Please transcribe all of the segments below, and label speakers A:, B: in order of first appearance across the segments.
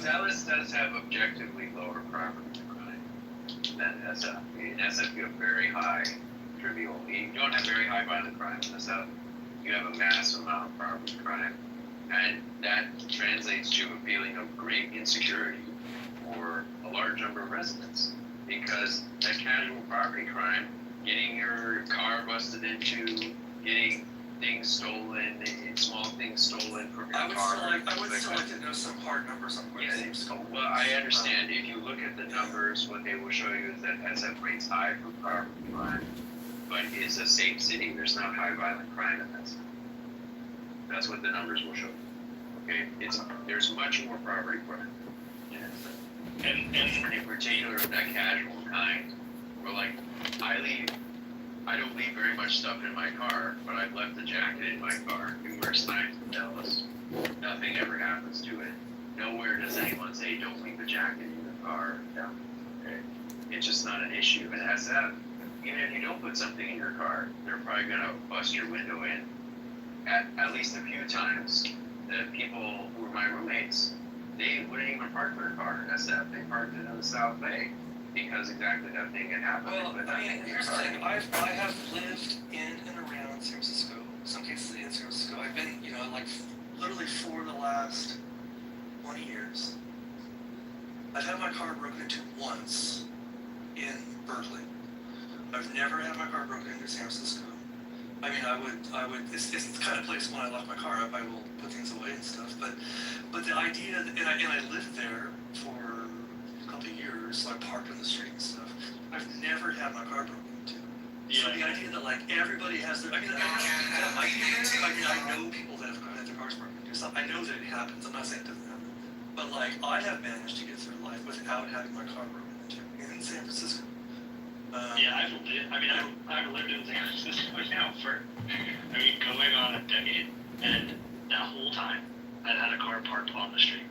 A: Dallas does have objectively lower property crime than SF. In SF, you have very high trivial. You don't have very high violent crime in SF. You have a massive amount of property crime, and that translates to a feeling of great insecurity for a large number of residents, because that casual property crime, getting your car busted into, getting things stolen, small things stolen from your car.
B: I would still like to know some hard numbers on where it seems to go.
A: Well, I understand. If you look at the numbers, what they will show you is that SF rates high for property crime, but it's a safe city. There's not high violent crime in that city. That's what the numbers will show you. Okay, there's much more property crime. And in particular, that casual kind, where like I don't leave very much stuff in my car, but I've left the jacket in my car numerous times in Dallas. Nothing ever happens to it. Nowhere does anyone say don't leave the jacket in the car. No. Okay. It's just not an issue. It has that. Even if you don't put something in your car, they're probably gonna bust your window in. At least a few times, the people who were my roommates, they wouldn't even park their car in SF. They parked it in the South Bay because exactly that thing had happened.
B: Well, I mean, here's the thing. I have lived in and around San Francisco. Some cases in San Francisco. I've been, like literally for the last 20 years. I've had my car broken into once in Berkeley. I've never had my car broken into San Francisco. I mean, I would. It's the kind of place when I lock my car up, I will put things away and stuff. But the idea, and I lived there for a couple of years, so I parked on the street and stuff. I've never had my car broken into. Yeah. So the idea that like everybody has their, I know people that have had their cars broken into. So I know that it happens. I'm not saying it doesn't happen, but like I have managed to get through life without having my car broken into in San Francisco.
C: I've lived in San Francisco now for, going on a decade, and that whole time, I've had a car parked on the street,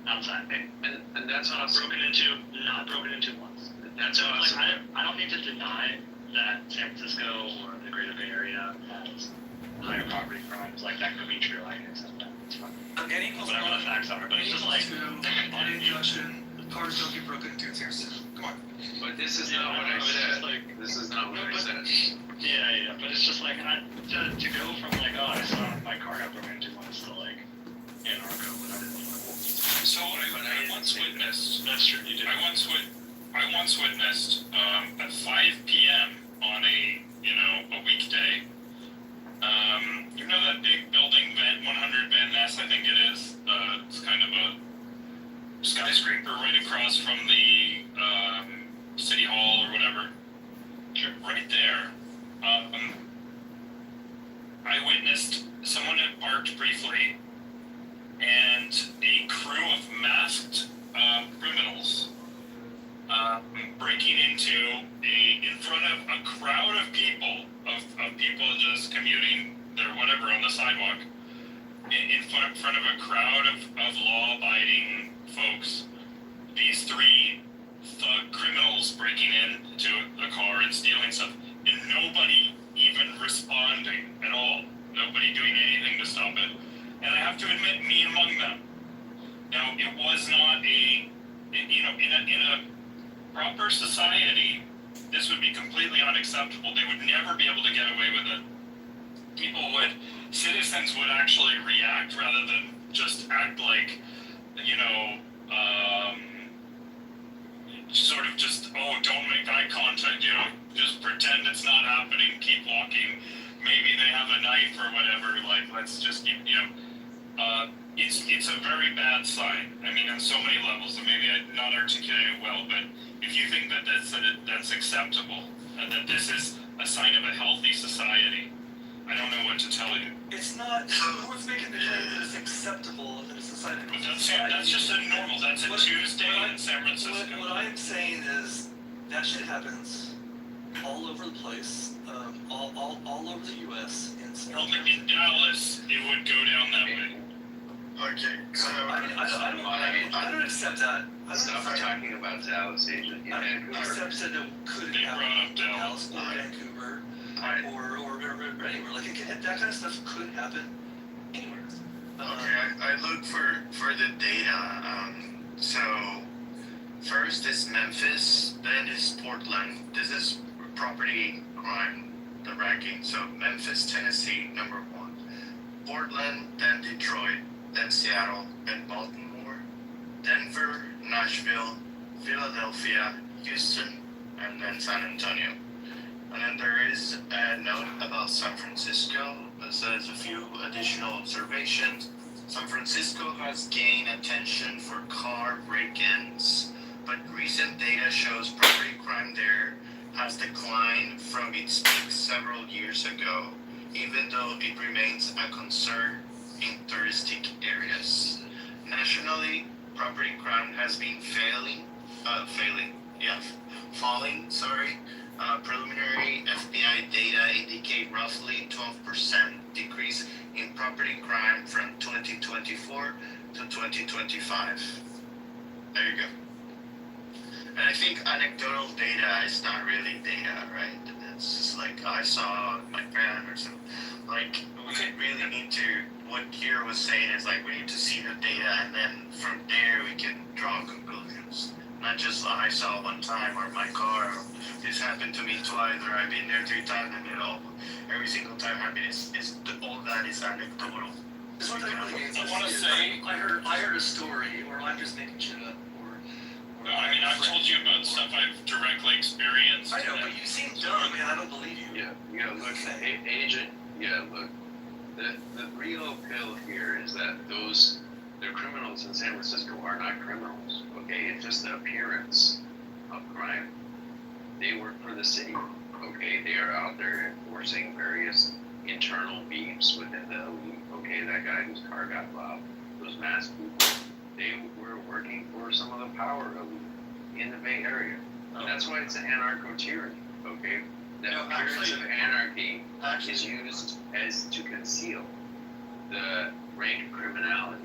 C: outside,
A: and that's awesome.
C: Not broken into once.
A: That's awesome.
C: Like, I don't need to deny that San Francisco or the Greater Bay Area has higher property crimes. Like that could be true. I can accept that. It's fine. Whatever the facts are, but it's just like
B: on injunction, cars don't get broken into in San Francisco. Come on.
A: But this is not what I said. This is not what I said.
C: Yeah, but it's just like, to go from like, oh, I saw my car got broken into once to like, Anarco, whatever.
D: So I once witnessed.
C: That's true, you did.
D: I once witnessed at 5 p.m. on a weekday. That big building, 100 Van Ness, I think it is. It's kind of a skyscraper right across from the City Hall or whatever. Right there, I witnessed someone had parked briefly, and a crew of masked criminals breaking into in front of a crowd of people, of people just commuting their whatever on the sidewalk, in front of a crowd of law-abiding folks. These three thug criminals breaking into a car and stealing stuff, and nobody even responding at all. Nobody doing anything to stop it. And I have to admit, me among them. Now, it was not in a proper society, this would be completely unacceptable. They would never be able to get away with it. Citizens would actually react rather than just act like, sort of just, don't make eye contact, just pretend it's not happening, keep walking. Maybe they have a knife or whatever, like, let's just keep, it's a very bad sign. I mean, on so many levels, and maybe I'm not articulating it well, but if you think that that's acceptable, and that this is a sign of a healthy society, I don't know what to tell you.
B: It's not. Who's making the claim that it's acceptable in a society?
D: But that's just a normal. That's a Tuesday in San Francisco.
B: What I'm saying is that shit happens all over the place, all over the U.S.
D: In Dallas, it would go down that way.
E: Okay, so
B: I don't accept that.
A: Stop talking about Dallas, agent.
B: I accept that it could happen in Dallas or Vancouver. Or anywhere. Like that kind of stuff could happen anywhere.
E: Okay, I look for the data So first is Memphis, then is Portland. This is property crime, the ranking. So Memphis, Tennessee, number 1. Portland, then Detroit, then Seattle, then Baltimore, Denver, Nashville, Philadelphia, Houston, and then San Antonio. And then there is a note about San Francisco that says a few additional observations. San Francisco has gained attention for car break-ins, but recent data shows property crime there has declined from its peak several years ago, even though it remains a concern in touristic areas. Nationally, property crime has been falling. Preliminary FBI data indicate roughly 12% decrease in property crime from 2024 to 2025. There you go. And I think anecdotal data is not really data, right? It's just like I saw my friend or something. Like we really need to. What Kira was saying is like we need to see the data, and then from there we can draw conclusions. Not just I saw one time, or my car, or this happened to me twice, or I've been there 3 times, and every single time happened. All that is anecdotal.
B: Is what that really means.
D: I wanna say-
B: I heard a story, or I'm just making shit up, or.
D: No, I mean, I've told you about stuff I've directly experienced.
B: I know, but you seem dumb, man. I don't believe you.
A: Yeah, look, agent, look, the real pill here is that the criminals in San Francisco are not criminals, okay? It's just the appearance of crime. They work for the city, okay? They are out there enforcing various internal beefs within the elite, okay? That guy whose car got robbed, those masked people, they were working for some of the power elite in the Bay Area. And that's why it's an anarcho-tyranny, okay? The appearance of anarchy is used as to conceal the rank criminality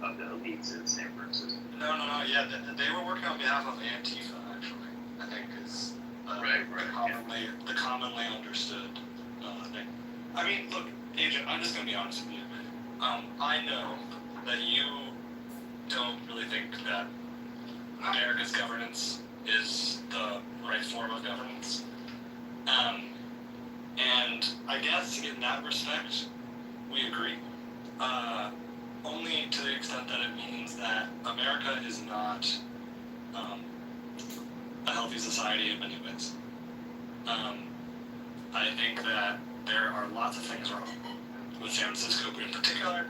A: of the elites in San Francisco.
F: No, yeah, they were working on behalf of Antifa, actually, I think is
A: Right,
F: the commonly understood thing. I mean, look, Agent, I'm just going to be honest with you. I know that you don't really think that America's governance is the right form of governance. And I guess in that respect, we agree. Only to the extent that it means that America is not a healthy society in many ways. I think that there are lots of things wrong with San Francisco in particular,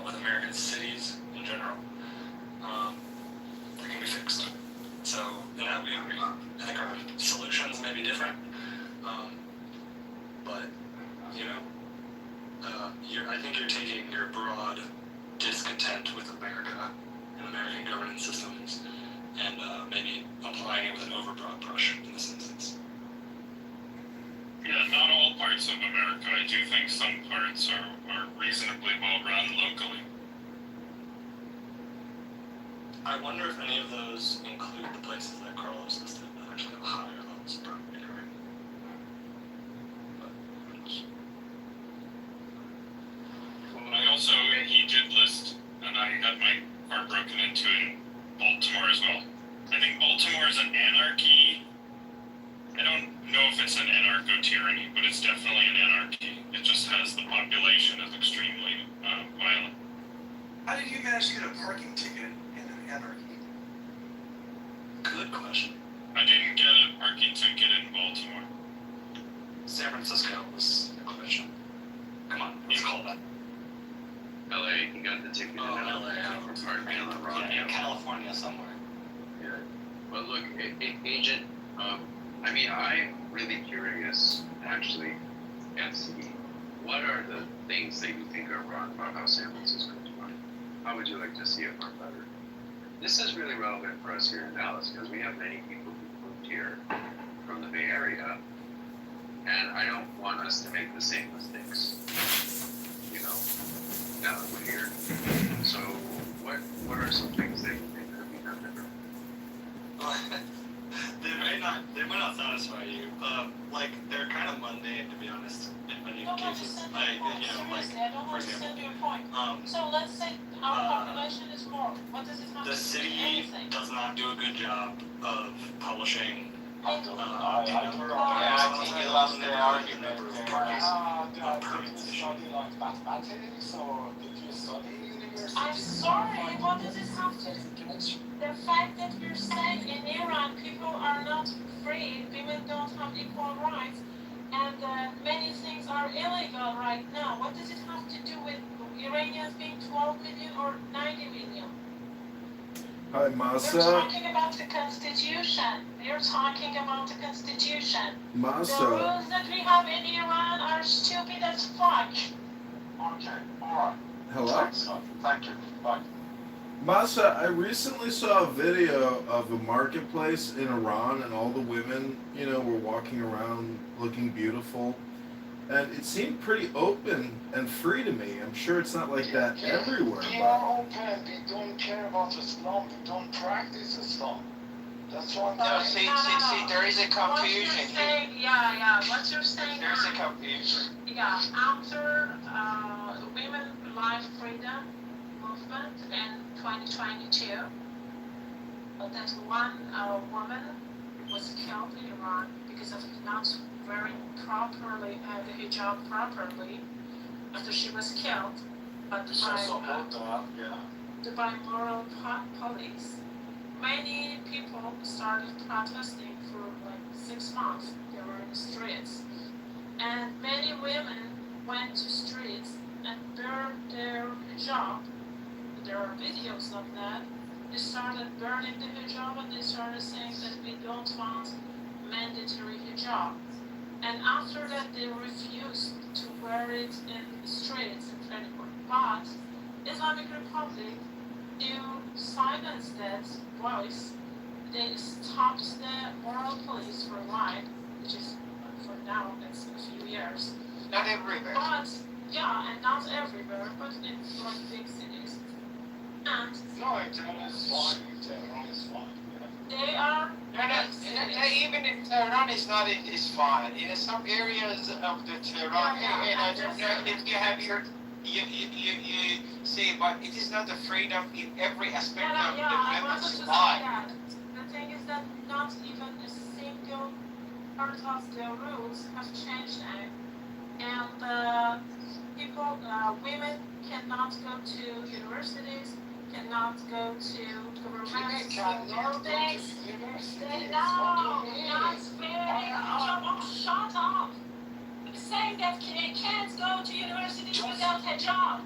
F: with American cities in general, that can be fixed. So, in that we agree. I think our solutions may be different, but, I think you're taking your broad discontent with America and American governance systems and maybe applying it with an overbroad brush in this instance.
D: Yeah, not all parts of America. I do think some parts are reasonably well run locally.
F: I wonder if any of those include the places that Carlos listed that actually have higher levels of property crime.
D: He did list, and I had my car broken into in Baltimore as well. I think Baltimore is an anarchy. I don't know if it's an anarcho-tyranny, but it's definitely an anarchy. It just has the population as extremely violent.
B: How did you manage to get a parking ticket in an anarchy?
F: Good question.
D: I didn't get a parking ticket in Baltimore.
F: San Francisco was the question. Come on, let's call that.
A: LA, he got the ticket in LA for parking on the wrong
F: in California somewhere.
A: Yeah. But look, Agent, I'm really curious, actually, and see what are the things that you think are wrong about how San Francisco is run? How would you like to see it run better? This is really relevant for us here in Dallas because we have many people who moved here from the Bay Area, and I don't want us to make the same mistakes, now that we're here. So, what are some things that you think could be done better?
F: They might not satisfy you. They're kind of mundane, to be honest, in many cases.
G: I don't understand your point. So let's say our population is more. What does it have
F: the
G: to do with
F: city
G: anything?
F: not do a good job of publishing.
G: I think you lost the argument there.
F: Permit
G: Did you study like mathematics or did you study university?
H: I'm sorry, what does it have to do? The fact that you're saying in Iran people are not free, women don't have equal rights, and many things are illegal right now. What does it have to do with Iranians being 12 million or 90 million?
I: Hi,
H: We're
I: Masa.
H: talking about the constitution. We're talking about the constitution. The
I: Masa.
H: rules that we have in Iran are stupid as fuck.
G: Okay, alright.
I: Hello?
G: Thanks, God. Thank you. Bye.
I: Masa, I recently saw a video of a marketplace in Iran and all the women, were walking around looking beautiful. And it seemed pretty open and free to me. I'm sure it's not like that everywhere.
G: We
I: But
G: are open. We don't care about Islam. We don't practice Islam. That's what
E: No,
G: I'm
E: see,
G: saying.
E: there is a
H: What you're
E: confusion here.
H: saying, what you're saying
E: There's a
H: now,
E: confusion.
H: after Women Life Freedom Movement in 2022, that one woman was killed in Iran because of not wearing properly the hijab properly after she was killed, but by moral police. Many people started protesting for like 6 months. They were in the streets, and many women went to streets and burned their hijab. There are videos of that. They started burning the hijab and they started saying that we don't want mandatory hijab. And after that, they refused to wear it in the streets in Frankfurt. But Islamic Republic, to silence that voice, they stopped the moral police for life, which is for now, it's a few years.
E: Not everywhere.
H: But and not everywhere, but in like big cities. And
G: No, Tehran is fine. Tehran is fine.
H: they are
E: Even in Tehran is not is fine. In some areas of the Tehran, and I don't know if you have you see, but it is not the freedom in every aspect of the
H: I wanted
E: women's
H: to say
E: life.
H: that. The thing is that not even a single part of the rules have changed now. And people, women cannot go to universities, cannot go to government buildings. Shut up! Saying that they can't go to universities without a job.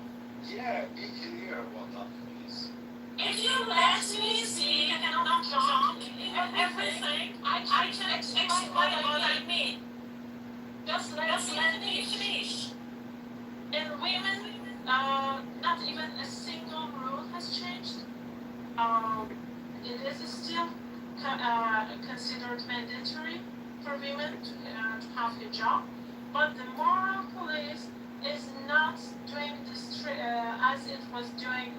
G: Yeah, be clear about that, please.
H: If you let me see and not jump in everything, I can explain what I mean. Just let me finish. In women, not even a single rule has changed. It is still considered mandatory for women to have a job, but the moral police is not doing this as it was doing.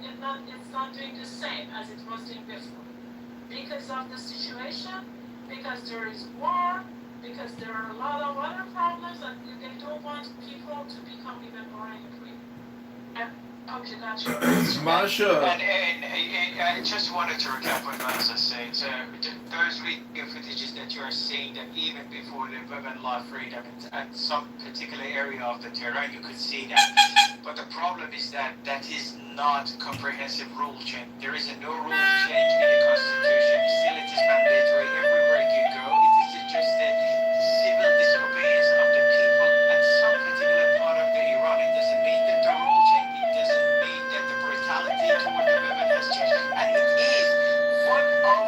H: It's not doing the same as it was doing before, because of the situation, because there is war, because there are a lot of other problems, and they don't want people to become even more angry. Okay, gotcha.
I: Masha.
E: And I just wanted to recap what Masa said. So those video footages that you are seeing, that even before the women life freedom at some particular area of the Tehran, you could see that. But the problem is that that is not comprehensive rule change. There is no rule change in the constitution. Still, it is mandatory everywhere you go. It is just a civil disobedience of the people at some particular part of the Iran. It doesn't mean that the rule change. It doesn't mean that the brutality toward the women has changed. And it is one of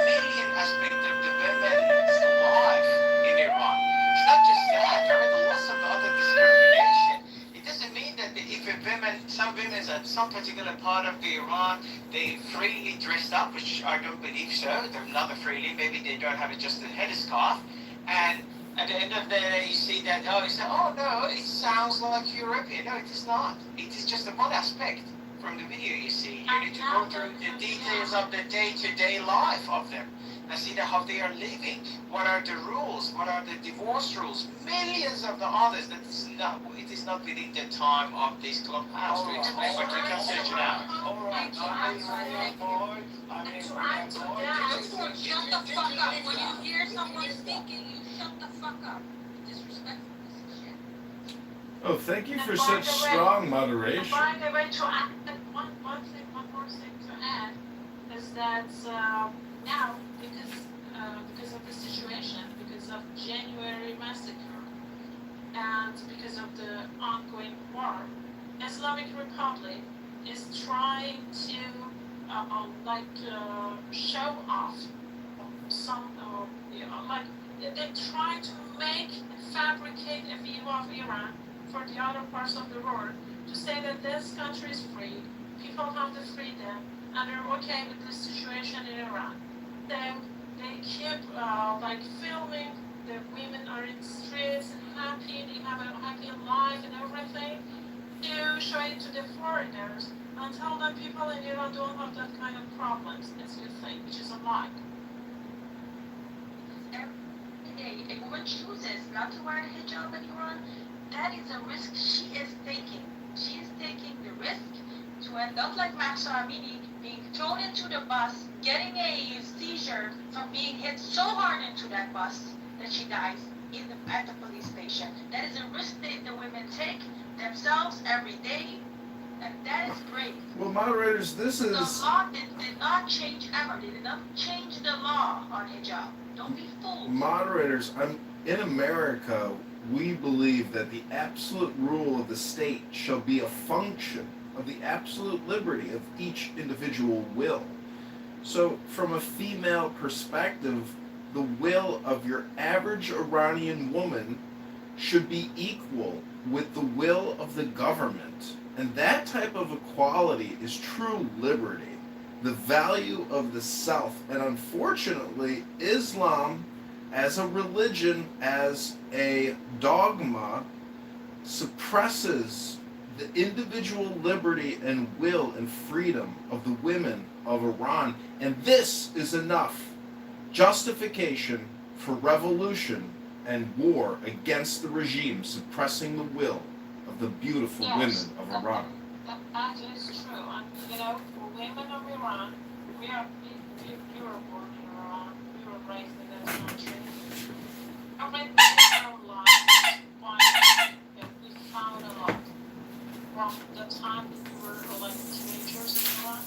E: million aspects of the women's life in Iran. It's not just that. There are lots of other discrimination. It doesn't mean that if a women, some women at some particular part of the Iran, they freely dressed up, which I don't believe so. They're not freely. Maybe they don't have just a headscarf. And at the end of the day, you see that, you say, oh no, it sounds like European. No, it is not. It is just one aspect from the video you see. You need to go through the details of the day-to-day life of them and see how they are living. What are the rules? What are the divorce rules? Millions of the others. It is not within the time of this clubhouse to explain, but we can search it out.
G: Alright, I mean,
H: trying to dance. Shut the fuck up. When you hear someone speaking, you shut the fuck up. Disrespectful piece of shit.
I: Oh, thank you
H: And
I: for
H: by
I: such
H: the way-
I: strong
H: And
I: moderation.
H: by the way, to add one more thing to add is that now because of the situation, because of January massacre, and because of the ongoing war, Islamic Republic is trying to show off some they try to fabricate a view of Iran for the other parts of the world to say that this country is free, people have the freedom, and they're okay with this situation in Iran. So they keep filming the women are in the streets and happy, they have a happy life and everything, to show it to the foreigners and tell them people in Iran don't have that kind of problems, as you think, which is a lie.
J: A woman chooses not to wear a hijab in Iran, that is a risk she is taking. She is taking the risk to end up like Mahsa Amini, being thrown into the bus, getting a seizure from being hit so hard into that bus that she dies at the police station. That is a risk that the women take themselves every day, and that is brave.
I: Well, moderators, this
J: The
I: is...
J: law did not change ever. They did not change the law on hijab. Don't be fooled.
I: Moderators, in America, we believe that the absolute rule of the state shall be a function of the absolute liberty of each individual will. So, from a female perspective, the will of your average Iranian woman should be equal with the will of the government. And that type of equality is true liberty, the value of the self. And unfortunately, Islam as a religion, as a dogma, suppresses the individual liberty and will and freedom of the women of Iran. And this is enough justification for revolution and war against the regime, suppressing the will of the beautiful women of Iran.
H: That is true. And, for women of Iran, we were born in Iran, we were raised in that country. Everything in our life we found a lot. From the time we were teenagers in Iran,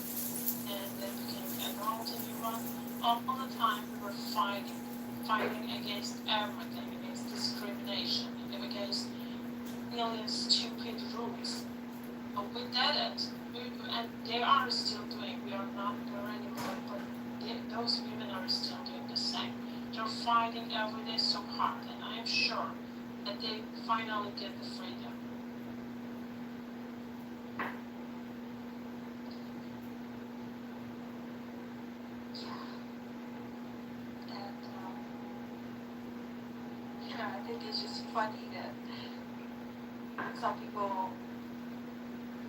H: and then became adults in Iran, all the time we were fighting against everything, against discrimination, against million stupid rules. We did it, and they are still doing. We are not there anymore, but those women are still doing the same. They're fighting every day so hard, and I am sure that they finally get the freedom.
J: And I think it's just funny that some people,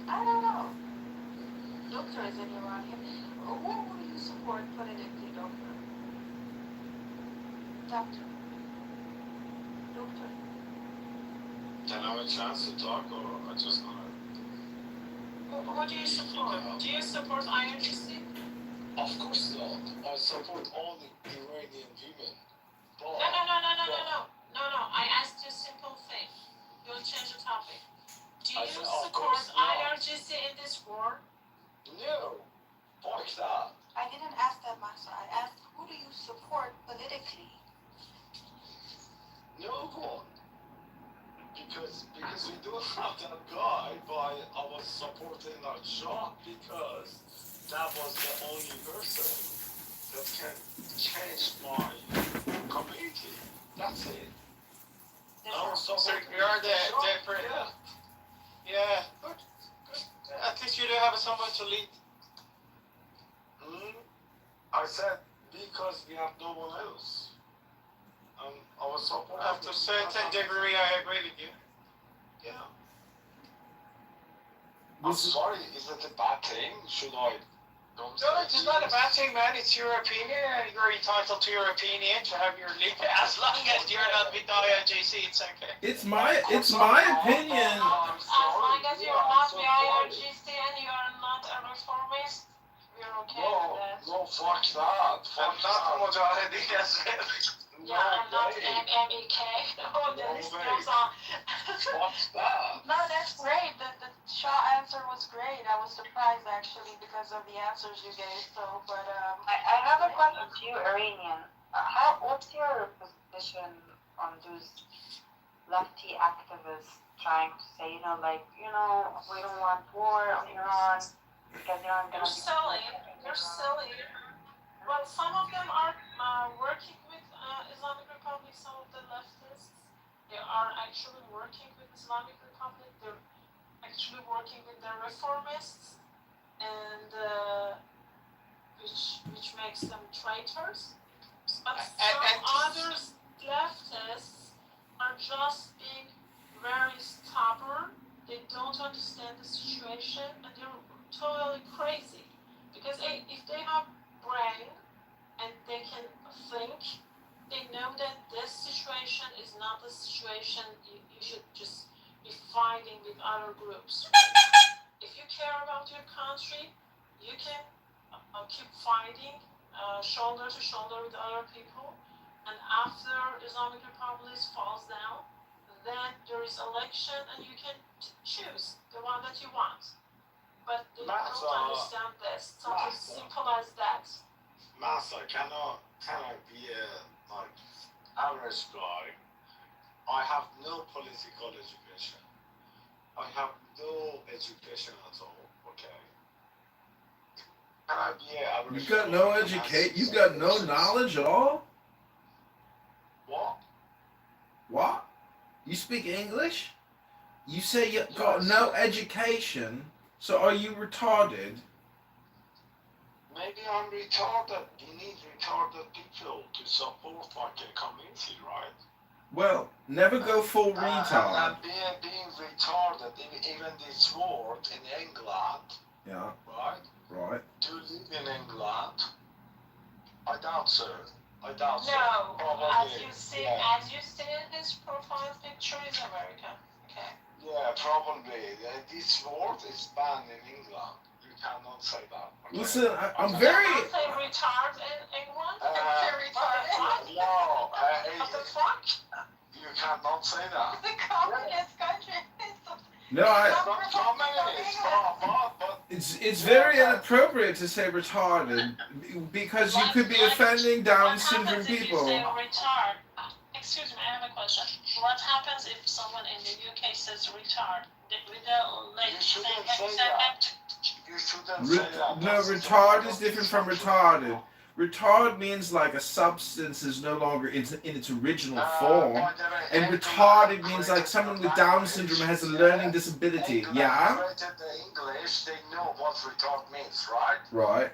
J: I don't know, doctors in Iran, who do you support politically, doctor? Doctor.
G: Can I have a chance to talk, or I just gonna...
H: Who do you support? Do you support IRGC?
G: Of course not. I support all the Iranian women. But,
H: No. I asked you a simple thing. You'll change the topic. Do
G: I
H: you
G: said, of
H: support
G: course not.
H: IRGC in this war?
G: No. Fuck that.
J: I didn't ask that, Masa. I asked, who do you support politically?
G: No one. Because we don't have that guy, but I was supporting that shot because that was the only person that can change my completely. That's it. I was
K: So
G: supporting
K: you're the
G: Shah.
K: different.
G: Yeah.
K: Yeah, good. At least you do have someone to lead.
G: I said because we have no one else. I was supporting.
K: Up to a certain degree, I agree with you.
G: Yeah. I'm sorry, is it a bad thing? Should I don't
K: No, it's not a bad thing, man. It's your opinion, and you're entitled to your opinion, to have your lead. As long as you're not with the IRGC, it's okay.
I: It's my opinion.
H: As long as you're not the IRGC and you're not a reformist, you're okay with that.
G: No, fuck that.
B: I'm
G: Fuck
B: not
G: that.
B: Mujahideen Yazid.
H: Yeah, I'm not
G: way.
H: MEK. Oh, the
G: No
H: list
G: way.
H: goes on.
G: Fuck that.
H: No, that's great. The Shaw answer was great. I was surprised actually because of the answers you gave. So, but
L: I have a question to you, Iranian. What's your position on those lefty activists trying to say, we don't want war on Iran because Iran
H: they're silly. They're silly. Well, some of them are working with Islamic Republic. Some of the leftists, they are actually working with Islamic Republic. They're actually working with the reformists, and which makes them traitors. But some others, leftists, are just being very stubborn. They don't understand the situation, and they're totally crazy. Because if they have brain and they can think, they know that this situation is not the situation you should just be fighting with other groups. If you care about your country, you can keep fighting shoulder to shoulder with other people, and after Islamic Republic falls down, then there is election and you can choose the one that you want. But they don't understand this. It's not as simple as that.
G: Master, can I be a average guy? I have no political education. I have no education at all. Okay. Can I be an average?
I: You got no education. You got no knowledge at all.
G: What?
I: What? You speak English? You say you got no education. So are you retarded?
G: Maybe I'm retarded. You need retarded people to support like a community, right?
I: Well, never go full retard.
G: And being retarded, even this word in England,
I: Yeah.
G: right?
I: Right.
G: To live in England, I doubt so. I doubt so.
H: No,
G: Probably,
H: as you see in his profile picture is America. Okay.
G: Yeah, probably. This word is banned in England. You cannot say that. Okay?
I: Listen, I'm very.
H: You can't say retard in England.
G: No,
H: What the fuck?
G: you cannot say that.
H: The communist country.
I: No,
G: It's not communist, but
I: It's very inappropriate to say retarded because you could be offending Down syndrome
H: If you
I: people.
H: say retard, excuse me, I have a question. What happens if someone in the UK says retard?
G: you shouldn't say that. You shouldn't say that.
I: No, retard is different from retarded. Retard means like a substance is no longer in its original form. And retarded means like someone with Down syndrome has a learning disability. Yeah?
G: Created the English, they know what retard means, right?
I: Right.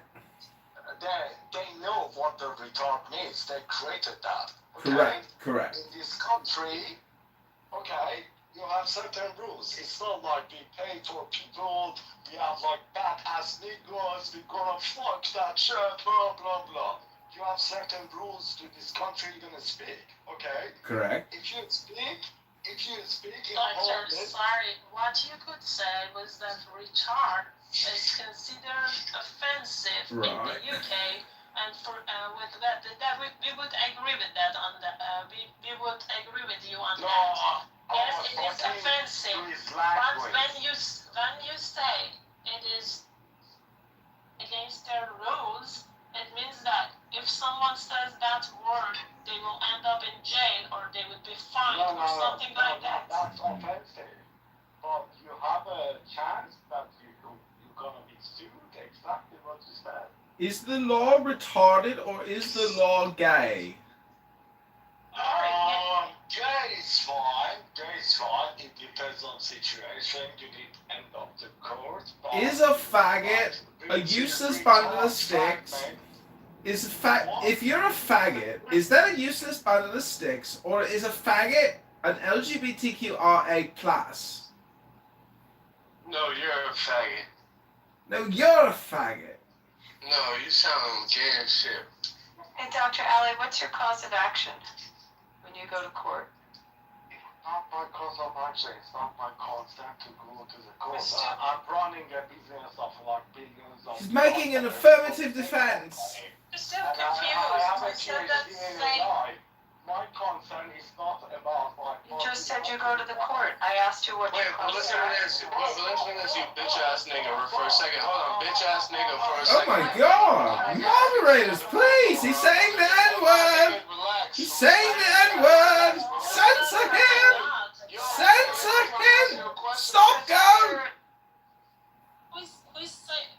G: They know what the retard means. They created that. Okay?
I: Correct.
G: In this country, okay, you have certain rules. It's not like we pay for people, we have like badass Negroes, we're gonna fuck that shit, blah, blah, blah. You have certain rules to this country you're gonna speak, okay?
I: Correct.
G: If you speak in
H: Doctor,
G: English,
H: sorry, what you could say was that retard is considered offensive in the
I: Right.
H: UK, and for with that we would agree with that on the we would agree with you on
G: no,
H: that.
G: I
H: Yes,
G: was
H: it is
G: talking
H: offensive,
G: to his
H: but
G: language.
H: when you say it is against their rules, it means that if someone says that word, they will end up in jail or they would be fined or something like that.
G: That's offensive. But you have a chance that you're gonna be sued, exactly what you said.
I: Is the law retarded or is the law gay?
G: Gay is fine. Gay is fine. It depends on situation. You need to end up the court. But
I: Is a faggot a useless bundle of sticks? If you're a faggot, is that a useless bundle of sticks, or is a faggot an LGBTQIA plus?
E: No, you're a faggot.
I: No, you're a faggot.
E: No, you sound gay as shit.
L: Hey, Dr. Ali, what's your cause of action when you go to court?
G: Not my cause of action. It's not my consent to go to the court. I'm running a business of like billions of.
I: He's making an affirmative defense.
H: I'm still
G: And I have a
H: confused. So
G: PhD
H: that's
G: in
H: saying
G: life. My concern is not about my.
L: You just said you go to the court. I asked you what
A: Wait,
L: your
A: but
L: cause
A: listen
L: of
A: to
L: action
A: this. Well, listen to this, you bitch ass nigga, for a second. Hold on, bitch ass nigga, for a
I: Oh
A: second.
I: my God! Moderators, please! He's saying the N-word!
A: Relax.
I: He's saying the N-word! Censor him! Censor him! Stop, go!
H: who's saying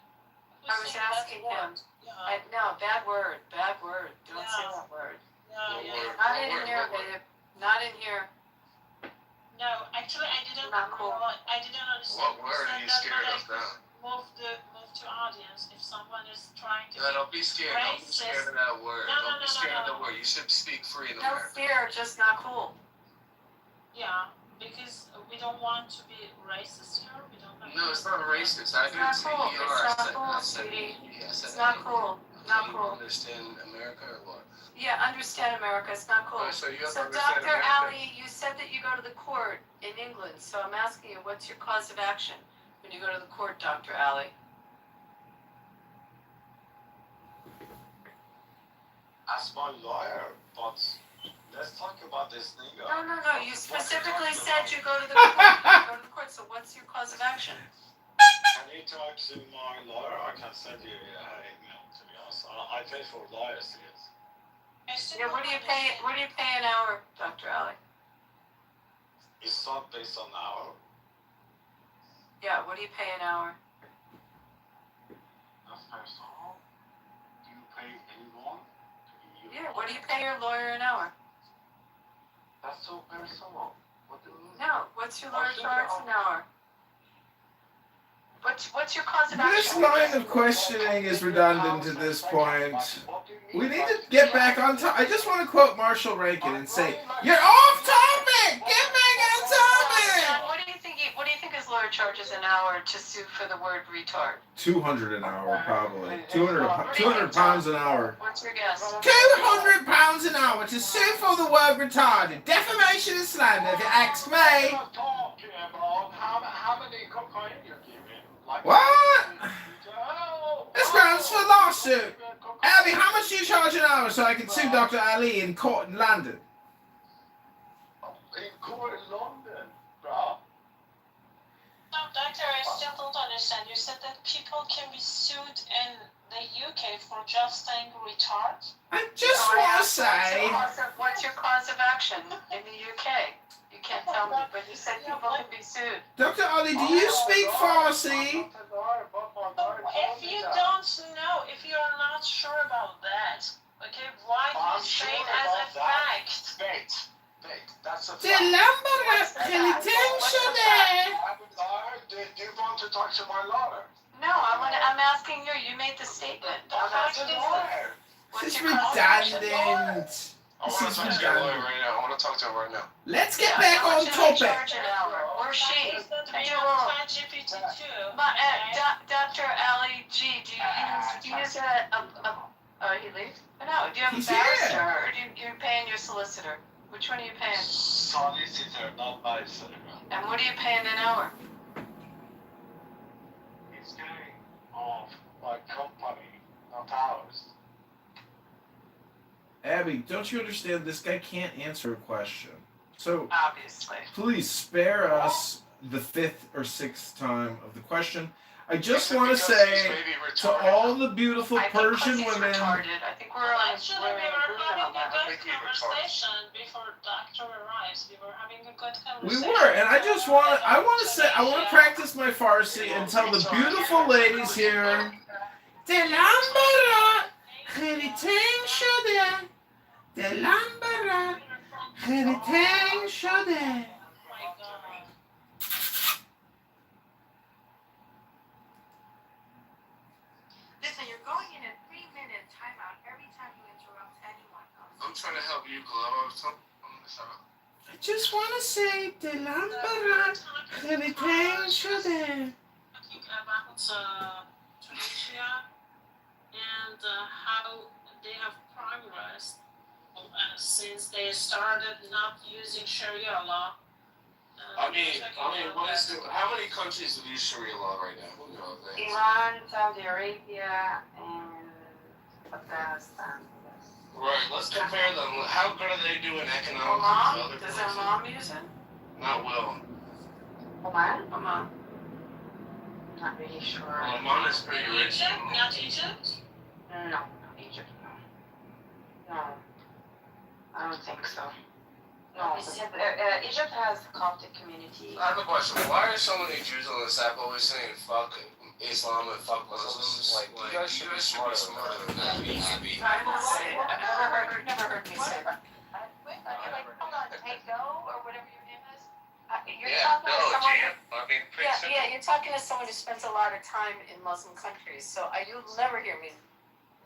L: I was asking him. No, bad word. Don't say that word. Not in here, babe. Not in here.
H: No, actually, I didn't.
L: Not cool.
H: I didn't understand.
A: What word are you scared of now?
H: Move to audience if someone is trying to.
A: No, don't be scared. Don't be scared of that word. Don't be scared of the word. You should speak free in
L: No
A: America.
L: fear, just not cool.
H: Yeah, because we don't want to be racist here. We don't.
A: No, it's not racist. I didn't
L: It's
A: say
L: not cool.
A: you
L: It's
A: are.
L: not cool,
A: I said
L: sweetie.
A: I said
L: It's not cool. Not
A: You
L: cool.
A: understand America or what?
L: Yeah, understand America. It's not cool.
A: Oh, so you have
L: So,
A: to understand
L: Dr.
A: America.
L: Ali, you said that you go to the court in England. So I'm asking you, what's your cause of action when you go to the court, Dr. Ali?
G: As my lawyer, but let's talk about this nigga.
L: No. You specifically said you go to the court. You go to the court. So what's your cause of action?
G: Can you talk to my lawyer? I can send you an email, to be honest. I pay for lawyers fees.
L: Yeah, what do you pay? What do you pay an hour, Dr. Ali?
G: It's not based on hour.
L: Yeah, what do you pay an hour?
G: That's personal. Do you pay anyone?
L: Yeah, what do you pay your lawyer an hour?
G: That's so personal. What do you mean?
L: No, what's your lawyer charge an hour? What's your cause of
I: This
L: action?
I: line of questioning is redundant at this point. We need to get back on top. I just want to quote Marshall Rankin and say, "You're off topic! Get back on topic!"
L: What do you think his lawyer charges an hour to sue for the word retard?
I: 200 an hour, probably. 200 pounds an hour.
L: What's your guess?
I: 200 pounds an hour to sue for the word retarded. Defamation and slander, if you ask me.
G: Talking about how many cocaine you're giving. Like,
I: What? This grounds for lawsuit. Abby, how much do you charge an hour so I can sue Dr. Ali in court in London?
G: In court in London, bro.
H: No, doctor, I still don't understand. You said that people can be sued in the UK for just saying retard?
I: I just want to say...
L: What's your cause of action in the UK? You can't tell me, but you said people can be sued.
I: Dr. Ali, do you speak Farsi?
H: If you don't know, if you're not sure about that, okay, why do you say it as a fact?
G: Wait, that's a fact.
I: Do
G: you want to talk to my lawyer?
L: No, I'm asking you. You made the statement. I'm asking you.
I: This is redundant.
A: I want to talk to your lawyer right now. I want to talk to him right now.
I: Let's get back on topic.
L: Or she.
H: ChatGPT too.
L: Dr. Ali G, do you use he leaves? No, do you have a
I: He's
L: barrister
I: here.
L: or you're paying your solicitor? Which one are you paying?
G: Solicitor, not barrister.
L: And what are you paying an hour?
G: It's getting off my company, not ours.
I: Abby, don't you understand? This guy can't answer a question. So
L: Obviously.
I: please spare us the 5th or 6th time of the question. I just want to say to all the beautiful Persian women.
L: I think we're on
H: Actually, we were having a good conversation before Doctor arrives. We were having a good
I: We
H: conversation.
I: were, and I just want to. I want to practice my Farsi and tell the beautiful ladies here. Delambara, heritain shode. Delambara, heritain shode.
L: Listen, you're going in a 3-minute timeout every time you interrupt anyone else.
A: I'm trying to help you, Glow.
I: I just want to say Delambara, heritain shode.
H: Talking about Tunisia and how they have progressed since they started not using Sharia law
I: I mean, how many countries do use Sharia law right now? Who knows?
L: Iran, Saudi Arabia, and Afghanistan.
I: Right, let's compare them. How good are they doing economically to
L: Oman?
I: other
L: Does
I: places?
L: Oman use it?
I: Not well.
L: Oman? Oman. Not really sure.
I: Well, Oman is pretty rich.
H: Egypt? Not Egypt?
L: No, not Egypt, no. No, I don't think so. No, because Egypt has a Coptic community.
I: I have a question. Why are so many Jews on this app always saying fuck Islam and fuck Muslims? Like, you guys should be smarter than that.
L: I will say, never heard me say that.
J: Hold on, Tango, or whatever your name is?
L: You're talking to someone.
J: You're talking to someone who spends a lot of time in Muslim countries, so you'll never hear me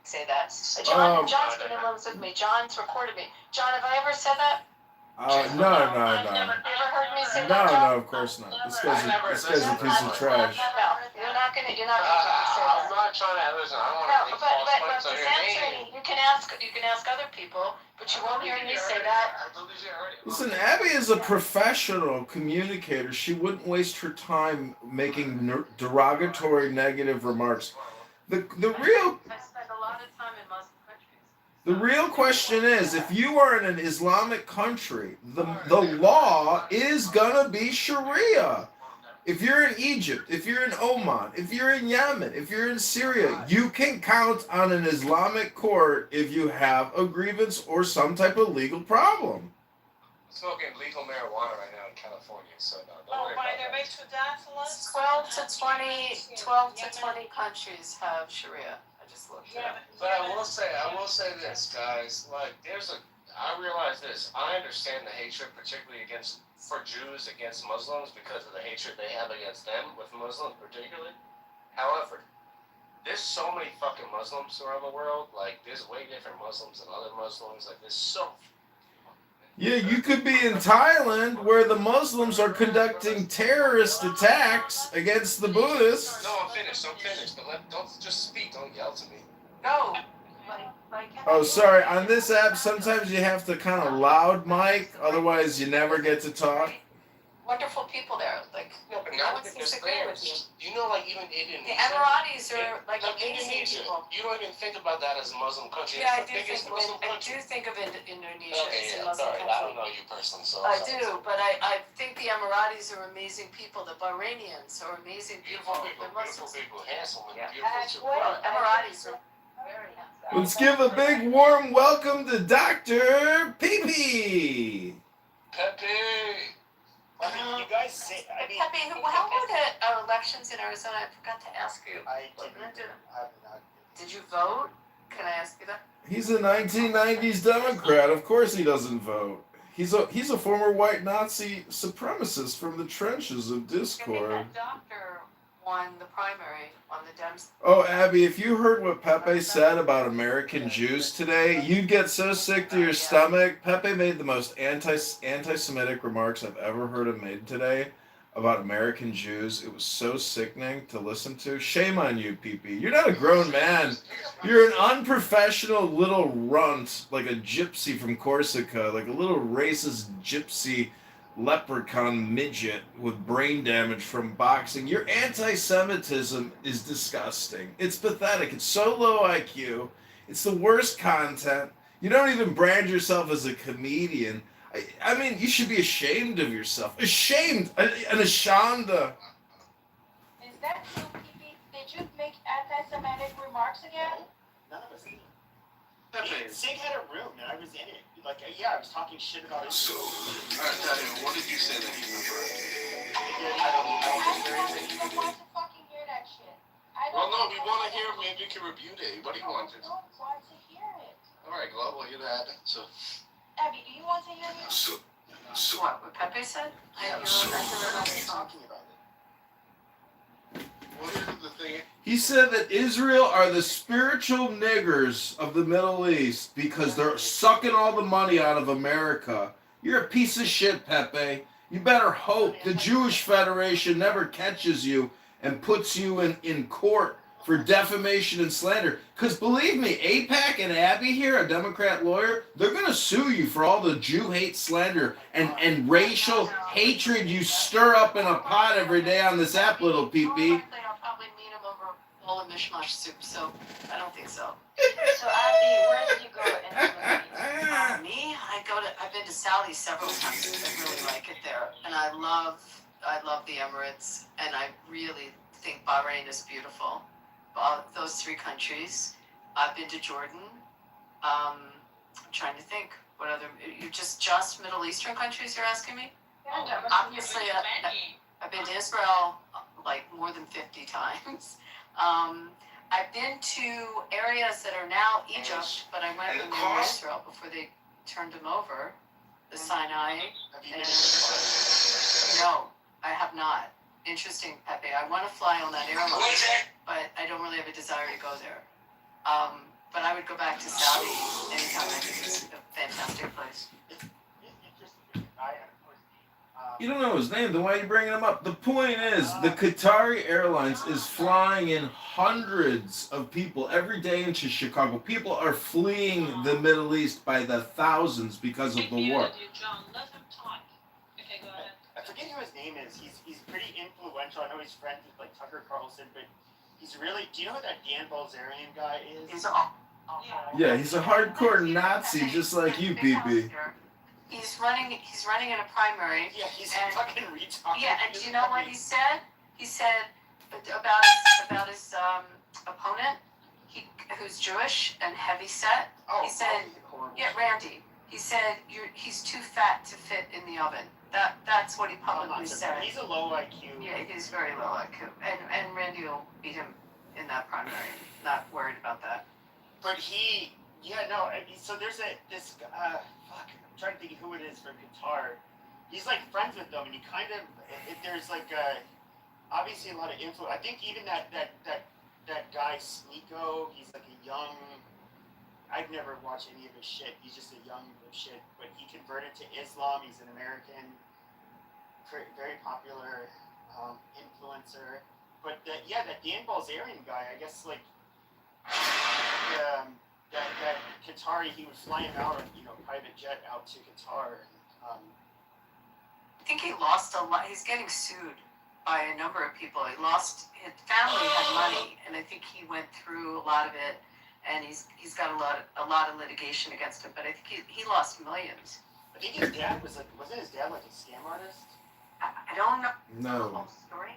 J: say that. John's been in rooms with me. John's recorded me. John, have I ever said that?
I: No.
J: You ever heard me say that?
I: No, of course not. This guy's a piece of trash.
J: No, you're not gonna say that.
I: I'm not trying to listen. I don't want to make false points on your name.
J: You can ask other people, but you won't hear me say that.
I: Listen, Abby is a professional communicator. She wouldn't waste her time making derogatory, negative remarks. The real
J: I spend a lot of time in Muslim countries.
I: The real question is, if you are in an Islamic country, the law is gonna be Sharia. If you're in Egypt, if you're in Oman, if you're in Yemen, if you're in Syria, you can count on an Islamic court if you have a grievance or some type of legal problem.
F: Smoking legal marijuana right now in California, so no, don't
H: Oh,
F: worry
H: why,
F: about
H: they're
F: that.
H: made to dance a lot?
J: 12 to 20 countries have Sharia. I just looked it
H: Yeah,
J: up.
F: But I will say this, guys. Like, I realize this. I understand the hatred, particularly for Jews against Muslims, because of the hatred they have against them, with Muslims particularly. However, there's so many fucking Muslims around the world. Like, there's way different Muslims than other Muslims. Like, there's so.
I: Yeah, you could be in Thailand where the Muslims are conducting terrorist attacks against the Buddhists.
F: No, I'm finished. But don't just speak. Don't yell to me.
J: No.
I: Oh, sorry. On this app, sometimes you have to kind of loud mic, otherwise you never get to talk.
J: Wonderful people there. Like,
F: No, but
J: no
F: now
J: one
F: that
J: seems
F: there's
J: to agree with you.
F: You know, like even Indonesia.
J: The Emiratis are like
F: Like
J: amazing
F: Indonesia,
J: people.
F: you don't even think about that as a Muslim country.
J: Yeah,
F: It's the biggest Muslim country.
J: think of Indonesia
F: Okay,
J: as a
F: yeah,
J: Muslim
F: sorry, I
J: country.
F: don't know you personally, so.
J: I do, but I think the Emiratis are amazing people. The Bahrainians are amazing people.
F: Beautiful
J: They're
F: people,
J: Muslims.
F: handsome, and
J: Yeah.
F: beautiful too.
J: Well, Emiratis are very handsome.
I: Let's give a big warm welcome to Dr. Pee.
F: Pepe.
K: You guys say, I mean,
J: Pepe, how were the elections in Arizona? I forgot to ask you.
K: I
J: Wasn't
K: didn't,
J: it?
K: I'm not.
J: Did you vote? Can I ask you that?
I: He's a 1990s Democrat. Of course he doesn't vote. He's a former white Nazi supremacist from the trenches of Discord.
J: That doctor won the primary on the Dems.
I: Oh, Abby, if you heard what Pepe said about American Jews today, you'd get so sick to your stomach. Pepe made the most anti-Semitic remarks I've ever heard him made today about American Jews. It was so sickening to listen to. Shame on you, Pepe. You're not a grown man. You're an unprofessional little runt, like a gypsy from Corsica, like a little racist gypsy leprechaun midget with brain damage from boxing. Your anti-Semitism is disgusting. It's pathetic. It's so low IQ. It's the worst content. You don't even brand yourself as a comedian. I mean, you should be ashamed of yourself. Ashamed. An ashanda.
J: Is that true, Pee? Did you make anti-Semitic remarks again?
K: None of us did. Sig had a room and I was in it. Like, yeah, I was talking shit about it.
I: So, what did you say that he
J: I don't even want to fucking hear that shit.
I: Well, no, we want to hear. Maybe you can rebuke it. What do you want to?
J: I don't want to hear it.
I: All right, Global, you had it. So.
J: Abby, do you want to hear me? What Pepe said? I
K: We're talking about it.
I: What is the thing? He said that Israel are the spiritual niggers of the Middle East because they're sucking all the money out of America. You're a piece of shit, Pepe. You better hope the Jewish Federation never catches you and puts you in court for defamation and slander. Because believe me, APAC and Abby here, a Democrat lawyer, they're going to sue you for all the Jew hate slander and racial hatred you stir up in a pot every day on this app, little PP.
M: I'll probably meet him over a bowl of mishmash soup, so I don't think so.
L: So Abby, where did you go in the Middle East?
M: Me? I've been to Saudi several times. I really like it there, and I love the Emirates, and I really think Bahrain is beautiful. Those three countries. I've been to Jordan. I'm trying to think what other. You just Middle Eastern countries you're asking me? Obviously, I've been to Israel like more than 50 times. I've been to areas that are now Egypt, but I went when they were Israel before they turned them over, the Sinai. No, I have not. Interesting, Pepe. I want to fly on that airline, but I don't really have a desire to go there. But I would go back to Saudi anytime. I think it's a fantastic place.
I: You don't know his name, then why are you bringing him up? The point is, the Qatari Airlines is flying in hundreds of people every day into Chicago. People are fleeing the Middle East by the thousands because of the war.
H: John, let him talk. Okay, go ahead.
N: I forget who his name is. He's pretty influential. I know he's friends with like Tucker Carlson, but he's really. Do you know who that Dan Bilzerian guy is?
I: Yeah, he's a hardcore Nazi, just like you, PP.
M: He's running in a primary.
N: Yeah, he's a fucking retard.
M: Yeah, and do you know what he said? He said about his opponent, who's Jewish and heavy set. He said, Randy. He said he's too fat to fit in the oven. That's what he publicly said.
N: He's a low IQ.
M: Yeah, he's very low IQ, and Randy will beat him in that primary. Not worried about that.
N: But so there's this fuck. I'm trying to think of who it is from Qatar. He's like friends with them, and he kind of there's like obviously a lot of influence. I think even that guy Sneeko, he's like a young. I've never watched any of his shit. He's just a young shit, but he converted to Islam. He's an American, very popular influencer. But that Dan Bilzerian guy, I guess like that Qatari, he would fly him out on private jet out to Qatar.
M: I think he lost a lot. He's getting sued by a number of people. His family had money, and I think he went through a lot of it. And he's got a lot of litigation against him, but I think he lost millions.
N: I think his dad wasn't his dad like a scam artist?
M: I don't know
I: No.
M: the whole story,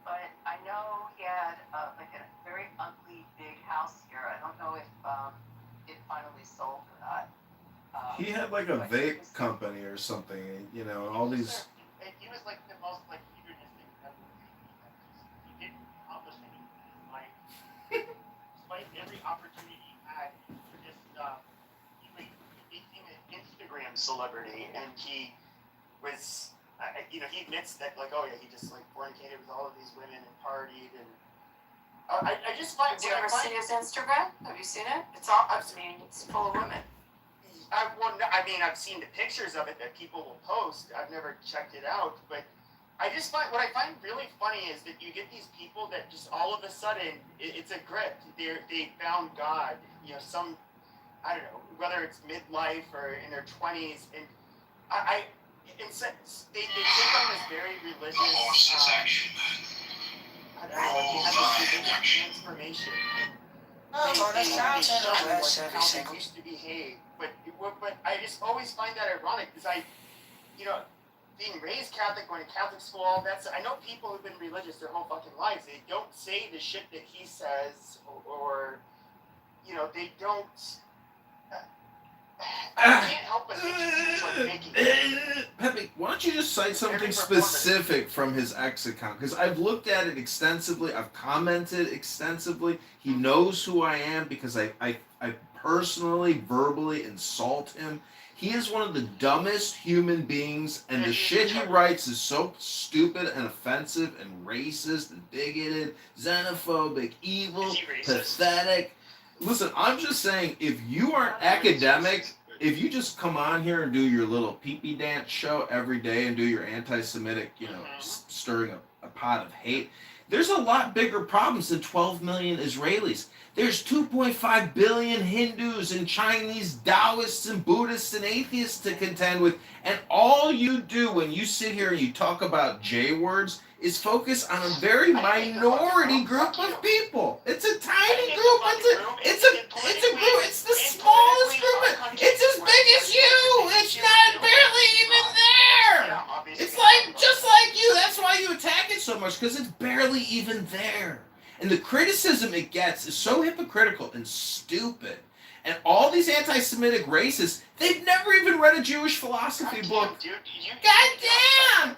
M: but I know he had like a very ugly big house here. I don't know if it finally sold or not.
I: He had like a vape company or something, all these.
N: He was like the most like hedonistic ever. He didn't accomplish anything in life. Despite every opportunity he had to just he became an Instagram celebrity, and he was he admits that like he just like fornicated with all of these women and partied, and I just find.
M: Did you ever see his Instagram? Have you seen it? It's full of women.
N: I've seen the pictures of it that people will post. I've never checked it out, but I just find what I find really funny is that you get these people that just all of a sudden it's a grip. They found God. Some I don't know whether it's midlife or in their 20s, and they take on this very religious. I don't know. They have this religious transformation. They show like how they used to behave, but I just always find that ironic because being raised Catholic, going to Catholic school, I know people who've been religious their whole fucking lives. They don't say the shit that he says, or they don't. I can't help but think he's like making.
I: Pepe, why don't you just cite something specific from his X account? Because I've looked at it extensively. I've commented extensively. He knows who I am because I personally, verbally insult him. He is one of the dumbest human beings, and the shit he writes is so stupid and offensive and racist and bigoted, xenophobic, evil, pathetic. Listen, I'm just saying, if you aren't academic, if you just come on here and do your little pee-pee dance show every day and do your anti-Semitic, stirring a pot of hate, There's a lot bigger problems than 12 million Israelis. There's 2.5 billion Hindus and Chinese Taoists and Buddhists and atheists to contend with. And all you do when you sit here and you talk about J words is focus on a very minority group of people. It's a tiny group. It's a group. It's the smallest group. It's as big as you. It's not barely even there. It's like just like you. That's why you attack it so much, because it's barely even there. And the criticism it gets is so hypocritical and stupid. And all these anti-Semitic racists, they've never even read a Jewish philosophy book. Goddamn!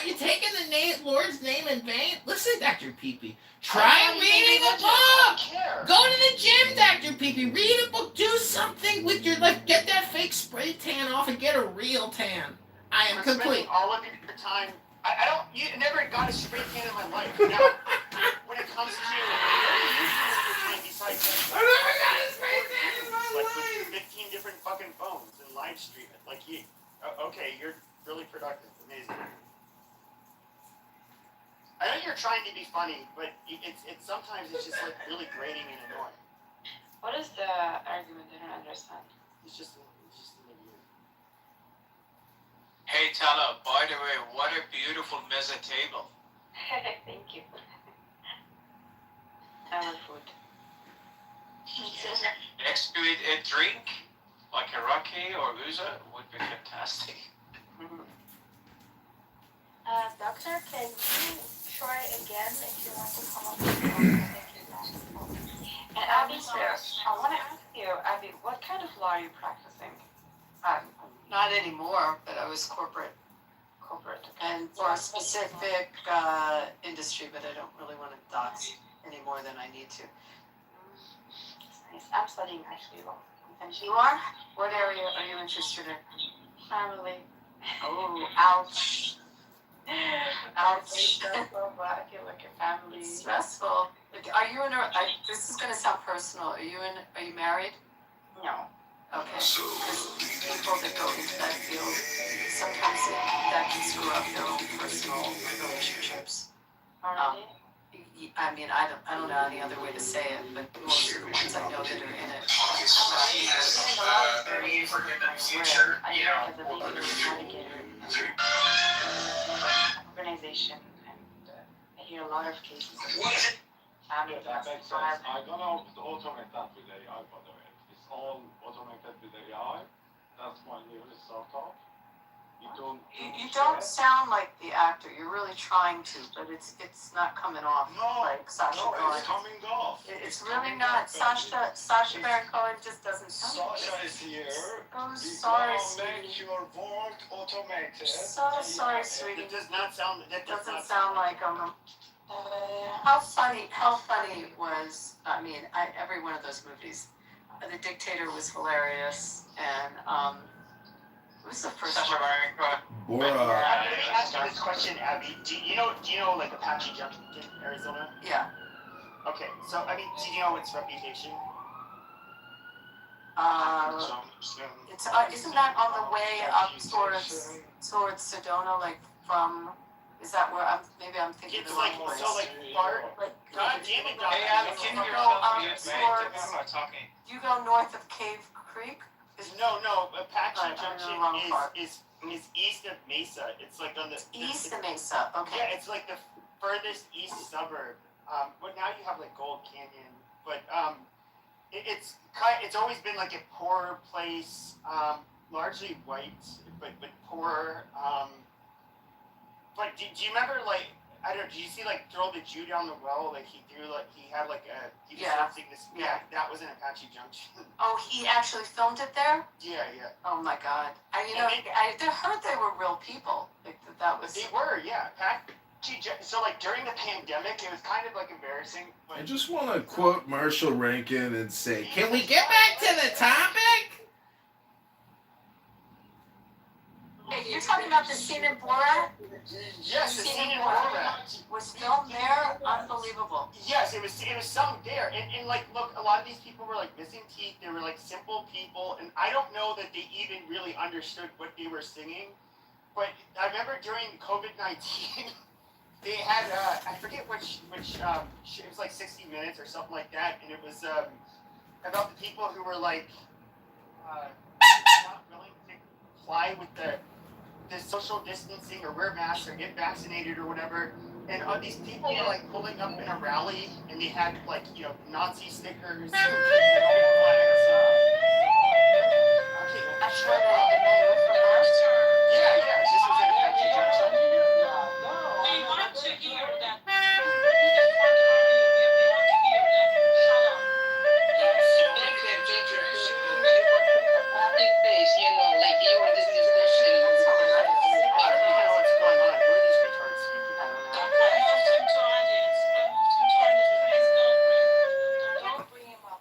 I: You're taking the Lord's name in vain? Listen, Dr. Peepee, try reading a book! Go to the gym, Dr. Peepee, read a book, do something with your life, get that fake spray tan off and get a real tan. I am complete.
N: All of your time, you never got a spray tan in my life. Now, when it comes to I
I: never got a spray tan in my life.
N: With 15 different fucking phones and live stream it. Like, okay, you're really productive. Amazing. I know you're trying to be funny, but it's sometimes it's just like really grating and annoying.
L: What is the argument? I don't understand.
N: It's just an idiot.
K: Hey Tala, by the way, what a beautiful mesa table.
L: Thank you. Our food.
K: Next to it, a drink, like a raki or uza, would be fantastic.
J: Doctor, can you try again if you want to come up with
L: And Abby, I want to ask you, Abby, what kind of law are you practicing?
M: Not anymore, but I was corporate. And for a specific industry, but I don't really want to dox any more than I need to.
L: Nice. I'm studying actually law.
M: You are? What area are you interested in?
L: Family.
M: Oh, ouch. Ouch.
L: I feel like a family.
M: It's stressful. Are you in a? This is going to sound personal. Are you married?
L: No.
M: Okay. Because people that go into that field, sometimes that can screw up their own personal relationships. I mean, I don't know any other way to say it, but most of the ones I know that are in it.
K: For him in the future,
L: As a legal navigator, organization, and I hear a lot of cases of family
G: That makes sense. I'm gonna automate that with AI, by the way. It's all automated with AI. That's my new startup.
M: You don't sound like the actor. You're really trying to, but it's not coming off like Sacha Baron.
G: It's coming off.
M: It's really not. Sacha Baron Cohen just doesn't sound like
G: Sasha is here.
M: Oh,
G: We're
M: sorry,
G: gonna make
M: sweetie.
G: your work automated.
M: So sorry, sweetie.
N: It does not sound.
M: It doesn't sound like how funny was, I mean, every one of those movies. The Dictator was hilarious, and it was the first one.
I: Bora.
N: Let me ask you this question, Abby. Do you know like Apache Junction in Arizona?
M: Yeah.
N: Okay, so I mean, do you know its reputation?
M: It's isn't that on the way up towards Sedona, like from? Is that where I'm thinking
N: It's
M: the
N: like
M: wrong place?
N: so like far. God damn it,
K: Hey, Abby, can you
M: I'm not
K: talking?
M: You go north of Cave Creek?
N: No, Apache
M: I'm in the
N: Junction
M: wrong part.
N: is east of Mesa. It's like on the
M: East of Mesa, okay.
N: Yeah, it's like the furthest east suburb. But now you have like Gold Canyon, but it's always been like a poor place, largely white, but poor. But do you remember like did you see like Throw the Jew Down the Well? Like he had like a that was in Apache Junction.
M: Oh, he actually filmed it there?
N: Yeah.
M: Oh my God! I heard they were real people. Like that was.
N: They were, yeah. So like during the pandemic, it was kind of like embarrassing. But
I: I just want to quote Marshall Rankin and say, can we get back to the topic?
M: Hey, you're talking about the scene in Borat?
N: Yes, the scene in Borat
M: was filmed there. Unbelievable.
N: Yes, it was sung there, and like, look, a lot of these people were like missing teeth. They were like simple people, and I don't know that they even really understood what they were singing. But I remember during COVID-19, they had I forget which it was like 60 Minutes or something like that, and it was about the people who were like not willing to comply with the social distancing or wear masks or get vaccinated or whatever. And these people were like pulling up in a rally, and they had like Nazi stickers. Okay, shut up. Yeah, this was an effective junction.
H: We want to hear that. We just want to argue. We want to hear that. Shut up.
O: Public face, like you were this discussion.
N: I don't even know what's going on. Who are these retards speaking?
H: I moved him to audience. Please don't bring him up.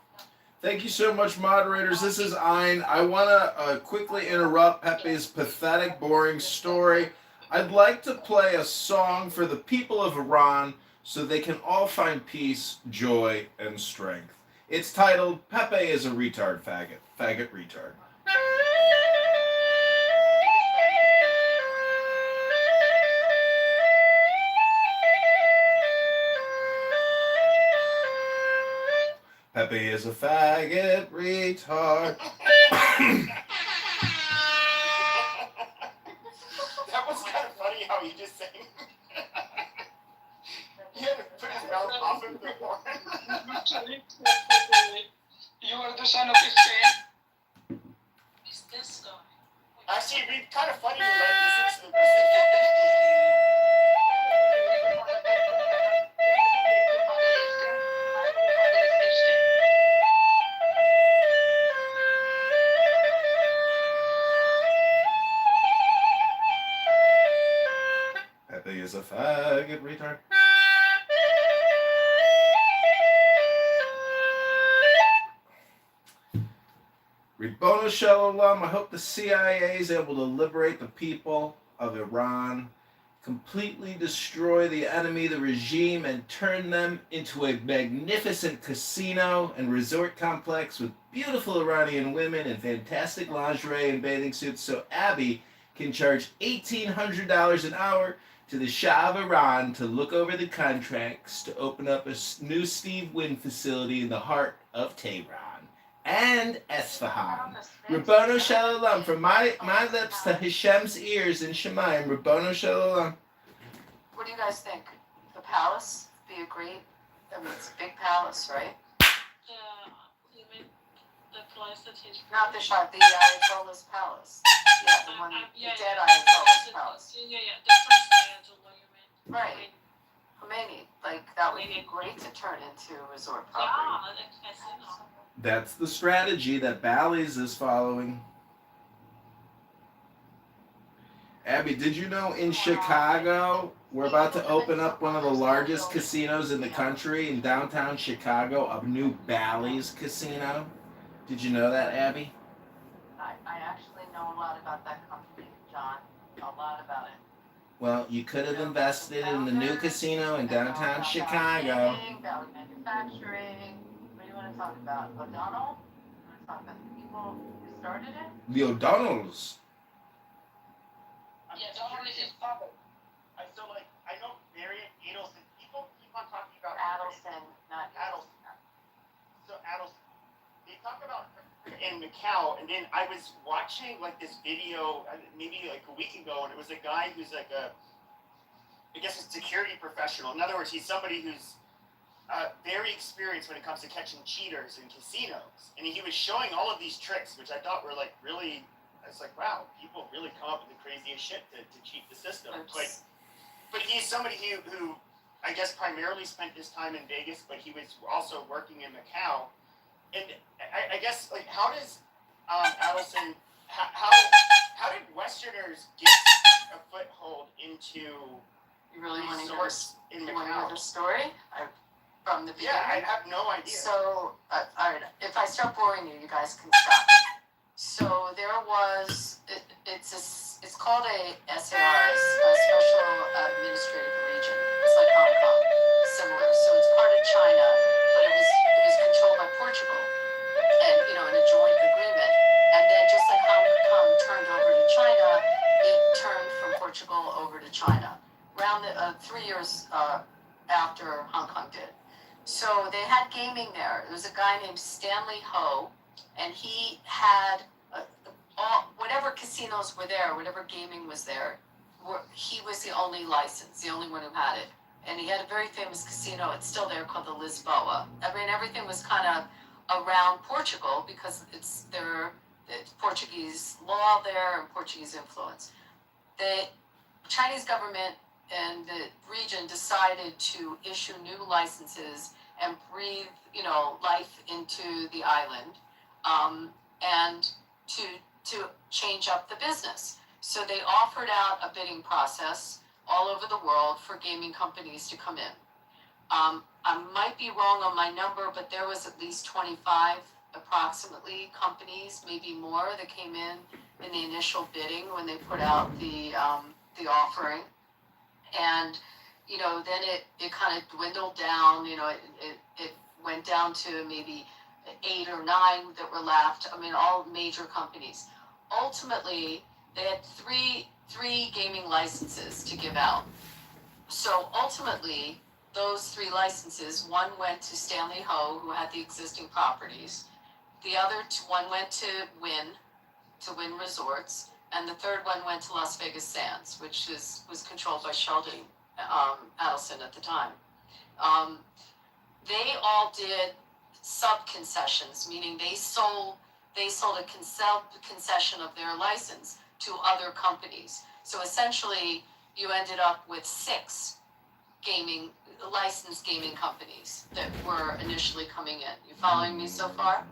I: Thank you so much, moderators. This is Ein. I want to quickly interrupt Pepe's pathetic, boring story. I'd like to play a song for the people of Iran so they can all find peace, joy, and strength. It's titled, Pepe is a Retard Faggot. Faggot Retard. Pepe is a faggot retard.
N: That was kind of funny how he just sang. He had to put his mouth off of the horn.
K: You are the son of Hussein.
H: Is this guy?
N: Actually, it'd be kind of funny to let this listen to the rest of it.
I: Pepe is a faggot retard. Ribono Shalom, I hope the CIA is able to liberate the people of Iran, completely destroy the enemy, the regime, and turn them into a magnificent casino and resort complex with beautiful Iranian women in fantastic lingerie and bathing suits so Abby can charge $1,800 an hour to the Shah of Iran to look over the contracts to open up a new Steve Wynn facility in the heart of Tehran and Esfahan. Rabono Shalom, from my lips to Hashem's ears in Shemayim. Rabono Shalom.
M: What do you guys think? The palace be a great, it's a big palace, right?
H: You mean the place that he's
M: Not the Shah, the Ayatollah's palace. Yeah, the one, the dead Ayatollah's palace.
H: Yeah, the first Ayatollah, you mean.
M: Right. Khomeini, like that would be great to turn into a resort property.
H: Yeah, the casino.
I: That's the strategy that Bally's is following. Abby, did you know in Chicago, we're about to open up one of the largest casinos in the country in downtown Chicago, a new Bally's casino? Did you know that, Abby?
M: I actually know a lot about that company, John. A lot about it.
I: Well, you could have invested in the new casino in downtown Chicago.
M: Valley Manufacturing. What do you want to talk about? O'Donnell? You want to talk about the people who started it?
I: The O'Donnells.
H: Yeah, don't worry, it's public.
N: I still like, I know Marion Adelson, people keep on talking about
M: Adelson, not
N: Adelson. So Adelson, they talk about her in Macau, and then I was watching like this video maybe like a week ago, and it was a guy who's like I guess a security professional. In other words, he's somebody who's very experienced when it comes to catching cheaters in casinos, and he was showing all of these tricks, which I thought were like really. I was like, wow, people really come up with the craziest shit to cheat the system. But he's somebody who I guess primarily spent his time in Vegas, but he was also working in Macau. And I guess like how does Adelson how did Westerners get a foothold into
M: You really want to hear
N: resorts in
M: you want to hear
N: Macau?
M: the story? From the beginning?
N: Yeah, I have no idea.
M: So, all right, if I start boring you, you guys can stop me. So there was, it's called a SAR, a Special Administrative Region. It's like Hong Kong, similar. So it's part of China, but it was controlled by Portugal, and in a joint agreement. And then just like Hong Kong turned over to China, it turned from Portugal over to China. Around 3 years There's a guy named Stanley Ho, and he had whatever casinos were there, whatever gaming was there, he was the only license, the only one who had it. And he had a very famous casino, it's still there, called the Lisboa. I mean, everything was kind of around Portugal because it's Portuguese law there and Portuguese influence. The Chinese government and the region decided to issue new licenses and breathe, life into the island, and to change up the business. So they offered out a bidding process all over the world for gaming companies to come in. I might be wrong on my number, but there was at least 25 approximately companies, maybe more, that came in the initial bidding when they put out the offering. And then it kind of dwindled down. It went down to maybe 8 or 9 that were left. I mean, all major companies. Ultimately, they had three gaming licenses to give out. So ultimately, those 3 licenses, one went to Stanley Ho, who had the existing properties. The other one went to Wynn Resorts, and the third one went to Las Vegas Sands, which was controlled by Sheldon Adelson at the time. They all did sub-concessions, meaning they sold a concession of their license to other companies. So essentially, you ended up with 6 licensed gaming companies that were initially coming in. You following me so far?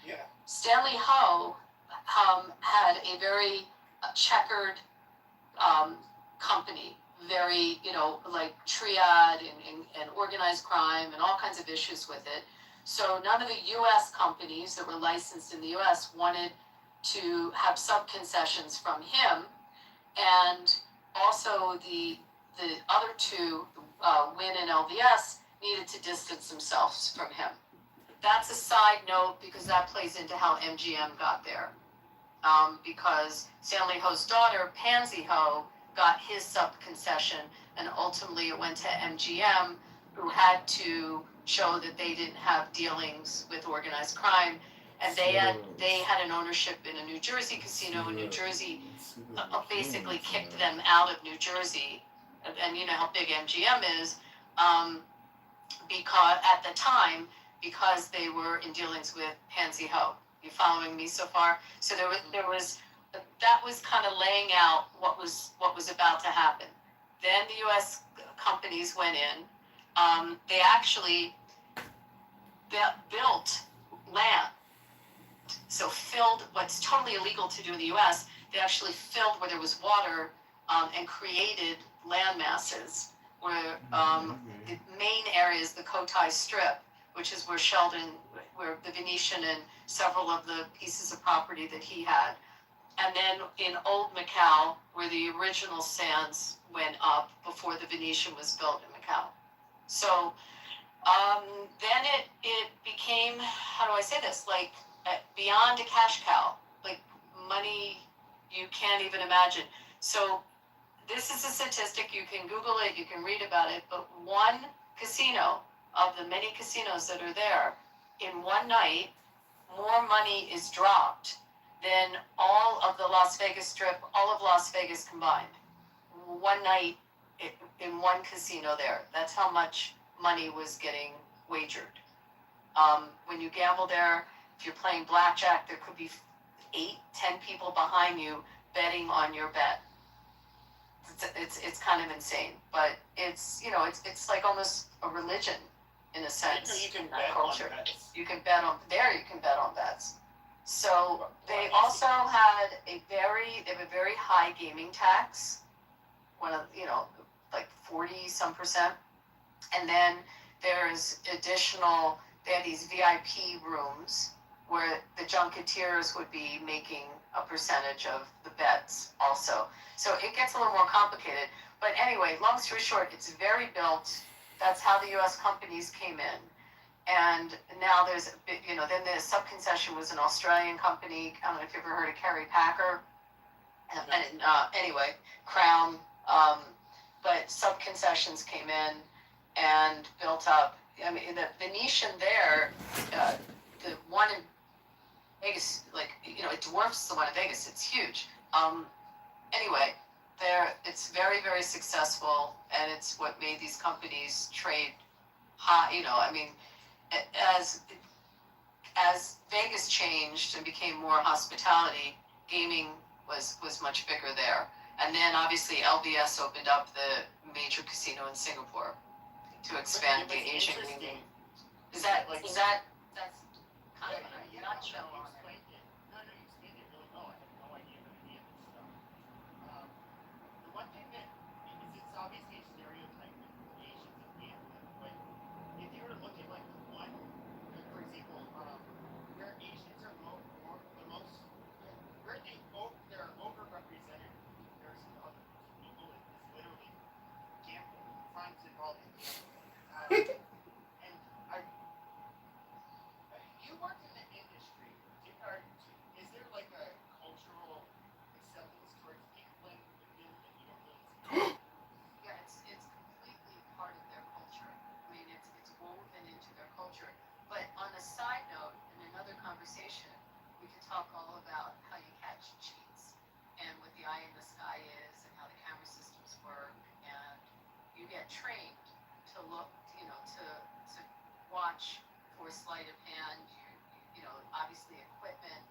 N: Yeah.
M: Stanley Ho had a very checkered company, very, like triad and organized crime and all kinds of issues with it. So none of the U.S. companies that were licensed in the U.S. wanted to have sub-concessions from him, and also the other 2, Wynn and LVS, needed to distance themselves from him. That's a side note because that plays into how MGM got there. Because Stanley Ho's daughter, Pansy Ho, got his sub-concession, and ultimately it went to MGM, who had to show that they didn't have dealings with organized crime, and they had an ownership in a New Jersey casino in New Jersey, basically kicked them out of New Jersey, and you know how big MGM is, because at the time, because they were in dealings with Pansy Ho. You following me so far? So that was kind of laying out what was about to happen. Then the U.S. companies went in. They actually built land. So filled what's totally illegal to do in the U.S. They actually filled where there was water, and created land masses where the main areas, the Cotai Strip, which is where the Venetian and several of the pieces of property that he had. And then in Old Macau, where the original sands went up before the Venetian was built in Macau. So then it became, how do I say this, like beyond a cash cow, like money you can't even imagine. So this is a statistic, you can Google it, you can read about it, but one casino of the many casinos that are there, in one night, more money is dropped than all of the Las Vegas Strip, all of Las Vegas combined. One night in one casino there. That's how much money was getting wagered. When you gamble there, if you're playing blackjack, there could be 8, 10 people behind you betting on your bet. It's kind of insane, but it's like almost a religion in a sense.
N: You can
M: in
N: bet
M: that culture.
N: on bets.
M: You can bet on bets. So they also had a very high gaming tax, like 40% and then there's additional. They had these VIP rooms where the junketeers would be making a percentage of the bets also. So it gets a little more complicated. But anyway, long story short, it's very built. That's how the U.S. companies came in. And now there's, then the sub-concession was an Australian company. I don't know if you've ever heard of Kerry Packer. And anyway, Crown. But sub-concessions came in and built up I mean, the Venetian there, the one in Vegas, like, you know, it dwarfs the one in Vegas. It's huge. Anyway, it's very, very successful, and it's what made these companies trade high. You know, I mean, as Vegas changed and became more hospitality, gaming was much bigger there. And then obviously LVS opened up the major casino in Singapore to expand the Asian gaming. That's kind of a nutshell on it.
N: No, you explained it really well. I had no idea any of this stuff. The one thing that it's obviously a stereotype with Asians and gambling, but if you were to look at like the one, for example, where Asians are the most, where they're overrepresented in comparison to other people is literally gambling, crimes involving gambling. And you work in the industry. Is there like a cultural acceptance towards gambling within that you don't really see?
M: Yeah, it's completely part of their culture. I mean, it's woven into their culture. But on a side note, in another conversation, we could talk all about how you catch cheats and what the eye in the sky is and how the camera systems work. And you get trained to look, you know, to watch for sleight of hand. You know, obviously equipment.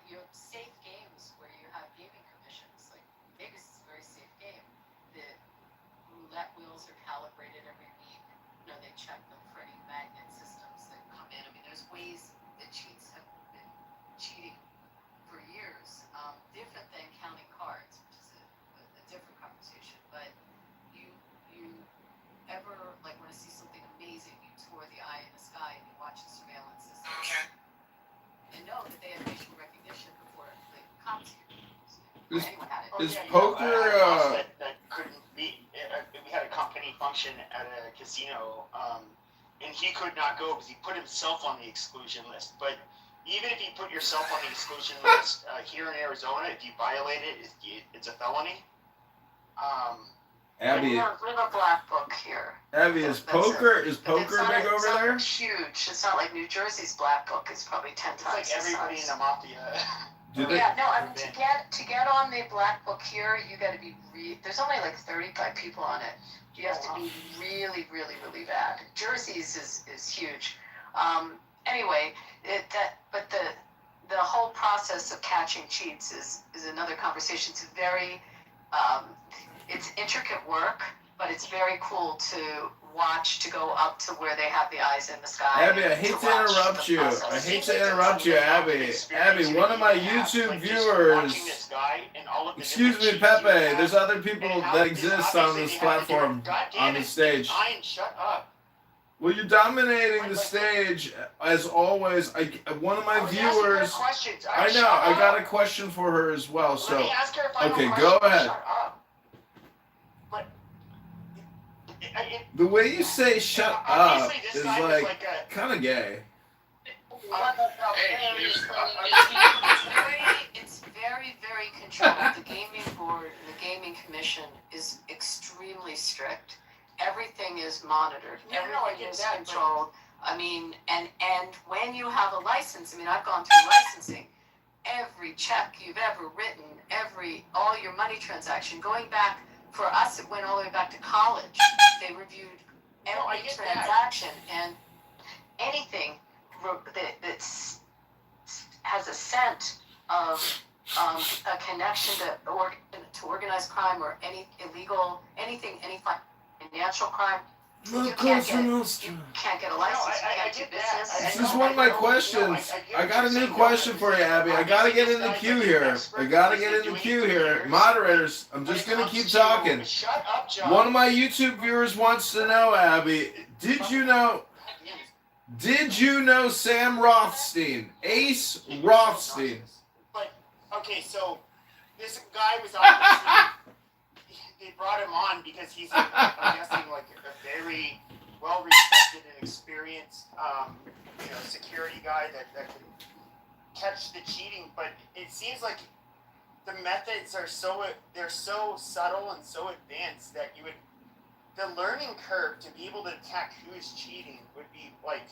M: You have safe games where you have gaming commissions. Like Vegas is a very safe game. The roulette wheels are calibrated every week. You know, they check them for any magnet systems that come in. I mean, there's ways that cheats have been cheating for years. Different than counting cards, which is a different conversation. But you ever like want to see something amazing, you tour the eye in the sky and you watch the surveillance system. Okay. And know that they have facial recognition before the cops here.
I: Is poker?
N: That couldn't be. We had a company function at a casino, and he could not go because he put himself on the exclusion list. But even if you put yourself on the exclusion list here in Arizona, if you violate it, it's a felony.
I: Abby,
M: we have a black book here.
I: Abby, is poker big over there?
M: Huge. It's not like New Jersey's black book is probably 10 times.
N: It's like everybody in the mafia.
M: Yeah, no. I mean, to get on the black book here, you got to be. There's only like 35 people on it. You have to be really, really, really bad. Jersey's is huge. Anyway, but the whole process of catching cheats is another conversation. It's very. It's intricate work, but it's very cool to watch, to go up to where they have the eyes in the sky.
I: Abby, I hate to interrupt you. Abby. Abby, one of my YouTube viewers. Excuse me, Pepe. There's other people that exist on this platform, on the stage.
N: Shut up.
I: Well, you're dominating the stage as always. One of my viewers. I know. I got a question for her as well. So, okay, go ahead. The way you say "shut up" is like kind of gay.
M: It's very, very controlled. The gaming board, the gaming commission is extremely strict. Everything is monitored. Everything is controlled. I mean, and when you have a license, I mean, I've gone through licensing. Every check you've ever written, all your money transaction, going back. For us, it went all the way back to college. They reviewed every transaction, and anything that has a scent of a connection to organized crime or any illegal, any financial crime. You can't get a license. You can't do business.
I: This is one of my questions. I got a new question for you, Abby. I gotta get in the queue here. Moderators, I'm just gonna keep talking. One of my YouTube viewers wants to know, Abby, did you know Sam Rothstein? Ace Rothstein.
N: But, okay, so this guy was obviously... They brought him on because he's, I'm guessing, like a very well-respected and experienced, security guy that can catch the cheating. But it seems like the methods are so subtle and so advanced that you would the learning curve to be able to detect who is cheating would be like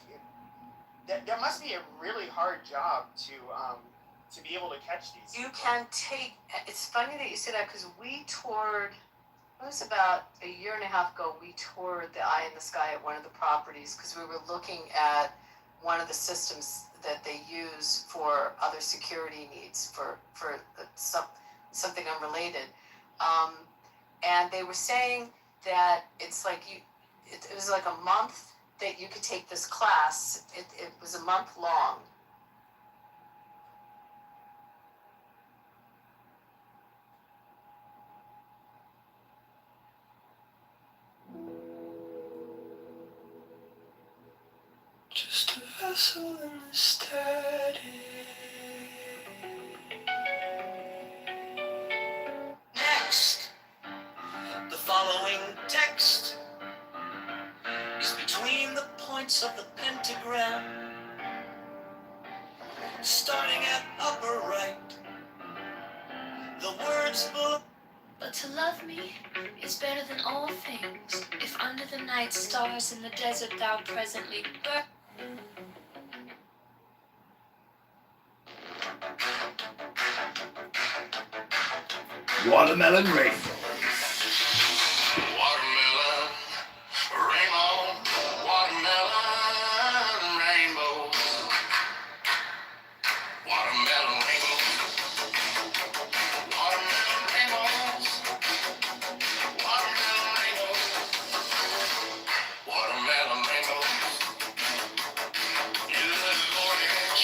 N: that must be a really hard job to be able to catch these.
M: You can take. It's funny that you say that because we toured. It was about a year and a half ago. We toured the Eye in the Sky at one of the properties because we were looking at one of the systems that they use for other security needs for something unrelated, and they were saying that it's like it was like a month that you could take this class. It was a month long.
B: Just a vessel in the static. Next, the following text is between the points of the pentagram, starting at upper right. The words below.
P: But to love me is better than all things. If under the night stars in the desert thou presently burn.
I: Watermelon rainbow.
E: Watermelon rainbow, watermelon rainbow, watermelon rainbow, watermelon rainbows, watermelon rainbow, watermelon rainbow. You look orange.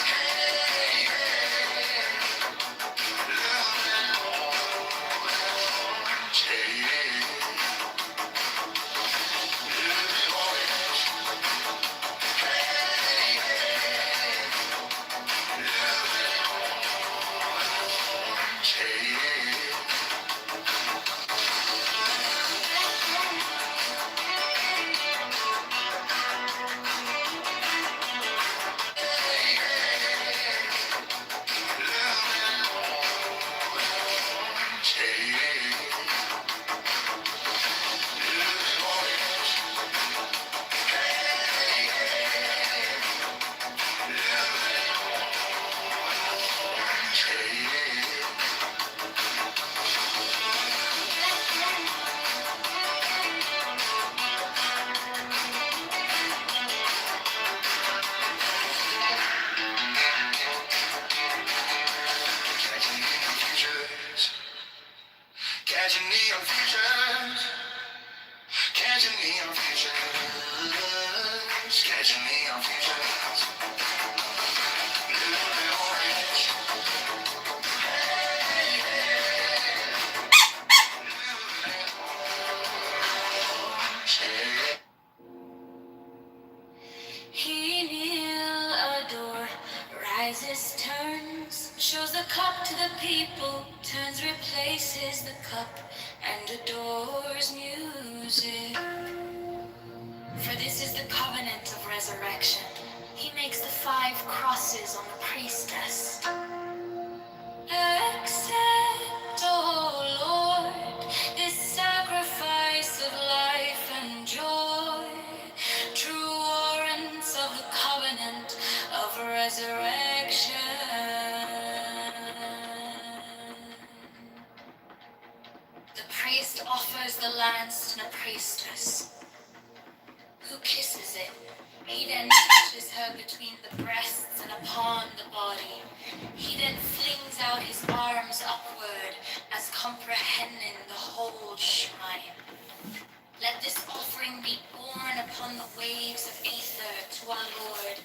E: Hey, Catching neon futures, catching neon futures, catching neon futures. Living orange. Hey, hey.
P: He kneel, adore, rises, turns, shows the cup to the people, turns, replaces the cup, and adores music. For this is the covenant of resurrection. He makes the 5 crosses on the priestess. Accept, O Lord, this sacrifice of life and joy, true warrants of the covenant of resurrection. The priest offers the lance to the priestess, who kisses it. He then touches her between the breasts and upon the body. He then flings out his arms upward, as comprehending the whole shrine. Let this offering be borne upon the waves of ether to our Lord,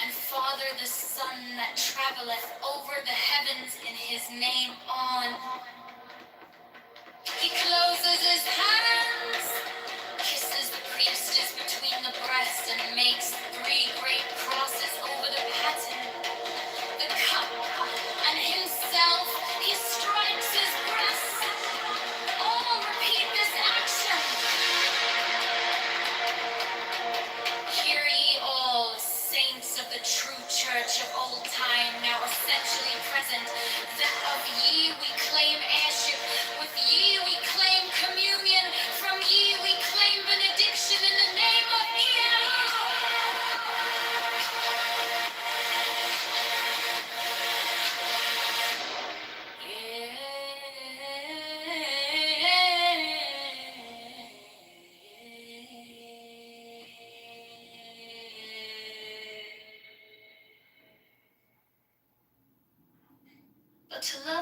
P: and Father the Son that travelleth over the heavens in his name on. He closes his hands, kisses the priestess between the breasts, and makes 3 great crosses over the paten, the cup, and himself. He strikes his breast. All repeat this action. Hear ye all, saints of the true church of old time, now essentially present, that of ye we claim heirship, with ye we claim communion.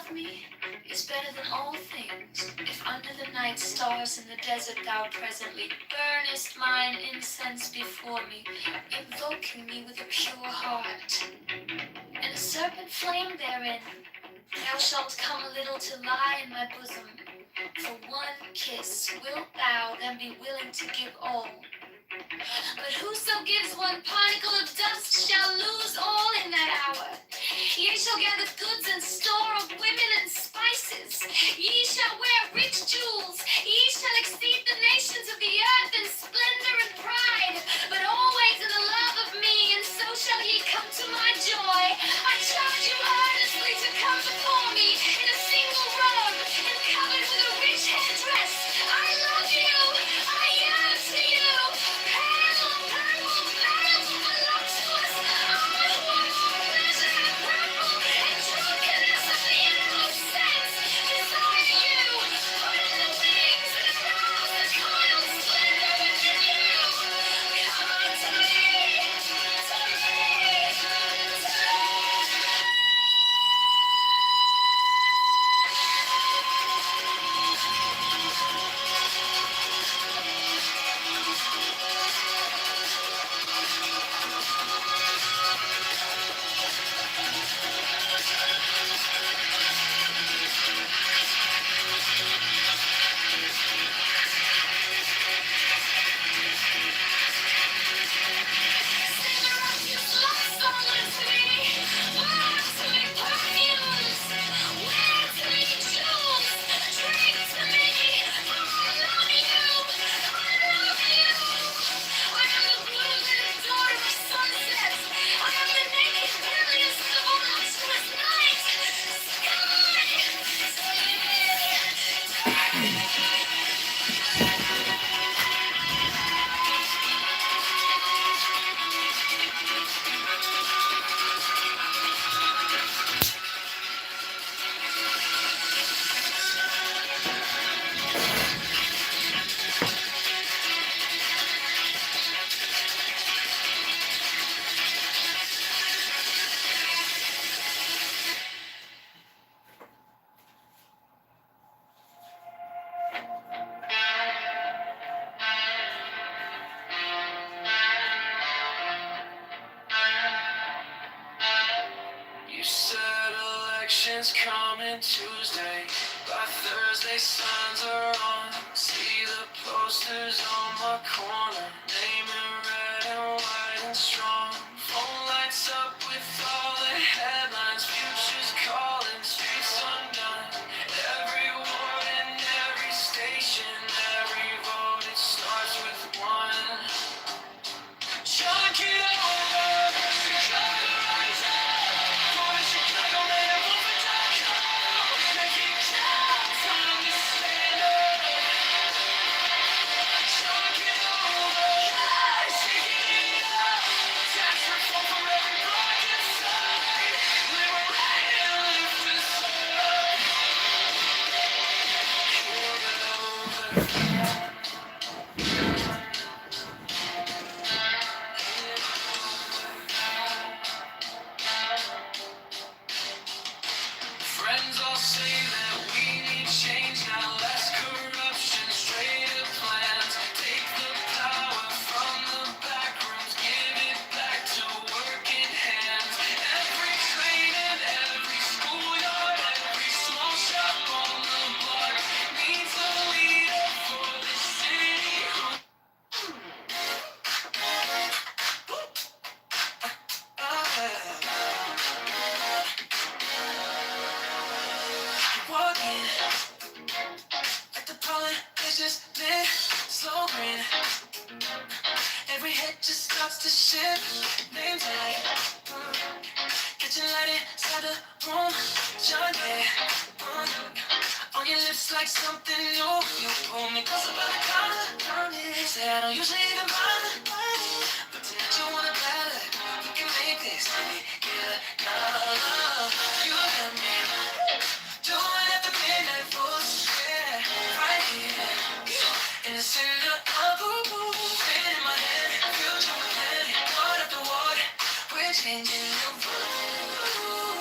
P: with me is better than all things. If under the night stars in the desert thou presently burnest mine incense before me, invoking me with a pure heart, and a serpent flame therein, thou shalt come a little to lie in my bosom. For one kiss wilt thou then be willing to give all. But whoso gives one particle of dust shall lose all in that hour. Ye shall gather goods and store of women and spices. Ye shall wear rich jewels. Ye shall exceed the nations of the earth in splendor and pride. But always in the love of me, and so shall ye come to my joy. I charge you earnestly to come before me in a single robe and covered with a rich headdress. I love you. I yearn to you. Pale, purple, pale, voluptuous. Oh, what pleasure and purple and drunkenness of the yellow sense. Desire you. Put in the wings and arouse the coiled splendor within you. Come unto me. To me. To me.
Q: You said elections coming Tuesday. By Thursday, signs are on. See the posters on my corner. Name in red and white and strong. Phone lights up with all the headlines. Futures calling, streets undone. Every ward and every station, every vote, it starts with one. John Kitover, Chicago rising. For Chicago, man, I'm over time. Make it count, time to stand up. John Kitover, shaking it up. Tax reform for every block inside. Liberate and lift us up. Friends all say that we need change now, less corruption, straighter plans. Take the power from the back rooms, give it back to working hands. Every train and every schoolyard, every small shop on the block needs a leader for the city. Walking like the politicians did, slow grin. Every head just starts to shift. Names like catching light inside the room. John, on your lips like something new. You pull me closer by the collar. Say I don't usually even bother, but tonight you wanna battle. We can make this together. Now, you got me doing at the midnight force, yeah, right here in the center of the room. Pen in my hand, future with plenty. Word after word, we're changing the world.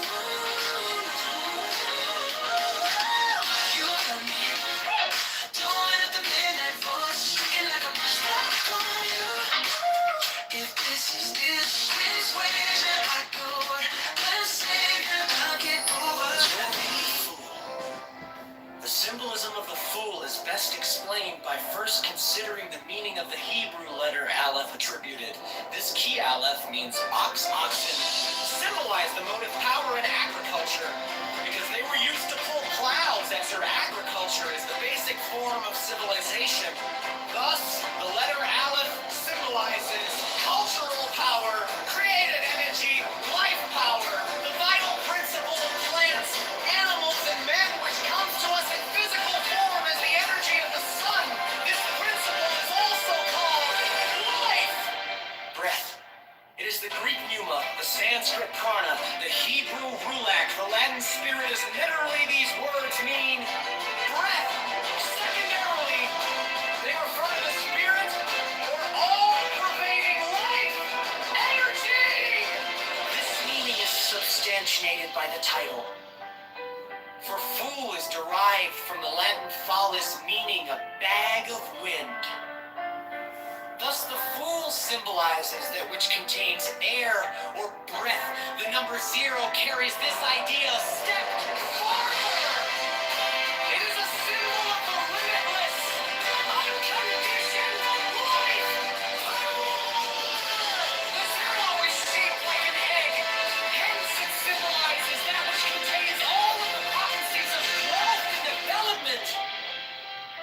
R: oxen symbolize the motive power in agriculture because they were used to pull plows. Answer, agriculture is the basic form of civilization. Thus, the letter Aleph symbolizes cultural power, creative energy, life power, the vital principle of plants, animals, and men, which comes to us in physical form as the energy of the sun. This principle is also called life. Breath. It is the Greek pneuma, the Sanskrit prana, the Hebrew ruach, the Latin spiritus. Literally, these words mean breath. Secondarily, they refer to the spirit or all-pervading life, energy. This meaning is substantiated by the title. For fool is derived from the Latin fallis, meaning a bag of wind. Thus, the fool symbolizes that which contains air or breath. The number 0 carries this idea a step farther. It is a symbol of the limitless, unconditioned life. The 0 is shaped like an egg. Hence, it symbolizes that which contains all of the potencies of growth and development.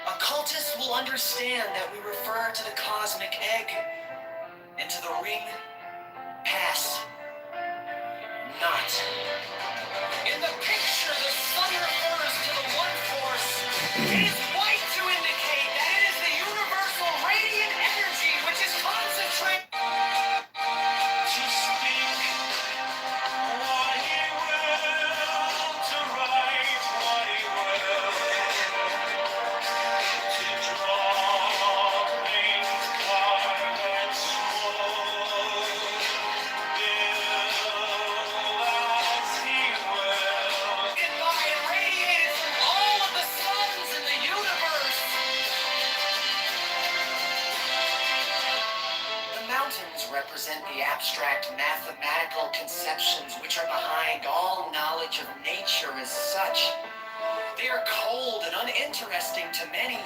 R: Occultists will understand that we refer to the cosmic egg and to the ring, pass, not. In the picture, the sun refers to the one force. It is white to indicate that it is the universal radiant energy which is concentrated. To speak what he will, to write what he will. Represent the abstract mathematical conceptions which are behind all knowledge of nature as such. They are cold and uninteresting to many,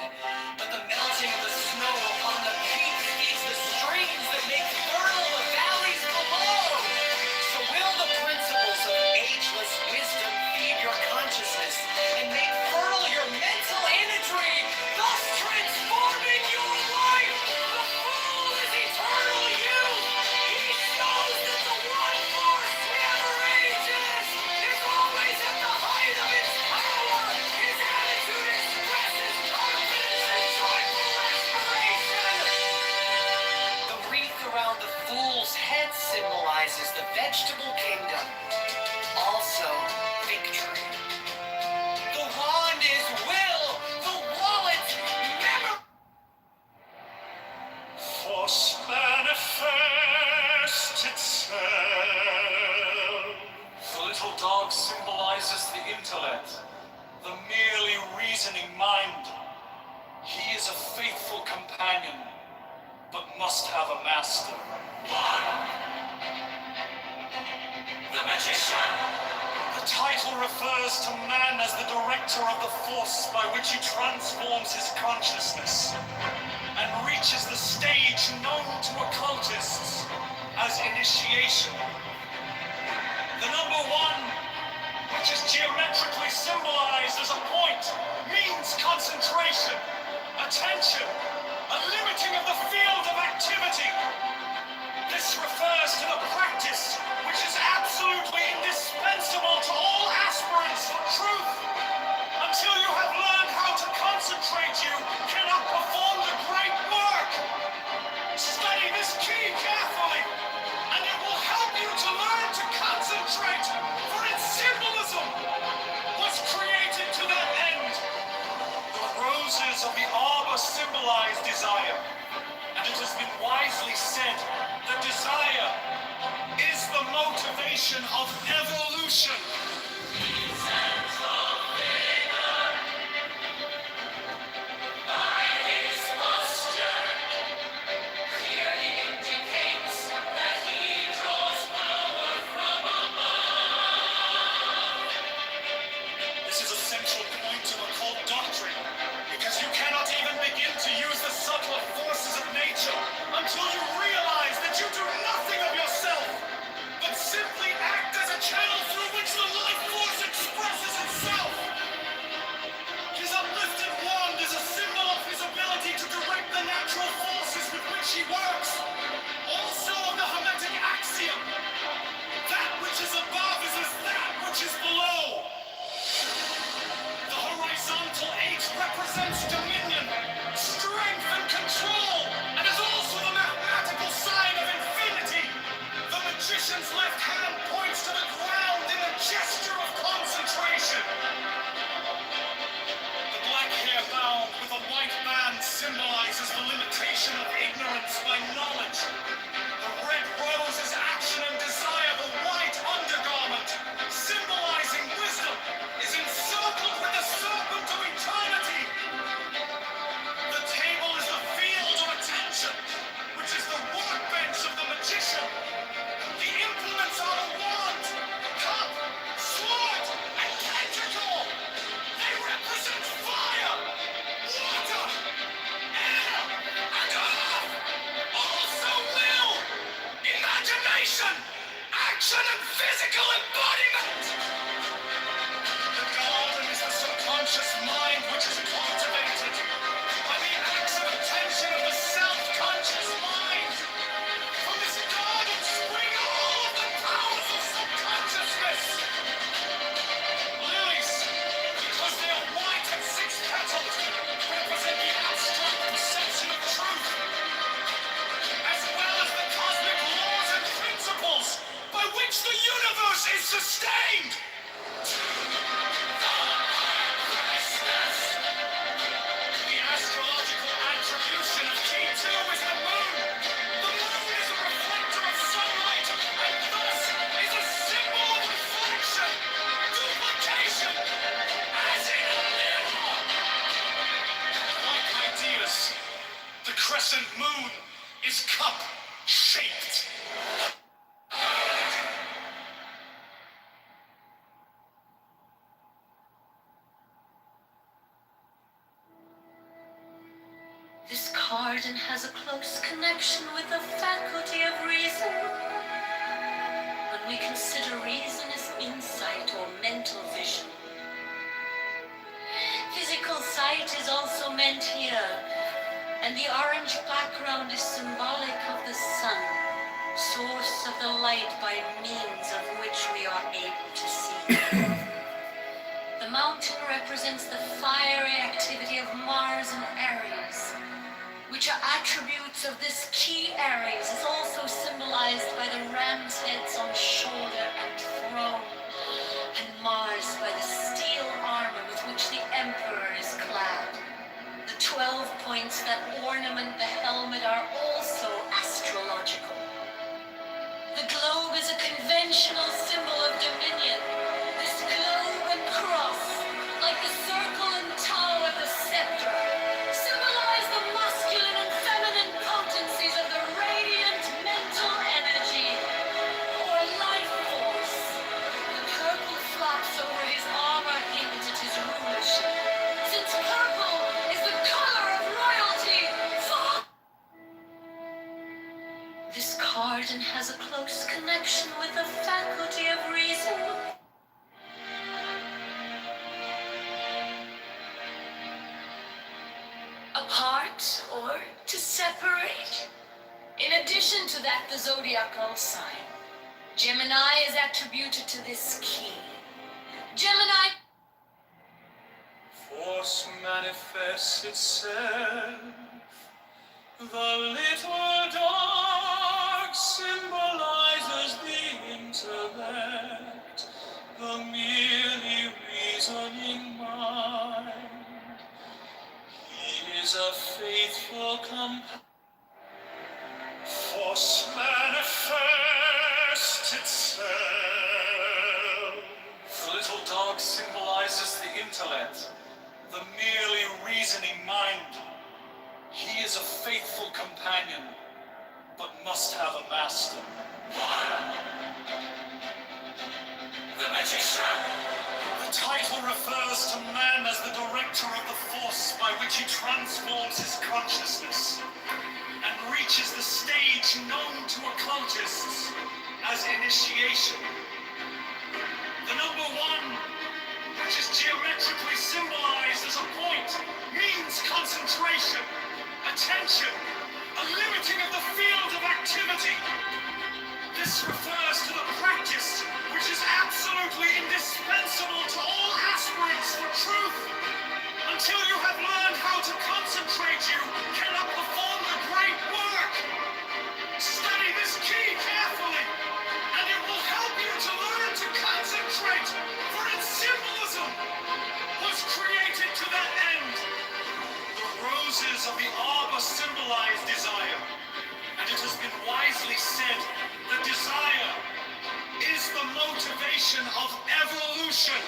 R: but the melting of the snow upon the peaks feeds the streams that make fertile the valleys below. So will the principles of ageless wisdom feed your consciousness and make fertile your mental imagery, thus transforming your life. The fool is eternal youth. He shows that the one force never ages, is always at the height of its power. His attitude expresses confidence and joyful aspiration. The wreath around the fool's head symbolizes the vegetable kingdom, also victory. The wand is will, the wallet, memory. Force manifest itself. The little dog symbolizes the intellect, the merely reasoning mind. He is a faithful companion, but must have a master. The magician. The title refers to man as the director of the force by which he transforms his consciousness and reaches the stage known to occultists as initiation. The number 1, which is geometrically symbolized as a point, means concentration, attention, a limiting of the field of activity. This refers to the practice which is absolutely indispensable to all aspirants for truth. Until you have learned how to concentrate, you cannot perform the great work. Study this key carefully, and it will help you to learn to concentrate, for its symbolism was created to that end. The roses of the arbor symbolize desire, and it has been wisely said that desire is the motivation of evolution. This is a central point to occult doctrine, because you cannot even begin to use the subtler forces of nature until you realize that you do nothing of yourself. action and physical embodiment. The garden is the subconscious mind which is cultivated by the acts of attention of the self-conscious mind. From this garden spring all of the powers of subconsciousness. Lilies, because they are white and six-petaled, represent the abstract perception of truth, as well as the cosmic laws and principles by which the universe is sustained. The astrological attribution of K2 is the moon. The moon is a reflector of sunlight, and thus is a symbol of reflection, duplication, as in a mirror. Like ideas, the crescent moon is cup-shaped.
P: This garden has a close connection with the faculty of reason. When we consider reason as insight or mental vision. Physical sight is also meant here, and the orange background is symbolic of the sun, source of the light by means of which we are able to see. The mountain represents the fiery activity of Mars and Aries, which are attributes of this key. Aries is also symbolized by the ram's heads on shoulder and throne, and Mars by the steel armor with which the emperor is clad. The 12 points that ornament the helmet are also astrological. The globe is a conventional symbol of dominion. This globe and cross, like the circle and tau of the scepter, symbolize the masculine and feminine potencies of the radiant mental energy, or life force. The purple flaps over his armor hint at his rulership, since purple is the color of royalty. This garden has a close connection with the faculty of reason. Apart or to separate. In addition to that, the zodiacal sign. Gemini is attributed to this key. Gemini.
R: Force manifests itself. The little dog symbolizes the intellect, the merely reasoning mind. He is a faithful companion. Force manifests itself. The little dog symbolizes the intellect, the merely reasoning mind. He is a faithful companion, but must have a master. The magician. The title refers to man as the director of the force by which he transforms his consciousness and reaches the stage known to occultists as initiation. The number 1, which is geometrically symbolized as a point, means concentration, attention, a limiting of the field of activity. This refers to the practice which is absolutely indispensable to all aspirants for truth. Until you have learned how to concentrate, you cannot perform the great work. Study this key carefully, and it will help you to learn to concentrate, for its symbolism was created to that end. The roses of the arbor symbolize desire, and it has been wisely said that desire is the motivation of evolution.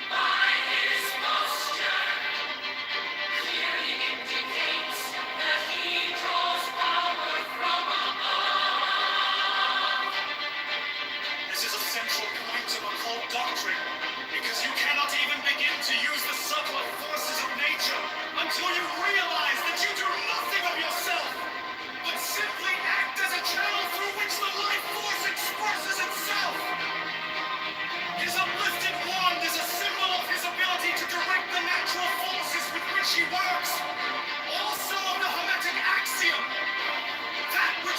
R: By his posture, clearly indicates that he draws power from above. This is a central point of occult doctrine, because you cannot even begin to use the subtler forces of nature until you realize that you do nothing of yourself.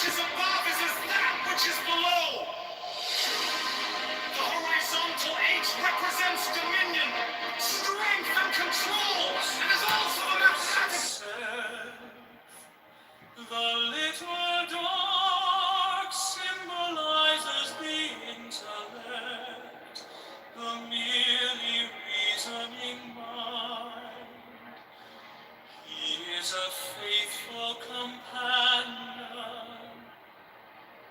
R: which is above is as that which is below. The horizontal H represents dominion, strength, and control, and is also the mathematics. The little dog symbolizes the intellect, the merely reasoning mind. He is a faithful companion,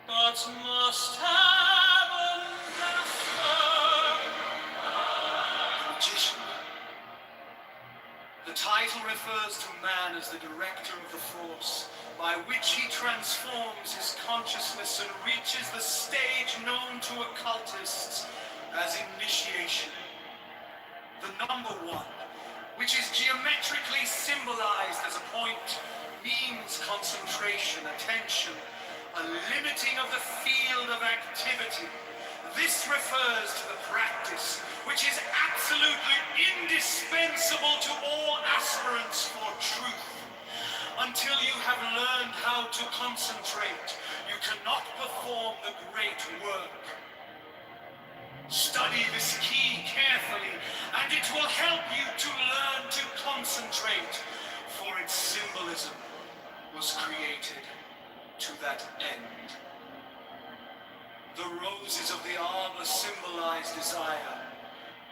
R: but must have a master. Magician. The title refers to man as the director of the force, by which he transforms his consciousness and reaches the stage known to occultists as initiation. The number one, which is geometrically symbolized as a point, means concentration, attention, a limiting of the field of activity. This refers to the practice, which is absolutely indispensable to all aspirants for truth. Until you have learned how to concentrate, you cannot perform the great work. Study this key carefully, and it will help you to learn to concentrate, for its symbolism was created to that end. The roses of the arbor symbolize desire,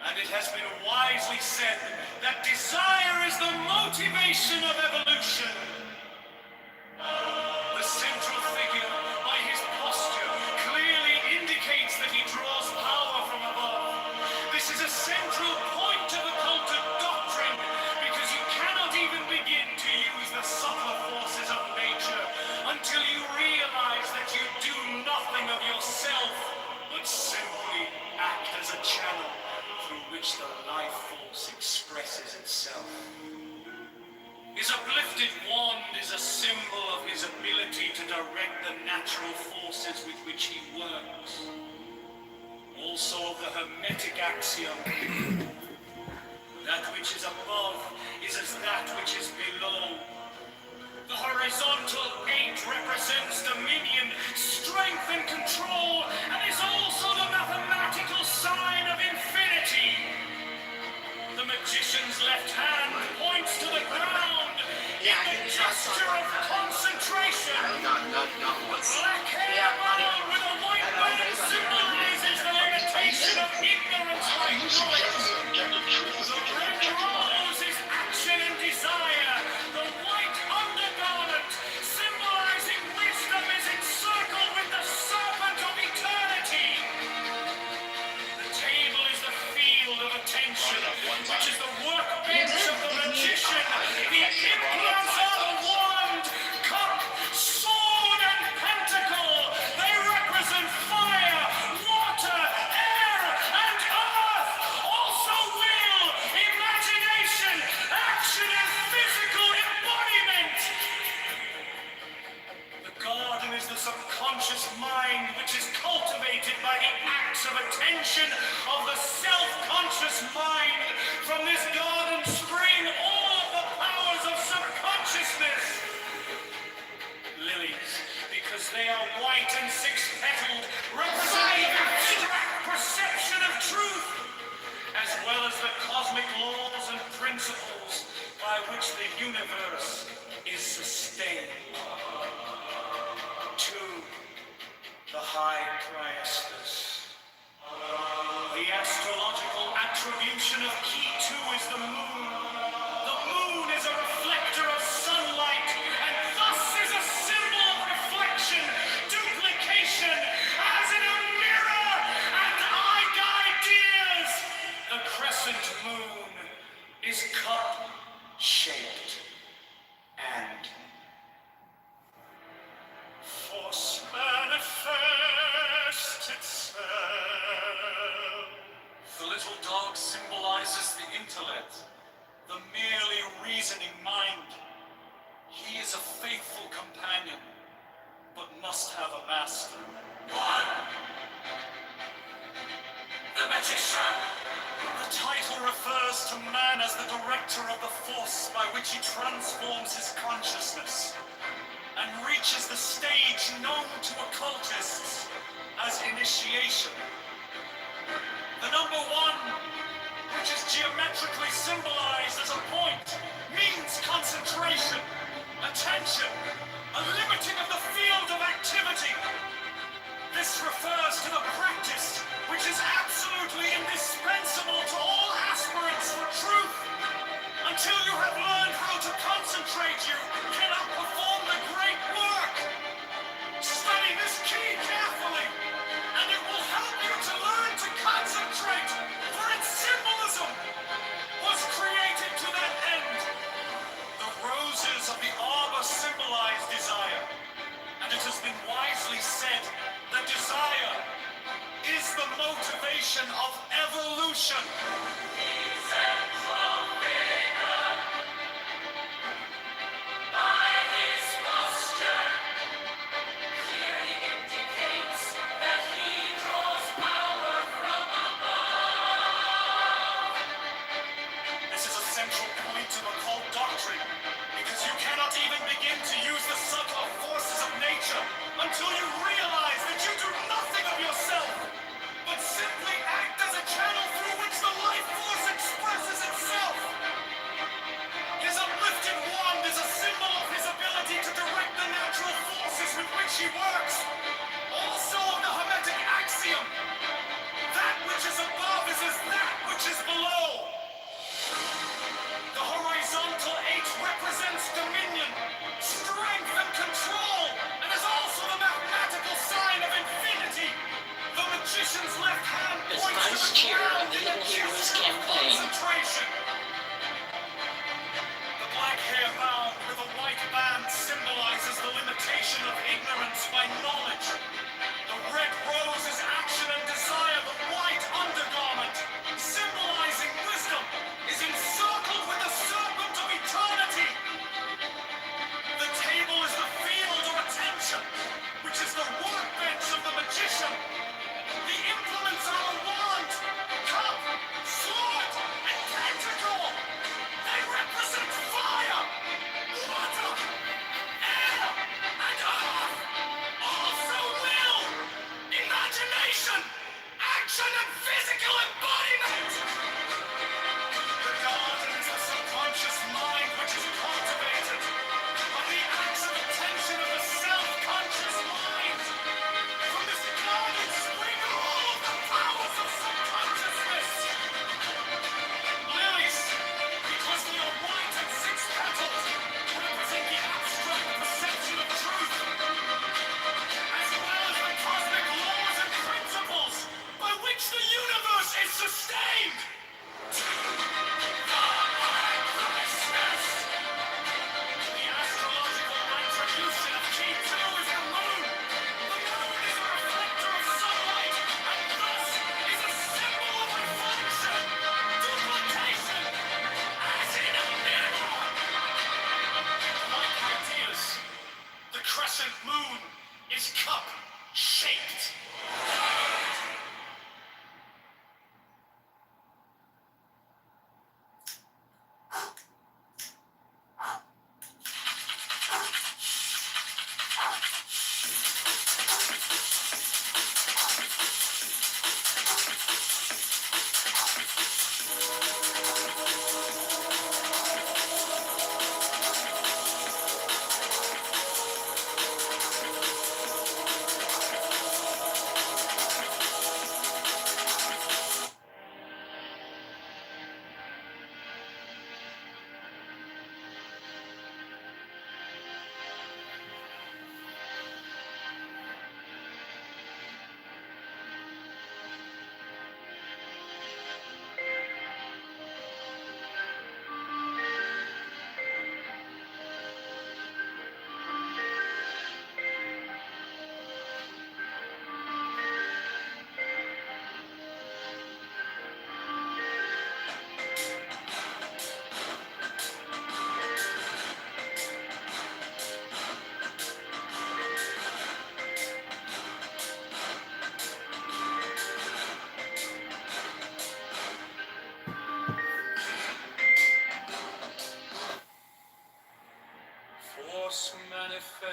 R: and it has been wisely said that desire is the motivation of evolution. The central figure, by his posture, clearly indicates that he draws power from above. This is a central point of occultic doctrine, because you cannot even begin to use the subtler forces of nature until you realize that you do nothing of yourself, but simply act as a channel through which the life force expresses itself. His uplifted wand is a symbol of his ability to direct the natural forces with which he works. Also of the Hermetic axiom, that which is above is as that which is below. The horizontal 8 represents dominion, strength, and control, and is also the mathematical sign of infinity. The magician's left hand points to the ground in the gesture of concentration. Black hair man with a white band symbolizes the limitation of ignorance by knowledge. The red rose is action and desire. The white undergarment, symbolizing wisdom, is encircled with the serpent of eternity. The table is the field of attention, which is the workbench of the magician. The implants are the wand, cup, sword, and pentacle. They represent fire, water, air, and earth. Also will, imagination, action, and physical embodiment. The garden is the subconscious mind, which is cultivated by the acts of attention of the self-conscious mind. From this garden spring all of the powers of subconsciousness. Lilies, because they are white and six-petaled, represent the abstract perception of truth, as well as the cosmic laws and principles by which the universe is sustained. 2. The high Priestess. The astrological attribution of key 2 is the moon. The moon is a reflector of sunlight, and thus is a symbol of reflection, duplication, as in a mirror, and ideas. The crescent moon is cup-shaped, and force manifest itself. The little dog symbolizes the intellect, the merely reasoning mind. He is a faithful companion, but must have a master. 1. The magician. The title refers to man as the director of the force by which he transforms his consciousness. and reaches the stage known to occultists as initiation. The number 1, which is geometrically symbolized as a point, means concentration, attention, a limiting of the field of activity. This refers to the practice which is absolutely indispensable to all aspirants for truth. Until you have learned how to concentrate, you cannot perform the great work. Study this key carefully, and it will help you to learn to concentrate, for its symbolism was created to that end. The roses of the arbor symbolize desire, and it has been wisely said that desire is the motivation of evolution. This is a central point of occult doctrine, because you cannot even begin to use the subtle forces of nature until you realize that you do nothing of yourself, but simply act as a channel through which the life force expresses itself. His uplifted wand is a symbol of his ability to direct the natural forces with which he works. Also of the Hermetic axiom, that which is above is as that which is below. The horizontal 8 represents dominion, strength, and control, and is also the mathematical sign of infinity. The magician's left hand
O: As
R: points to
O: vice
R: the
O: chair
R: ground
O: of the
R: in
O: Hidden
R: the
O: Heroes
R: gesture of
O: campaign.
R: concentration. The black hair bound with a white band symbolizes the limitation of ignorance by knowledge. The red rose is action and desire. The white undergarment, symbolizing wisdom, is encircled with the serpent of eternity. The table is the field of attention, which is the workbench of the magician. The implements are a wand, cup, sword, and pentacle. They represent fire, water, air, and earth. Also will, imagination, action, and physical embodiment. The garden is the subconscious mind which is cultivated by the acts of attention of the self-conscious mind. From this garden spring all of the powers of subconsciousness. Lilies, because they are white and 6-petaled, represent the abstract perception of truth, as well as the cosmic laws and principles by which the universe is sustained. The astrological attribution of Kitover is the moon. The moon is a reflector of sunlight, and thus is a symbol of reflection, duplication, as in a mirror. Like ideas, the crescent moon is cup-shaped.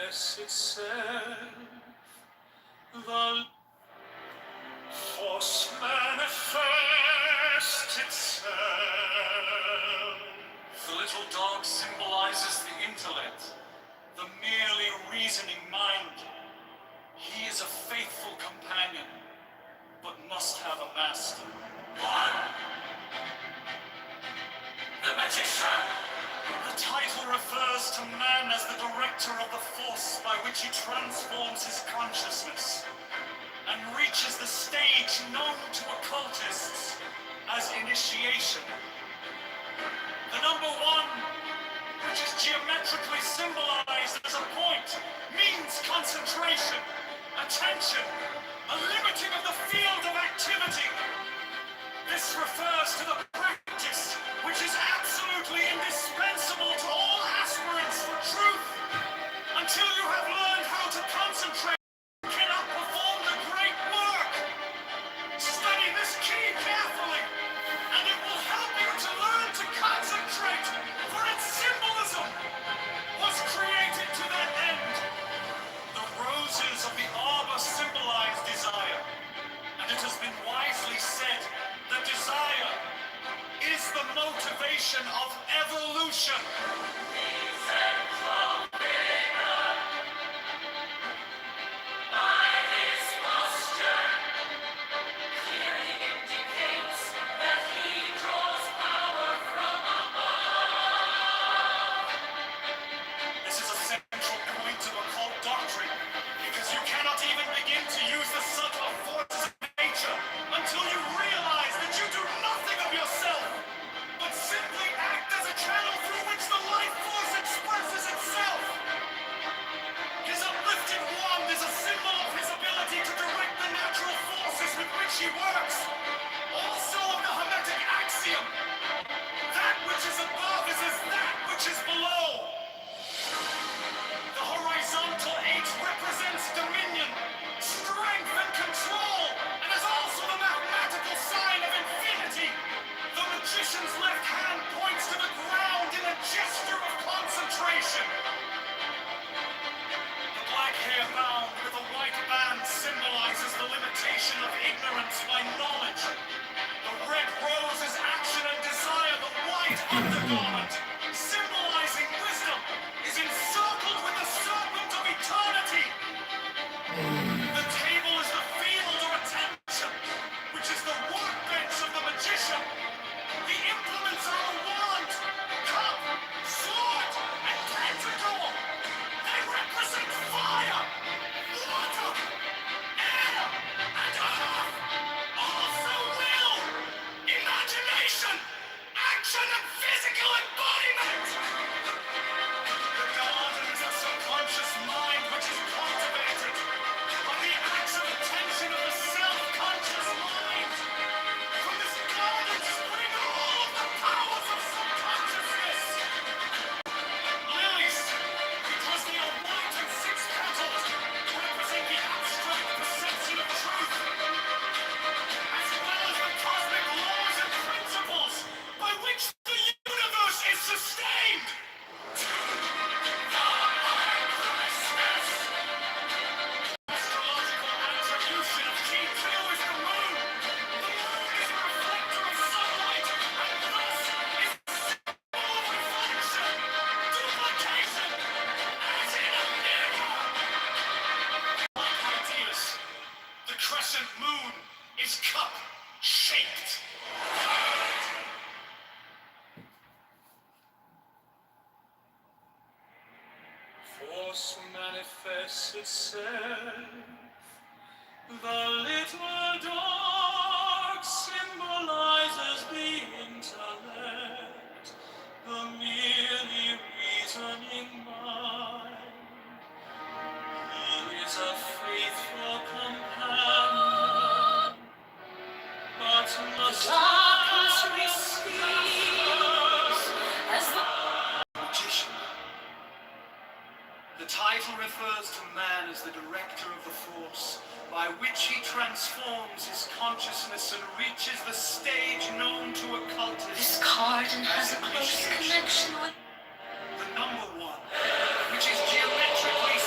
Q: manifests itself. The force manifests itself. The little dog symbolizes the intellect, the merely reasoning mind. He is a faithful companion, but must have a master. One. The magician. The title refers to man as the director of the force by which he transforms his consciousness and reaches the stage known to occultists as initiation. The number one, which is geometrically symbolized as a point, means concentration, attention, a limiting of the field of activity. This refers to the practice which is absolutely indispensable to all aspirants for truth. Until you have learned how to concentrate, you cannot perform the great work. Study this key carefully, and it will help you to learn to concentrate, for its symbolism was created to that end. The roses of the arbor symbolize desire, and it has been wisely said that desire is the motivation of evolution. By his posture, clearly indicates that he draws power from above. This is a central point of occult doctrine, because you cannot even begin to use the subtle forces of nature until you realize that you do nothing of yourself, but simply act as a channel through which the life force expresses itself. His uplifted wand is a symbol of his ability to direct the natural forces with which he works. Also of the Hermetic axiom, that which is above is as that which is below. The horizontal H represents dominion, strength, and control, and is also the mathematical sign of infinity. The magician's left hand points to the ground in a gesture of concentration. The black hair bound with a white band symbolizes the limitation of ignorance by knowledge. The red rose is action and desire. The white undergarment, symbolizing wisdom, is encircled with the serpent of eternity. The table is the field of attention, which is the workbench of the magician. The implements are a wand, cup, sword, and pentacle. They represent fire, water, air, and earth. Also will, imagination, action, and physical embodiment. The garden is a subconscious mind which is cultivated by the acts of attention of the self-conscious mind. From this garden spring all of the powers of subconsciousness. Lilies, because they are white and six-petaled, represent the abstract perception of truth, as well as the cosmic laws and principles by which the universe is sustained. Astrological attribution of G2 is the moon. The moon is a reflector of sunlight, and thus is symbol of reflection, duplication, as in a mirror. Like ideas, the crescent moon is cup-shaped. Force manifests itself. The little dog symbolizes the intellect, the merely reasoning mind. He is a faithful companion, but must have receives as the magician. The title refers to man as the director of the force, by which he transforms his consciousness and reaches the stage known to occultists. This card has a close connection with the number one, which is geometrically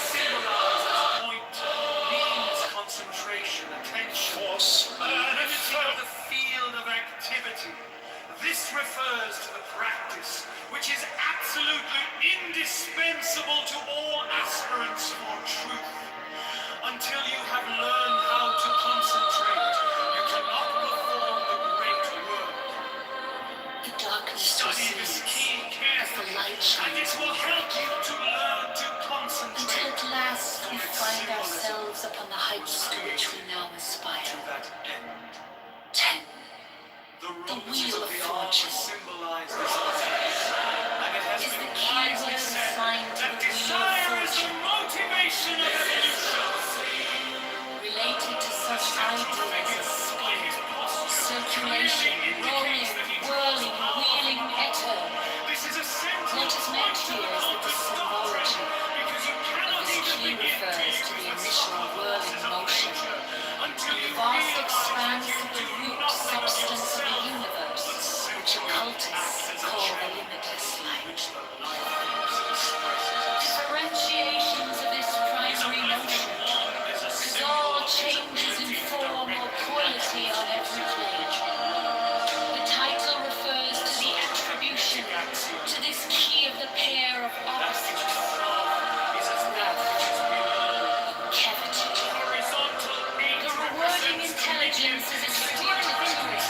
P: The wheel of fortune
R: symbolizes and it has
P: is the
R: been
P: key
R: wisely
P: word
R: said
P: assigned to
R: that
P: the wheel of
R: desire is the
P: fortune,
R: motivation of evolution.
P: related to such ideas as speed, circulation, rolling, whirling, wheeling, ether.
R: This is a central
P: What is meant here is that the symbology
R: because you
P: of
R: cannot
P: this
R: even
P: key
R: begin
P: refers to the initial whirling motion,
R: until
P: the
R: you
P: vast
R: realize
P: expanse
R: that
P: of the
R: you do
P: root
R: nothing of
P: substance of the
R: yourself,
P: universe,
R: but
P: which occultists
R: as a
P: call the
R: channel
P: limitless light.
R: which the life force expresses.
P: Differentiations of this primary motion, as all changes in form or quality on every plane. The title refers to the attribution to this key of the pair of opposites, wrath, cavity. The rewarding intelligence is a spirit of Spirit,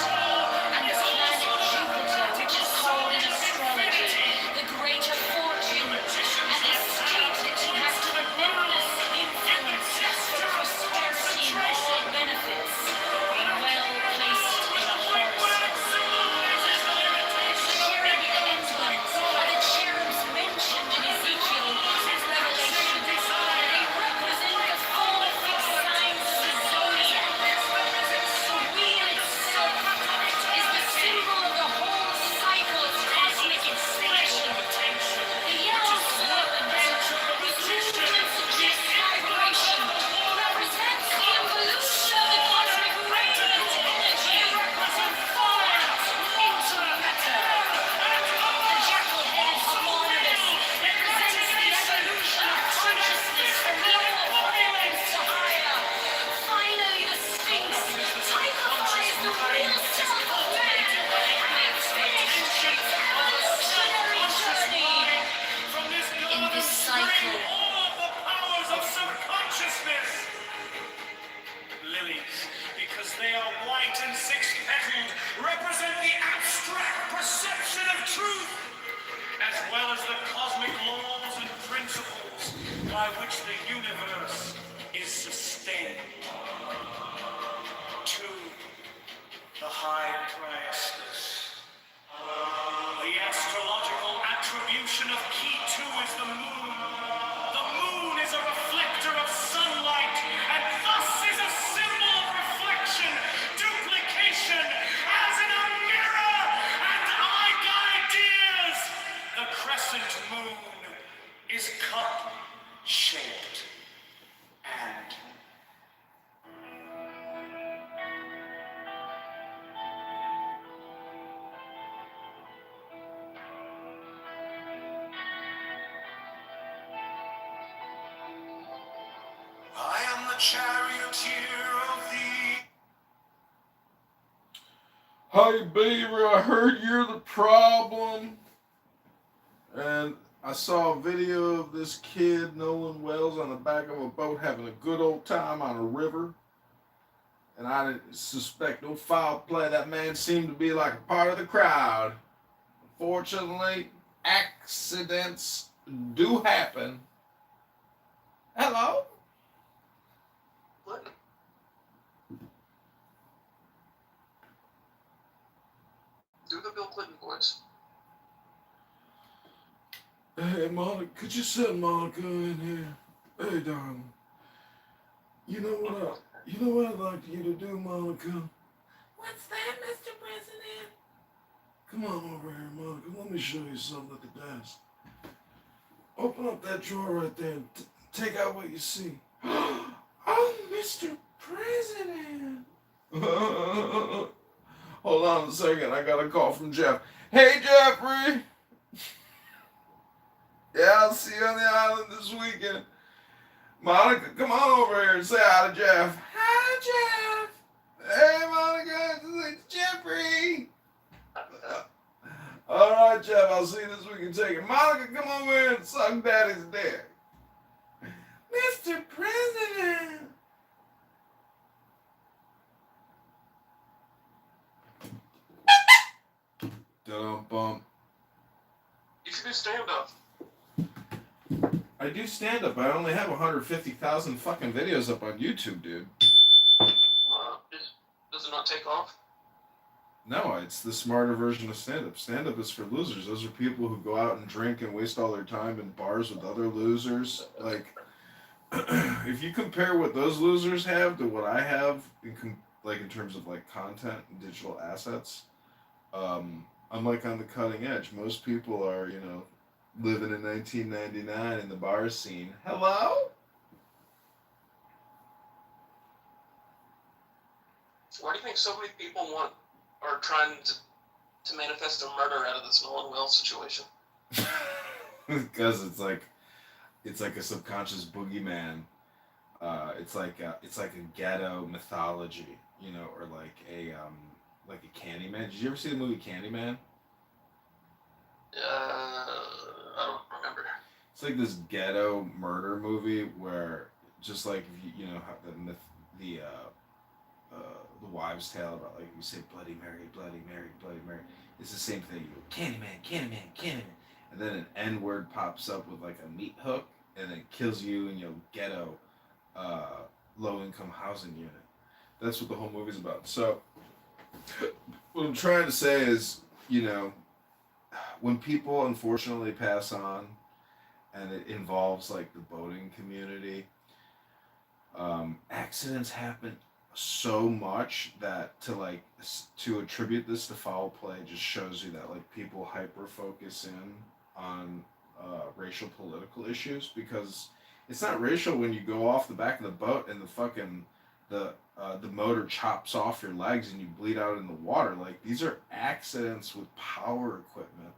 P: and the planet Jupiter, which is called in astrology the greater fortune, and the state that has tremendous influence for prosperity and all benefits, being well placed in a horoscope. The cherubic emblems are the cherubs mentioned in Ezekiel's Revelation. They represent the 4 fixed signs of the zodiac. The wheel itself is the symbol of the whole cycle of cosmic expansion. The yellow serpent, whose movement suggests vibration, represents the evolution of the cosmic radiant energy from fire into matter. The jackal-headed smarnus represents the evolution of consciousness from lower planets to higher. Finally, the Sphinx typifies the real self of man, having finished its evolutionary journey. In this cycle,
R: All of the powers of subconsciousness. Lilies, because they are white and six-petaled, represent the abstract perception of truth, as well as the cosmic laws and principles by which the universe is sustained. To the high priestess. The astrological attribution of key 2 is the moon. The moon is a reflector of sunlight, and thus is a symbol of reflection, duplication, as in a mirror, and ideas. The crescent moon is cup-shaped and I am the charioteer of the...
I: Hi, Beaver, I heard you're the problem. And I saw a video of this kid, Nolan Wells, on the back of a boat having a good old time on a river. And I didn't suspect no foul play. That man seemed to be like a part of the crowd. Unfortunately, accidents do happen. Hello?
B: What? Do the Bill Clinton voice.
I: Hey, Monica, could you send Monica in here? Hey, darling. You know what I'd like you to do, Monica?
H: What's that, Mr. President?
I: Come on over here, Monica. Let me show you something at the desk. Open up that drawer right there and take out what you see. Oh, Mr. President. Hold on a second. I got a call from Jeff. Hey, Jeffrey. Yeah, I'll see you on the island this weekend. Monica, come on over here and say hi to Jeff. Hi, Jeff. Hey, Monica, it's Jeffrey. All right, Jeff, I'll see you this weekend. Take it. Monica, come over here and suck Daddy's dick. Mr. President. Dum-bum.
B: You should do stand-up.
I: I do stand up. I only have 150,000 fucking videos up on YouTube, dude.
B: Does it not take off?
I: No, it's the smarter version of stand-up. Stand-up is for losers. Those are people who go out and drink and waste all their time in bars with other losers. Like, if you compare what those losers have to what I have, like in terms of like content and digital assets, I'm like on the cutting edge. Most people are, living in 1999 in the bar scene. Hello?
S: Why do you think so many people are trying to manifest a murder out of this Nolan Wells situation?
I: Because it's like a subconscious boogeyman. It's like a ghetto mythology, or like a Candyman. Did you ever see the movie Candyman?
S: I don't remember.
I: It's like this ghetto murder movie where just like if you know how the myth the wives' tale about like you say Bloody Mary, Bloody Mary, Bloody Mary. It's the same thing. You go Candyman, Candyman, Candyman, and then an N word pops up with like a meat hook and it kills you in your ghetto low income housing unit. That's what the whole movie's about. So what I'm trying to say is, when people unfortunately pass on and it involves like the boating community, accidents happen so much that to attribute this to foul play just shows you that like people hyper focus in on racial political issues, because it's not racial when you go off the back of the boat and the motor chops off your legs and you bleed out in the water. Like, these are accidents with power equipment.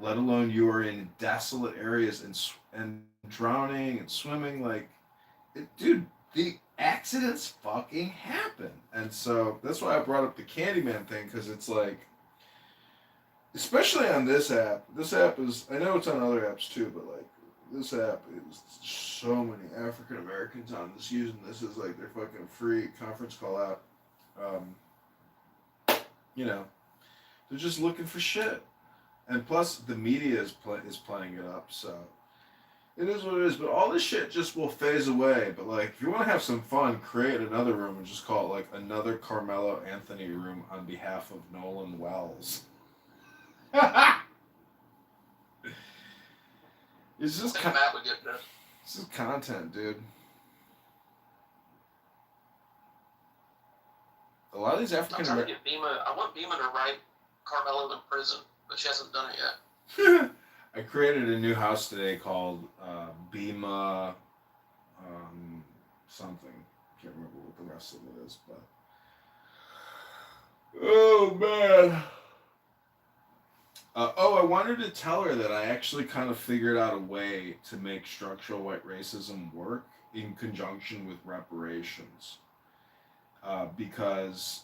I: Let alone you are in desolate areas and drowning and swimming. Like, dude, the accidents fucking happen. And so that's why I brought up the Candyman thing, because it's like, especially on this app. This app is, I know it's on other apps too, but like, this app is so many African Americans on this using this as like their fucking free conference call app. They're just looking for shit, and plus the media is playing it up. So it is what it is. But all this shit just will phase away. But like, if you want to have some fun, create another room and just call it like another Carmelo Anthony room on behalf of Nolan Wells. It's just
S: Matt would get this.
I: This is content, dude. A lot of these African American.
S: I want Bima to write Carmelo in prison, but she hasn't done it yet.
I: I created a new house today called Bima something. Can't remember what the rest of it is, but oh man. I wanted to tell her that I actually kind of figured out a way to make structural white racism work in conjunction with reparations. Because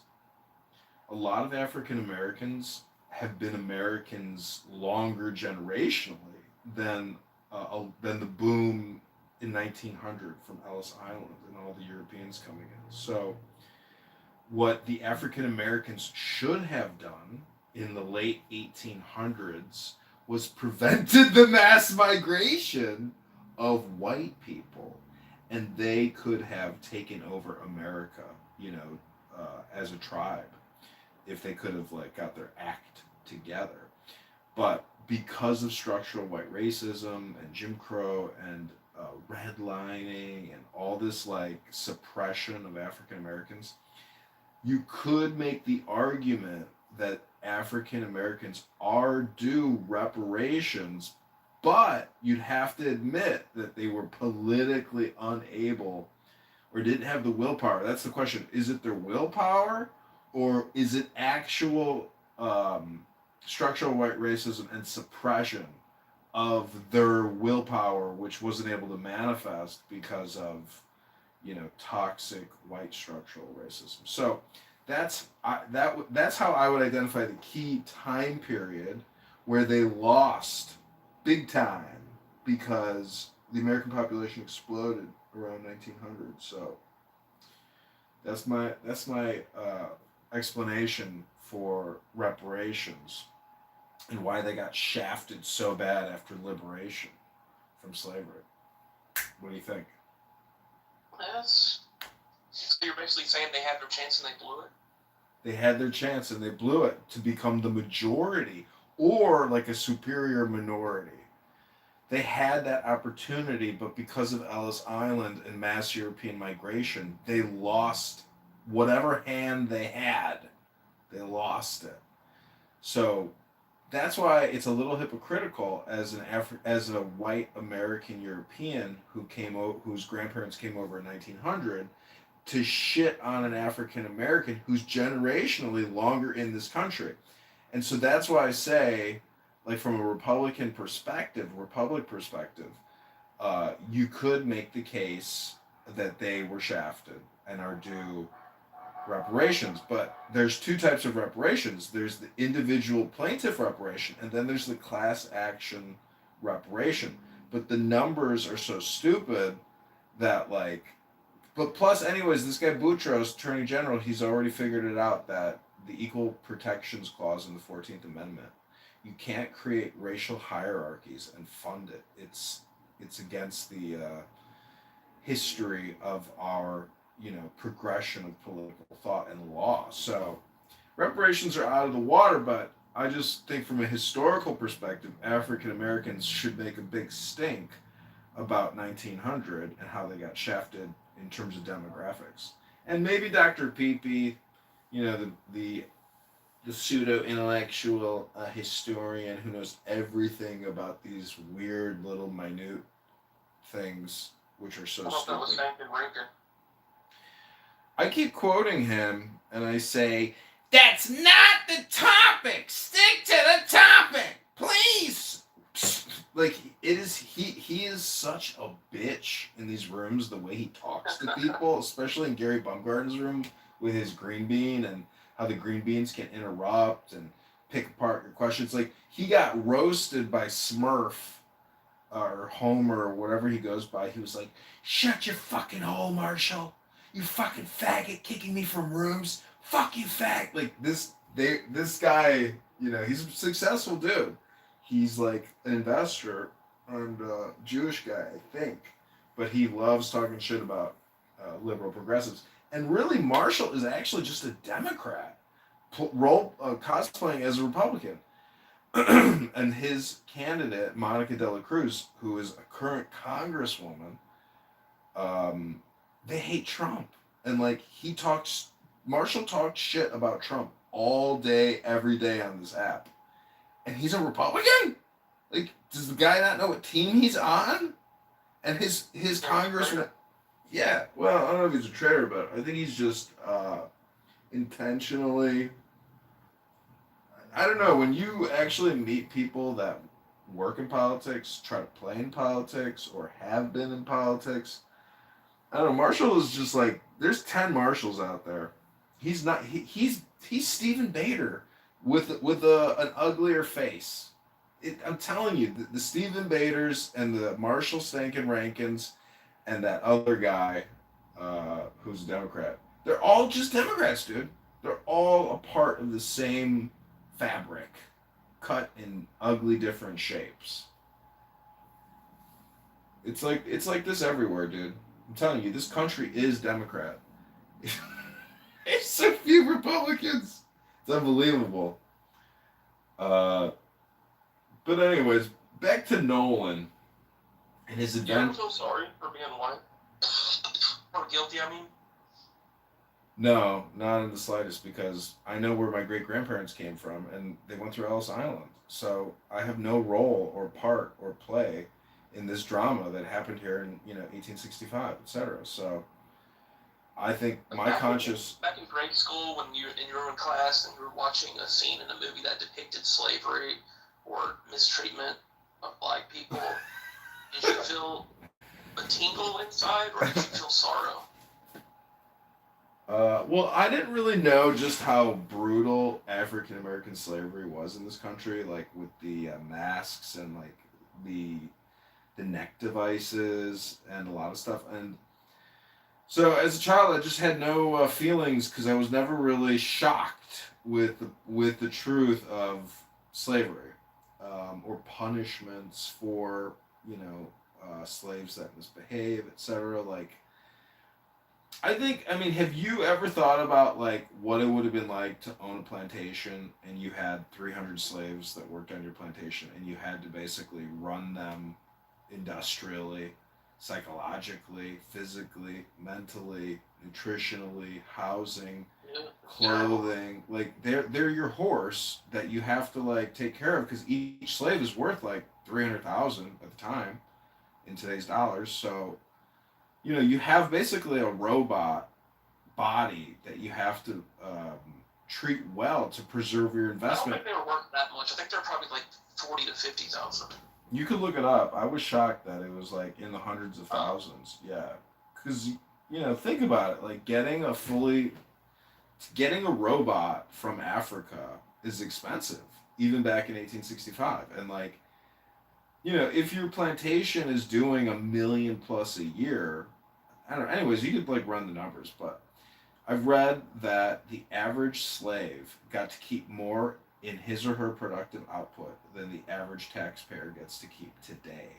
I: a lot of African Americans have been Americans longer generationally than the boom in 1900 from Ellis Island and all the Europeans coming in. So what the African Americans should have done in the late 1800s was prevented the mass migration of white people, and they could have taken over America, as a tribe, if they could have like got their act together. But because of structural white racism and Jim Crow and redlining and all this like suppression of African Americans, you could make the argument that African Americans are due reparations, but you'd have to admit that they were politically unable or didn't have the willpower. That's the question. Is it their willpower, or is it actual structural white racism and suppression of their willpower, which wasn't able to manifest because of, toxic white structural racism? So that's how I would identify the key time period where they lost big time, because the American population exploded around 1900. So that's my explanation for reparations and why they got shafted so bad after liberation from slavery. What do you think?
S: Yes. So you're basically saying they had their chance and they blew it?
I: They had their chance and they blew it to become the majority or like a superior minority. They had that opportunity, but because of Ellis Island and mass European migration, they lost whatever hand they had. They lost it. So that's why it's a little hypocritical as as a white American European whose grandparents came over in 1900 to shit on an African American who's generationally longer in this country. And so that's why I say, like from a Republic perspective, you could make the case that they were shafted and are due reparations. But there's two types of reparations. There's the individual plaintiff reparation, and then there's the class action reparation. But the numbers are so stupid that but plus, anyways, this guy Boutros, Attorney General, he's already figured it out that the Equal Protections Clause in the 14th Amendment, you can't create racial hierarchies and fund it. It's against the history of our progression of political thought and law. So reparations are out of the water, but I just think from a historical perspective, African Americans should make a big stink about 1900 and how they got shafted in terms of demographics. And maybe Dr. Peepee, the pseudo-intellectual historian who knows everything about these weird little minute things, which are so
S: I thought that was
I: stupid.
S: Franklin Rankin.
I: I keep quoting him, and I say, "That's not the topic. Stick to the topic, please." Like it is, he is such a bitch in these rooms. The way he talks to people, especially in Gary Bumgarden's room with his green bean and how the green beans can interrupt and pick apart your questions. Like he got roasted by Smurf or Homer or whatever he goes by. He was like, "Shut your fucking hole, Marshall. You fucking faggot kicking me from rooms. Fuck you, fag." Like this guy, he's a successful dude. He's like an investor and a Jewish guy, I think. But he loves talking shit about liberal progressives. And really, Marshall is actually just a Democrat cosplaying as a Republican. And his candidate, Monica De La Cruz, who is a current congresswoman, they hate Trump. And Marshall talks shit about Trump all day, every day on this app. And he's a Republican? Like, does the guy not know what team he's on? And his congressman... Yeah, well, I don't know if he's a traitor, but I think he's just intentionally... I don't know, when you actually meet people that work in politics, try to play in politics, or have been in politics, I don't know, Marshall is just like, there's 10 Marshalls out there. He's not, he's Stephen Bader with an uglier face. I'm telling you, the Stephen Baders and the Marshall Stankin Rankins and that other guy who's a Democrat, they're all just Democrats, dude. They're all a part of the same fabric, cut in ugly different shapes. It's like this everywhere, dude. I'm telling you, this country is Democrat. It's so few Republicans. It's unbelievable. But anyways, back to Nolan and his
S: Yeah, I'm
I: event.
S: so sorry for being white. Or guilty, I mean.
I: No, not in the slightest, because I know where my great-grandparents came from, and they went through Ellis Island. So I have no role or part or play in this drama that happened here in 1865, etc. So I think my conscious...
S: Back in grade school, when you were in class and you were watching a scene in a movie that depicted slavery or mistreatment of black people, did you feel a tingle inside, or did you feel sorrow?
I: Well, I didn't really know just how brutal African American slavery was in this country, like with the masks and like the neck devices and a lot of stuff. And so as a child, I just had no feelings because I was never really shocked with the truth of slavery or punishments for slaves that misbehave, etc. Like I mean, have you ever thought about like what it would have been like to own a plantation and you had 300 slaves that worked on your plantation and you had to basically run them industrially, psychologically, physically, mentally, nutritionally, housing, clothing. Like they're your horse that you have to like take care of because each slave is worth like 300,000 at the time in today's dollars. So you have basically a robot body that you have to treat well to preserve your
S: I don't
I: investment.
S: think they were worth that much. I think they're probably like 40 to 50,000.
I: You could look it up. I was shocked that it was like in the hundreds of thousands. Yeah, because think about it. Like getting a robot from Africa is expensive, even back in 1865. And like if your plantation is doing 1 million plus a year, I don't know. Anyways, you could like run the numbers, but I've read that the average slave got to keep more in his or her productive output than the average taxpayer gets to keep today.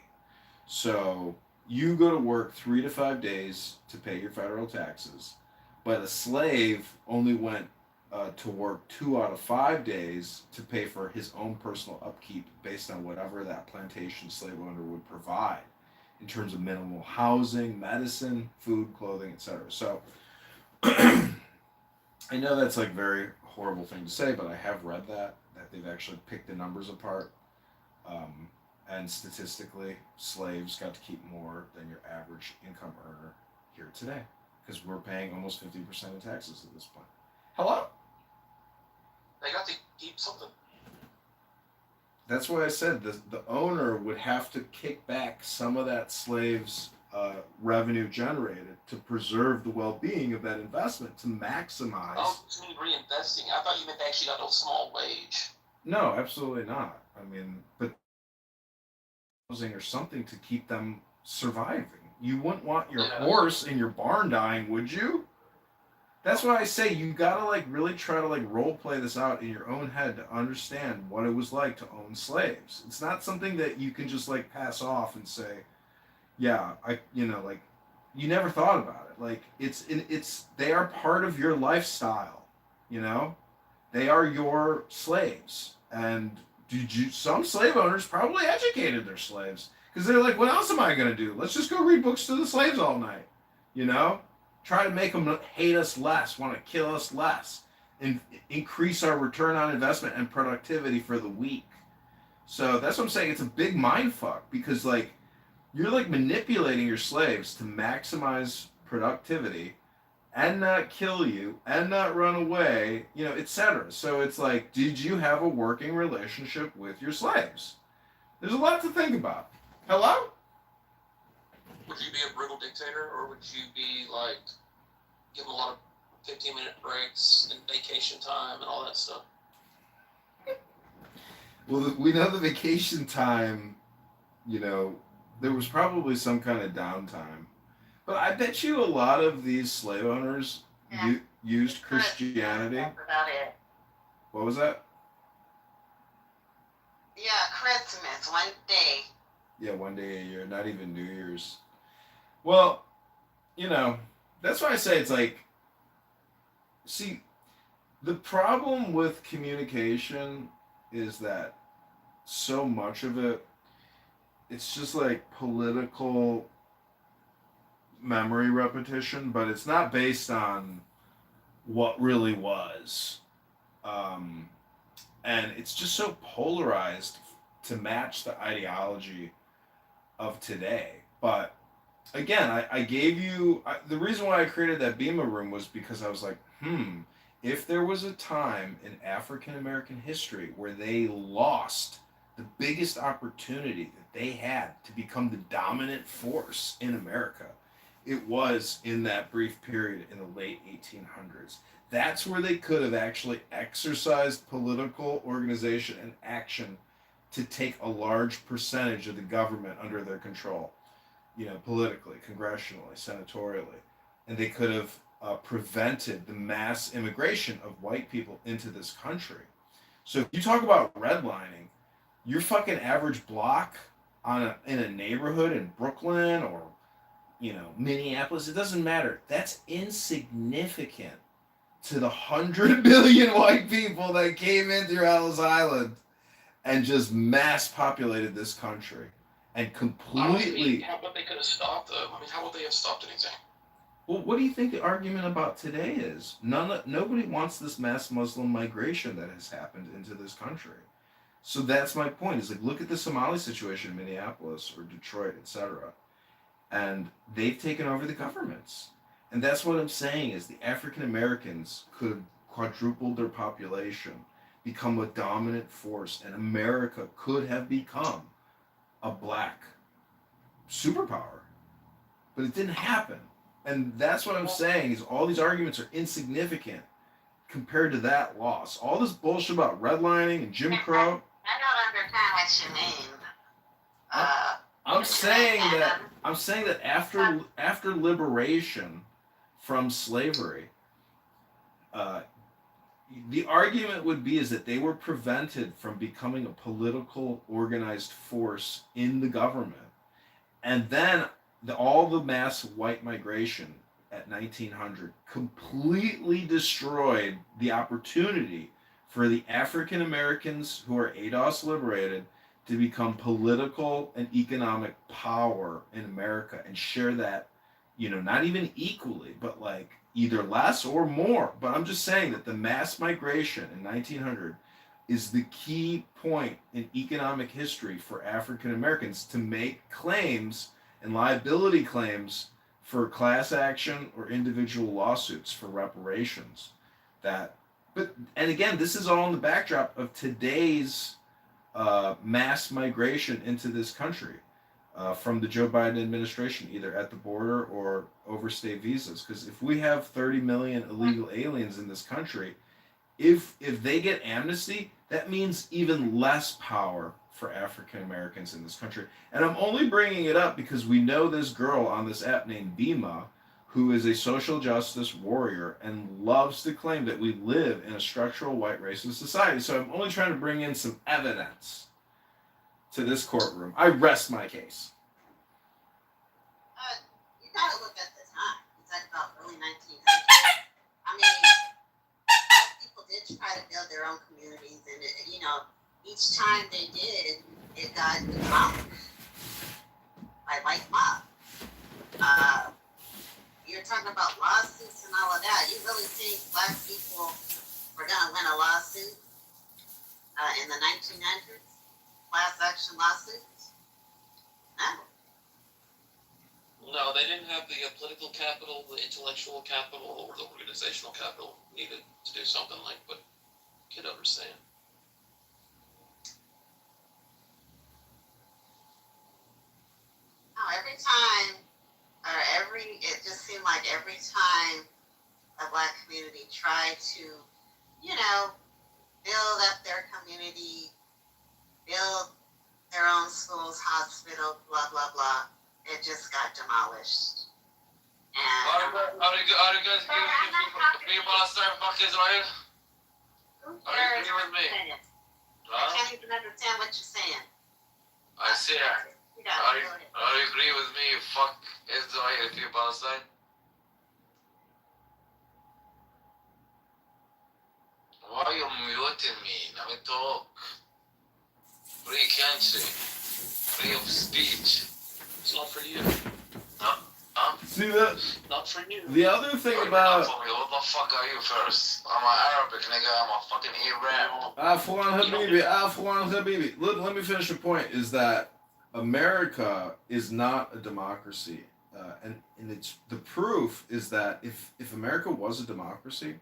I: So you go to work 3 to 5 days to pay your federal taxes, but a slave only went to work 2 out of 5 days to pay for his own personal upkeep based on whatever that plantation slave owner would provide in terms of minimal housing, medicine, food, clothing, etc. So I know that's like a very horrible thing to say, but I have read that they've actually picked the numbers apart, um, and statistically, slaves got to keep more than your average income earner here today because we're paying almost 50% in taxes at this point. Hello?
S: They got to keep something.
I: That's why I said the owner would have to kick back some of that slave's revenue generated to preserve the well-being of that investment to maximize.
S: Oh, you mean reinvesting? I thought you meant they actually got a small wage.
I: No, absolutely not. I mean, but housing or something to keep them surviving. You wouldn't want your horse in your barn dying, would you? That's why I say you gotta like really try to like role play this out in your own head to understand what it was like to own slaves. It's not something that you can just like pass off and say, yeah, like you never thought about it. Like it's they are part of your lifestyle, you know? They are your slaves. And some slave owners probably educated their slaves because they're like, what else am I going to do? Let's just go read books to the slaves all night, Try to make them hate us less, want to kill us less, and increase our return on investment and productivity for the week. So that's what I'm saying. It's a big mind fuck because like you're like manipulating your slaves to maximize productivity and not kill you and not run away, etc. So it's like, did you have a working relationship with your slaves? There's a lot to think about. Hello?
S: Would you be a brutal dictator, or would you be like give them a lot of 15-minute breaks and vacation time and all that stuff?
I: Well, we know the vacation time, there was probably some kind of downtime. But I bet you a lot of these slave owners used Christianity.
J: That's about it.
I: What was that?
J: Yeah, Christmas, one day.
I: Yeah, one day a year, not even New Year's. Well, that's why I say it's like, see, the problem with communication is that so much of it's just like political memory repetition, but it's not based on what really was. And it's just so polarized to match the ideology of today. But again, I gave you the reason why I created that Bema room was because I was like, if there was a time in African American history where they lost the biggest opportunity that they had to become the dominant force in America, it was in that brief period in the late 1800s. That's where they could have actually exercised political organization and action to take a large percentage of the government under their control, politically, congressionally, senatorially. And they could have prevented the mass immigration of white people into this country. So if you talk about redlining, your fucking average block in a neighborhood in Brooklyn or Minneapolis. It doesn't matter. That's insignificant to the 100 million white people that came in through Ellis Island and just mass populated this country and completely.
S: How would they could have stopped them? I mean, how would they have stopped anything?
I: Well, what do you think the argument about today is? Nobody wants this mass Muslim migration that has happened into this country. So that's my point. Is like, look at the Somali situation in Minneapolis or Detroit, etc. And they've taken over the governments. And that's what I'm saying is the African Americans could quadruple their population, become a dominant force, and America could have become a black superpower. But it didn't happen. And that's what I'm saying is all these arguments are insignificant compared to that loss. All this bullshit about redlining and Jim Crow.
J: I don't understand what you mean.
I: I'm saying that after liberation from slavery, the argument would be is that they were prevented from becoming a political organized force in the government, and then all the mass white migration at 1900 completely destroyed the opportunity for the African Americans who are ADOS liberated to become political and economic power in America and share that, not even equally, but like either less or more. But I'm just saying that the mass migration in 1900 is the key point in economic history for African Americans to make claims and liability claims for class action or individual lawsuits for reparations. And again, this is all in the backdrop of today's mass migration into this country from the Joe Biden administration, either at the border or overstay visas. Because if we have 30 million illegal aliens in this country, if they get amnesty, that means even less power for African Americans in this country. And I'm only bringing it up because we know this girl on this app named Bima, who is a social justice warrior and loves to claim that we live in a structural white racist society. So I'm only trying to bring in some evidence to this courtroom. I rest my case.
J: You gotta look at the time. You talk about early 1900s. I mean, black people did try to build their own communities, and each time they did, it got demolished by white mob. You're talking about lawsuits and all of that. You really think black people were gonna win a lawsuit in the 1900s? Class action lawsuits? No.
S: No, they didn't have the political capital, the intellectual capital, or the organizational capital needed to do something like what Kitover's saying.
J: No, it just seemed like every time a black community tried to, build up their community, build their own schools, hospital, blah, blah, blah, it just got demolished. And
S: Are you guys agree Palestine, fuck Israel? Are you agree with me?
J: I can't even understand what you're saying.
S: I said, are you agree with me? Fuck Israel, free Palestine? Why are you muting me? Let me talk. Free country. Free of speech. It's not for you.
I: See that?
S: Not for you.
I: The other thing about...
S: Not for me. What the fuck are you first? I'm an Arabic nigga. I'm a fucking Arab.
I: Afwan Habibi. Let me finish the point, is that America is not a democracy. And it's the proof is that if America was a democracy,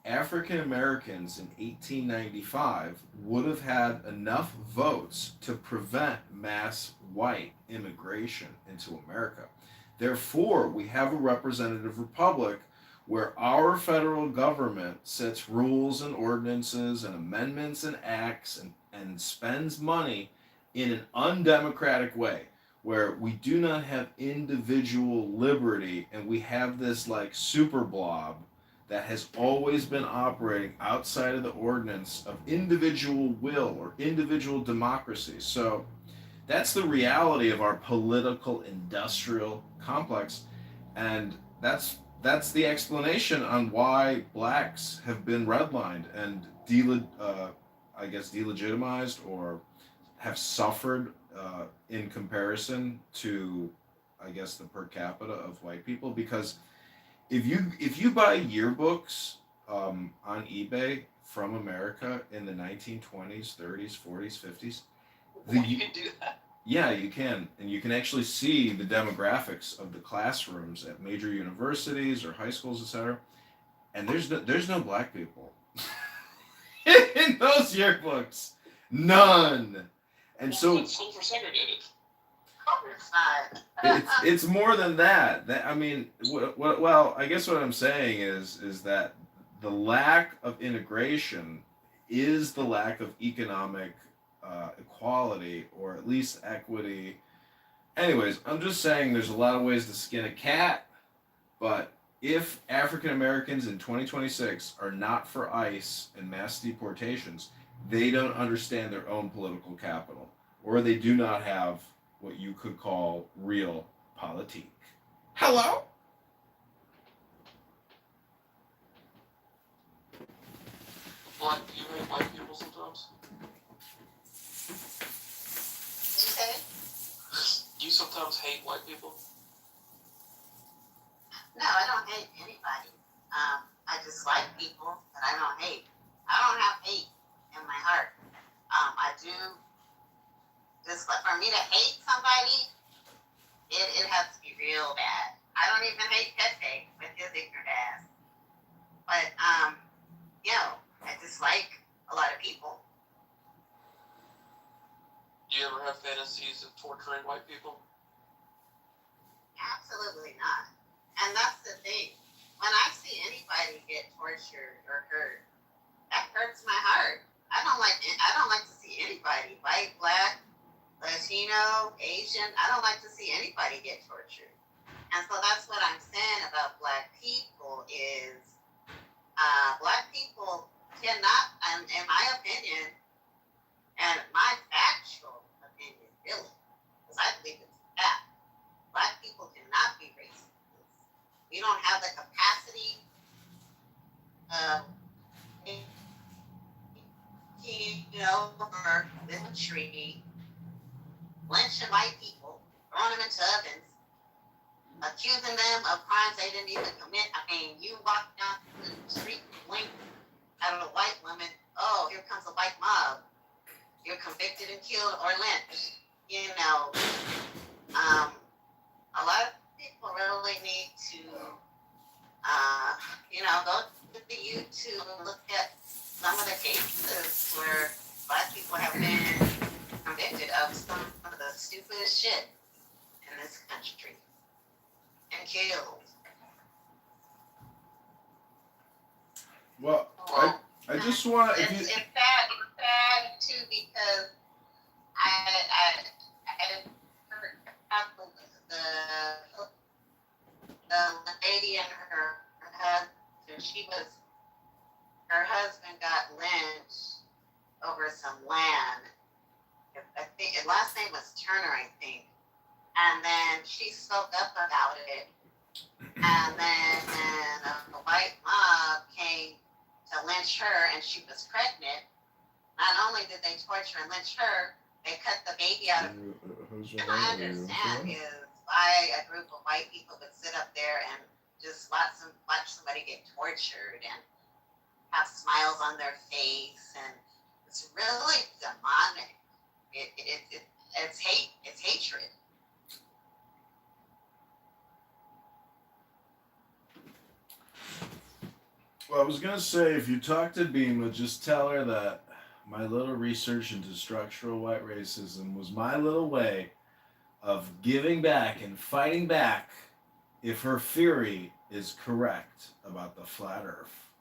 I: African Americans in 1895 would have had enough votes to prevent mass white immigration into America. Therefore, we have a representative republic where our federal government sets rules and ordinances and amendments and acts and spends money in an undemocratic way, where we do not have individual liberty, and we have this like super blob that has always been operating outside of the ordinance of individual will or individual democracy. So that's the reality of our political industrial complex, and that's the explanation on why blacks have been redlined and I guess delegitimized or have suffered in comparison to, I guess, the per capita of white people. Because if you buy yearbooks on eBay from America in the 1920s, 30s, 40s, 50s,
S: You can do that.
I: yeah, you can, and you can actually see the demographics of the classrooms at major universities or high schools, etc. And there's no black people in those yearbooks, none. And so
S: Schools were segregated.
I: it's more than that. I mean, well, I guess what I'm saying is that the lack of integration is the lack of economic equality, or at least equity. Anyways, I'm just saying there's a lot of ways to skin a cat, but if African Americans in 2026 are not for ICE and mass deportations, they don't understand their own political capital, or they do not have what you could call real politique. Hello?
S: Black, you hate white people sometimes?
L: Did you say?
S: Do you sometimes hate white people?
L: No, I don't hate anybody. I dislike people, but I don't hate. I don't have hate in my heart. I do dislike. For me to hate somebody, it has to be real bad. I don't even hate Pepe with his ignorant ass. But, I dislike a lot of people.
S: Do you ever have fantasies of torturing white people?
L: Absolutely not. And that's the thing. When I see anybody get tortured or hurt, that hurts my heart. I don't like to see anybody, white, black, Latino, Asian. I don't like to see anybody get tortured. And so that's what I'm saying about black people is black people cannot, in my opinion, and my factual opinion, really, because I believe it's fact, black people cannot be racist. We don't have the capacity for this tree, lynching white people, throwing them into ovens, accusing them of crimes they didn't even commit. I mean, you walk down the street and blink at a white woman, oh, here comes a white mob. You're convicted and killed or lynched. A lot of people really need to, go to the YouTube and look at some of the cases where black people have been convicted of some of the stupidest shit in this country and killed.
I: Well, I just want to.
L: It's sad too, because I heard the lady and her husband. Her husband got lynched over some land. I think his last name was Turner, I think. And then she spoke up about it. And then a white mob came to lynch her, and she was pregnant. Not only did they torture and lynch her, they cut the baby out of her. And I understand is why a group of white people would sit up there and just watch somebody get tortured and have smiles on their face, and it's really demonic. It's hate. It's hatred.
I: Well, I was gonna say, if you talk to Bima, just tell her that my little research into structural white racism was my little way of giving back and fighting back if her theory is correct about the flat earth.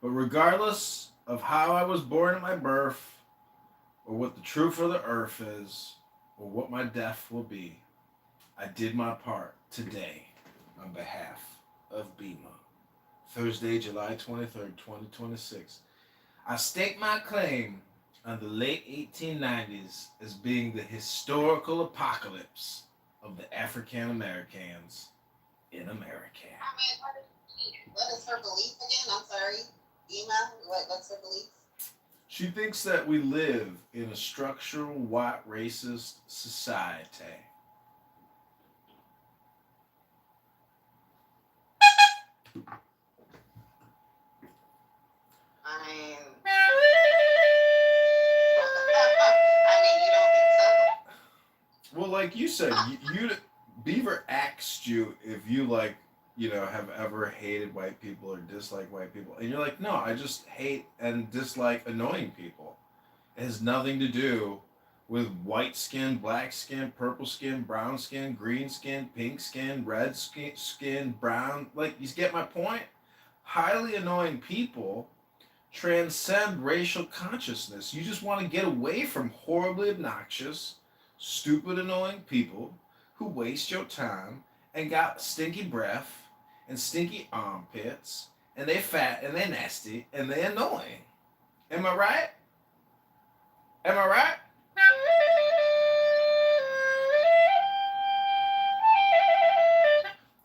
I: But regardless of how I was born at my birth, or what the truth of the earth is, or what my death will be, I did my part today on behalf of Bima. Thursday, July 23rd, 2026. I stake my claim on the late 1890s as being the historical apocalypse of the African Americans in America.
T: What is her belief again? I'm sorry. Ema, what's her belief?
I: She thinks that we live in a structural white racist society.
T: I mean, you don't think so?
I: Well, like you said, Beaver asked you if you have ever hated white people or disliked white people, and you're like, no, I just hate and dislike annoying people. It has nothing to do with white skin, black skin, purple skin, brown skin, green skin, pink skin, red skin, brown. Like, you get my point? Highly annoying people transcend racial consciousness. You just want to get away from horribly obnoxious, stupid, annoying people who waste your time and got stinky breath and stinky armpits and they fat and they nasty and they annoying. Am I right? Am I right?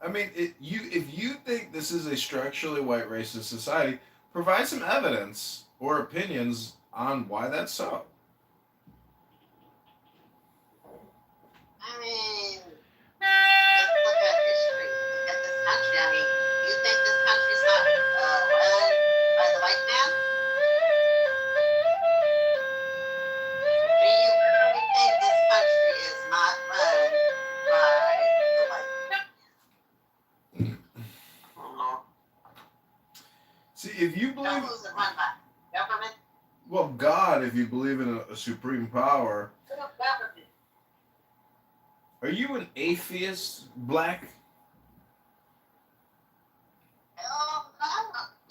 I: I mean, if you think this is a structurally white racist society, provide some evidence or opinions on why that's so.
T: I mean, just look at history. Look at this country. I mean, you think this country's not run by the white man? Do you really think this country is not run by the white man?
I: See, if you believe...
T: Who's it run by? Government?
I: Well, God, if you believe in a supreme power.
T: Government.
I: Are you an atheist, Black?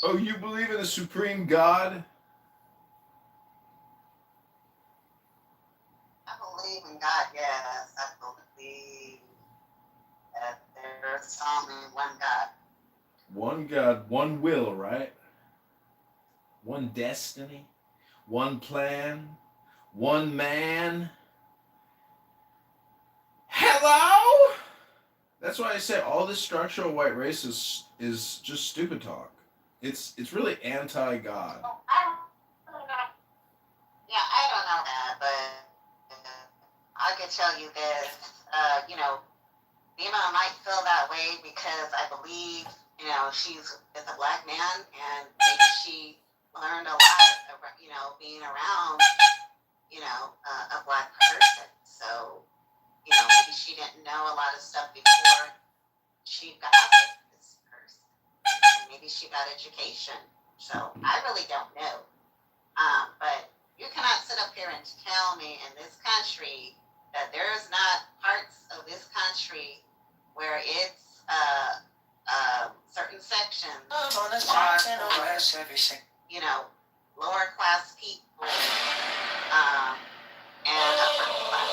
I: Oh, you believe in a supreme God?
T: I believe in God, yes. I believe that there's only one God.
I: One God, one will, right? One destiny, one plan, one man. Hello? That's why I say all this structural white race is just stupid talk. It's really anti-God.
T: Yeah, I don't know that, but I can tell you this. Dima might feel that way because I believe, she's a Black man, and maybe she learned a lot, being around, a Black person. So, maybe she didn't know a lot of stuff before she got with this person. And maybe she got education. So, I really don't know. But you cannot sit up here and tell me in this country that there's not parts of this country where it's certain sections are, lower class people and upper class.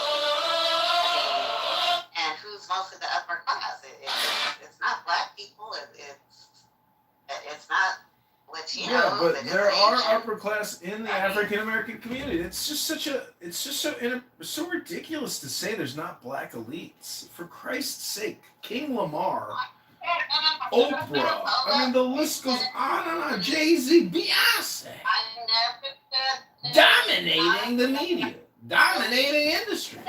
T: And who's mostly the upper class? It's not Black people. It's not Latinos.
I: Yeah, but there are
T: Asian.
I: upper class in the African American community. It's just so ridiculous to say there's not Black elites. For Christ's sake, King Lamar, Oprah. I mean, the list goes on and on. Jay-Z, Beyonce, dominating the media, dominating industries.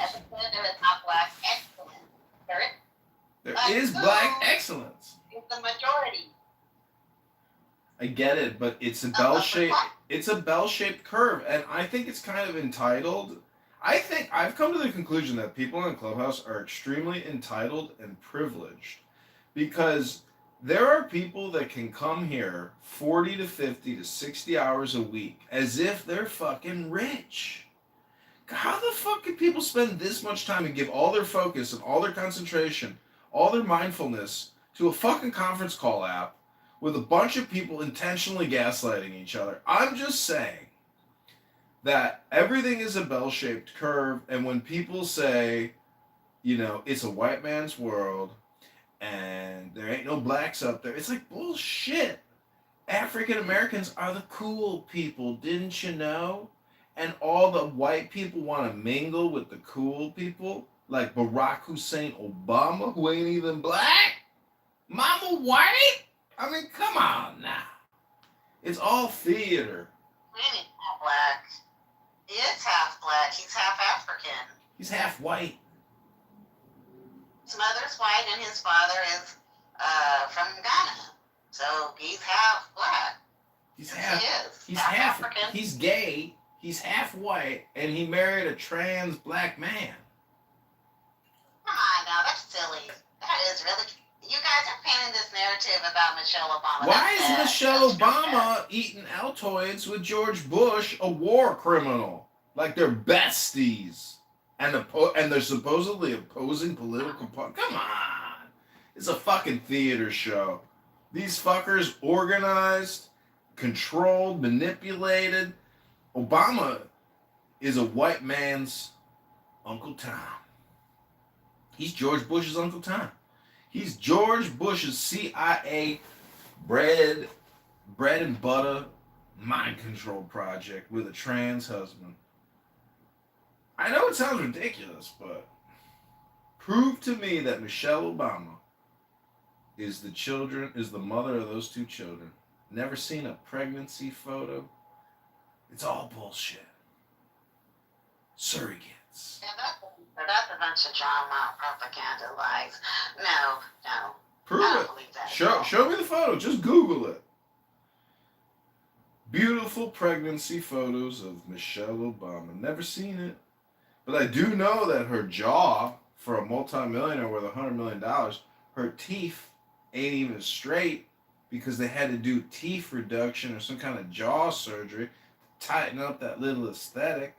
I: There is Black excellence.
T: It's the majority.
I: I get it, but it's a bell-shaped curve, and I think it's kind of entitled. I think I've come to the conclusion that people in Clubhouse are extremely entitled and privileged because there are people that can come here 40 to 50 to 60 hours a week as if they're fucking rich. How the fuck can people spend this much time and give all their focus and all their concentration, all their mindfulness to a fucking conference call app with a bunch of people intentionally gaslighting each other? I'm just saying that everything is a bell-shaped curve, and when people say, it's a white man's world, and there ain't no Blacks up there, it's like bullshit. African Americans are the cool people, didn't you know? and all the white people want to mingle with the cool people, like Barack Hussein Obama, who ain't even black. Mama white? I mean, come on now. It's all theater.
T: He's not black. He is half black. He's half African.
I: He's half white.
T: His mother's white and his father is from Ghana. So he's half black.
I: He's
T: He
I: half.
T: is.
I: He's
T: half
I: half.
T: African.
I: He's gay. He's half white, and he married a trans black man.
T: Come on now, that's silly. That is really. You guys are painting this narrative about Michelle Obama.
I: Why
T: That's
I: is
T: bad.
I: Michelle
T: That's really
I: Obama
T: bad.
I: eating Altoids with George Bush, a war criminal? Like they're besties, and they're supposedly opposing political parties. Come on, it's a fucking theater show. These fuckers organized, controlled, manipulated. Obama is a white man's Uncle Tom. He's George Bush's Uncle Tom. He's George Bush's CIA bread and butter mind control project with a trans husband. I know it sounds ridiculous, but prove to me that Michelle Obama is the mother of those two children. Never seen a pregnancy photo. It's all bullshit. Surrogates.
T: Yeah, that's a bunch of drama, propaganda, lies. No. I
I: Prove
T: don't
I: it.
T: believe that at all.
I: Show me the photo. Just Google it. Beautiful pregnancy photos of Michelle Obama. Never seen it. But I do know that her jaw, for a multimillionaire with $100 million, her teeth ain't even straight because they had to do teeth reduction or some kind of jaw surgery to tighten up that little aesthetic.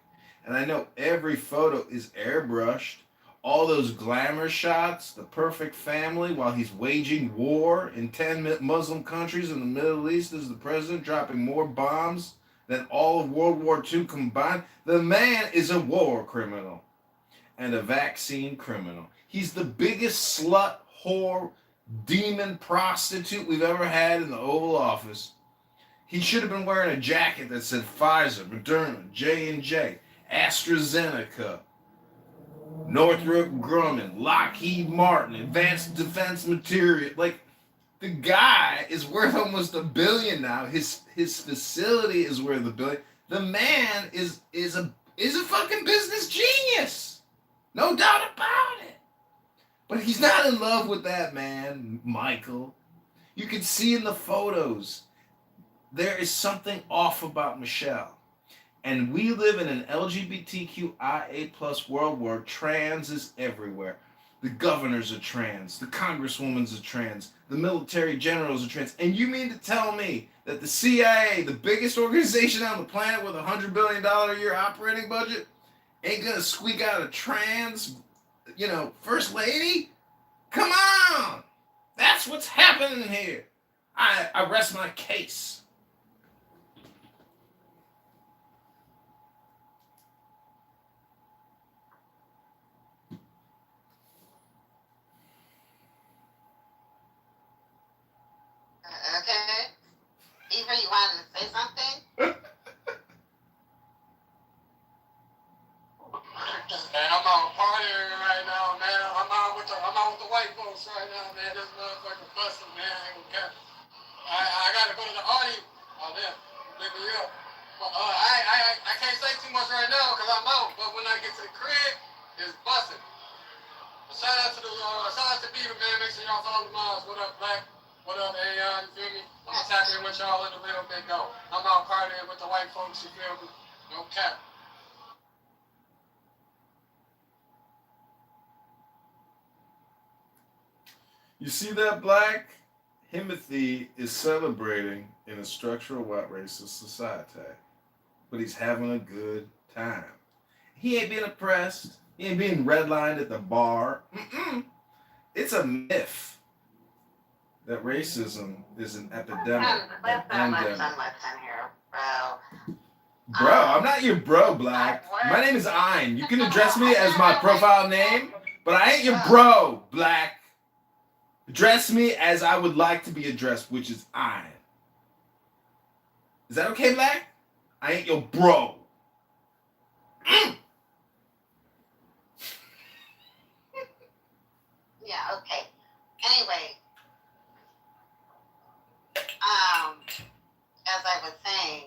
I: And I know every photo is airbrushed. All those glamour shots, the perfect family while he's waging war in 10 Muslim countries in the Middle East as the president, dropping more bombs than all of World War II combined. The man is a war criminal and a vaccine criminal. He's the biggest slut, whore, demon prostitute we've ever had in the Oval Office. He should have been wearing a jacket that said Pfizer, Moderna, J&J, AstraZeneca, Northrop Grumman, Lockheed Martin, Advanced Defense Material. Like, the guy is worth almost $1 billion now. His facility is worth $1 billion. The man is a fucking business genius. No doubt about it. But he's not in love with that man, Michael. You can see in the photos, there is something off about Michelle. And we live in an LGBTQIA plus world where trans is everywhere. The governors are trans. The congresswomen are trans. The military generals are trans. And you mean to tell me that the CIA, the biggest organization on the planet with $100 billion a year operating budget, ain't gonna squeak out a trans, first lady? Come on! That's what's happening here. I rest my case.
T: Okay. Eva, you wanted to say something?
U: Man, I'm out partying right now, man. I'm out with the white folks right now, man. This motherfucker busting, man. I ain't gonna care. I gotta go to the audio. Oh, there. Pick me up. I can't say too much right now because I'm out. But when I get to the crib, it's busting. Shout out to Beaver, man. Make sure y'all follow the moms. What up, Black? What up, Aeon? You feel me? I'm gonna tap in with y'all in a little bit, though. I'm out partying with the white folks. You feel me? No cap.
I: You see that, Black? Himothy is celebrating in a structural white racist society. But he's having a good time. He ain't being oppressed. He ain't being redlined at the bar. It's a myth that racism is an epidemic.
T: Listen here, bro.
I: Bro, I'm not your bro, Black. My name is Ein. You can address me as my profile name, but I ain't your bro, Black. Address me as I would like to be addressed, which is Ein. Is that okay, Black? I ain't your bro.
T: Yeah, okay. Anyway, as I was saying,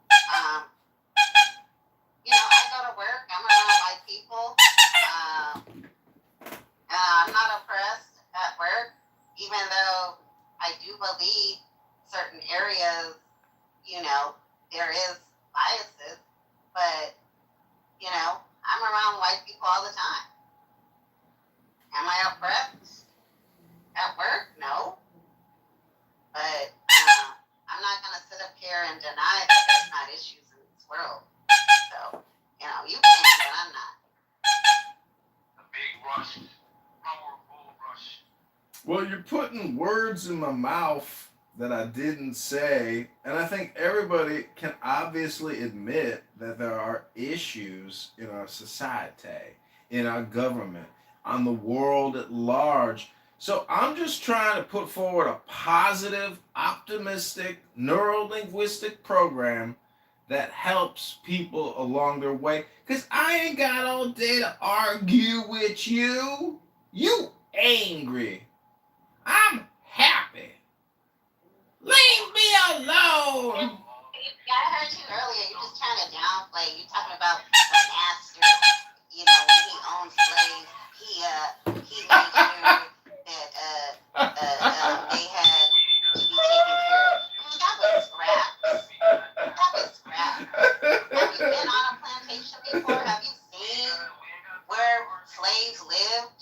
T: I go to work, I'm around white people, I'm not oppressed at work, even though I do believe certain areas, there is biases, but, I'm around white people all the time. Am I oppressed at work? No. But I'm not going to sit up here and deny that there's not issues in this world. So, you can, but I'm not.
U: A big rush. Power bull rush.
I: Well, you're putting words in my mouth that I didn't say, and I think everybody can obviously admit that there are issues in our society, in our government, on the world at large. So I'm just trying to put forward a positive, optimistic, neuro-linguistic program that helps people along their way. Because I ain't got all day to argue with you. You angry. I'm happy. Leave me alone.
T: Yeah, I heard you earlier. You're just trying to downplay. You're talking about the master. When he owned slaves, he made sure that they had to be taken care of. Man, that was scraps. That was scraps. Have you been on a plantation before? Have you seen where slaves lived?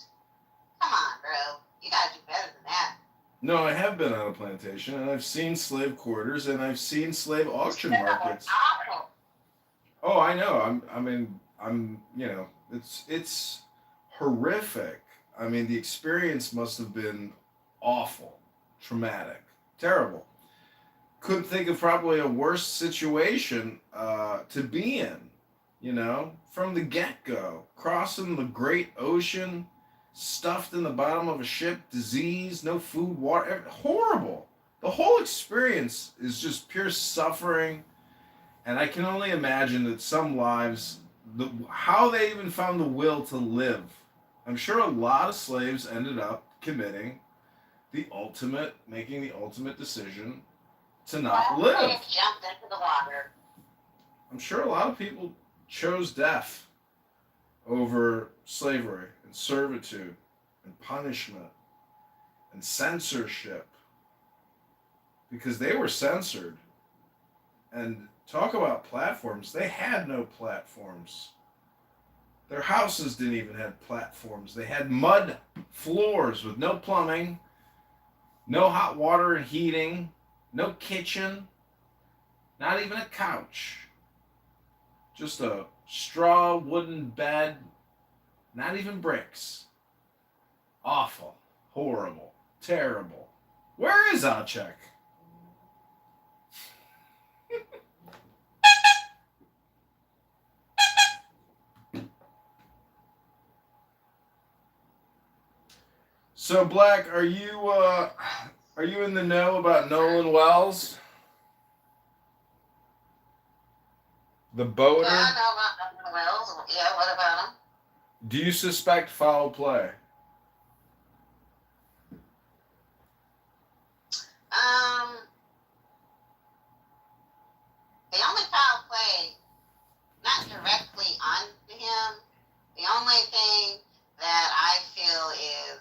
T: Come on, bro. You gotta do better than that.
I: No, I have been on a plantation, and I've seen slave quarters, and I've seen slave auction markets. Oh, I know. It's horrific. I mean, the experience must have been awful, traumatic, terrible. Couldn't think of probably a worse situation to be in. From the get-go, crossing the great ocean, stuffed in the bottom of a ship, disease, no food, water, horrible. The whole experience is just pure suffering, and I can only imagine that some lives, how they even found the will to live. I'm sure a lot of slaves ended up making the ultimate decision to not live.
T: Jumped into the water.
I: I'm sure a lot of people chose death over slavery and servitude and punishment and censorship because they were censored. And talk about platforms. They had no platforms. Their houses didn't even have platforms. They had mud floors with no plumbing, no hot water and heating, no kitchen, not even a couch. Just a straw wooden bed, not even bricks. Awful, horrible, terrible. Where is Acek? So, Black, are you in the know about Nolan Wells? The boater?
T: Yeah, I know about Wells. Yeah, what about him?
I: Do you suspect foul play?
T: The only foul play, not directly on him, the only thing that I feel is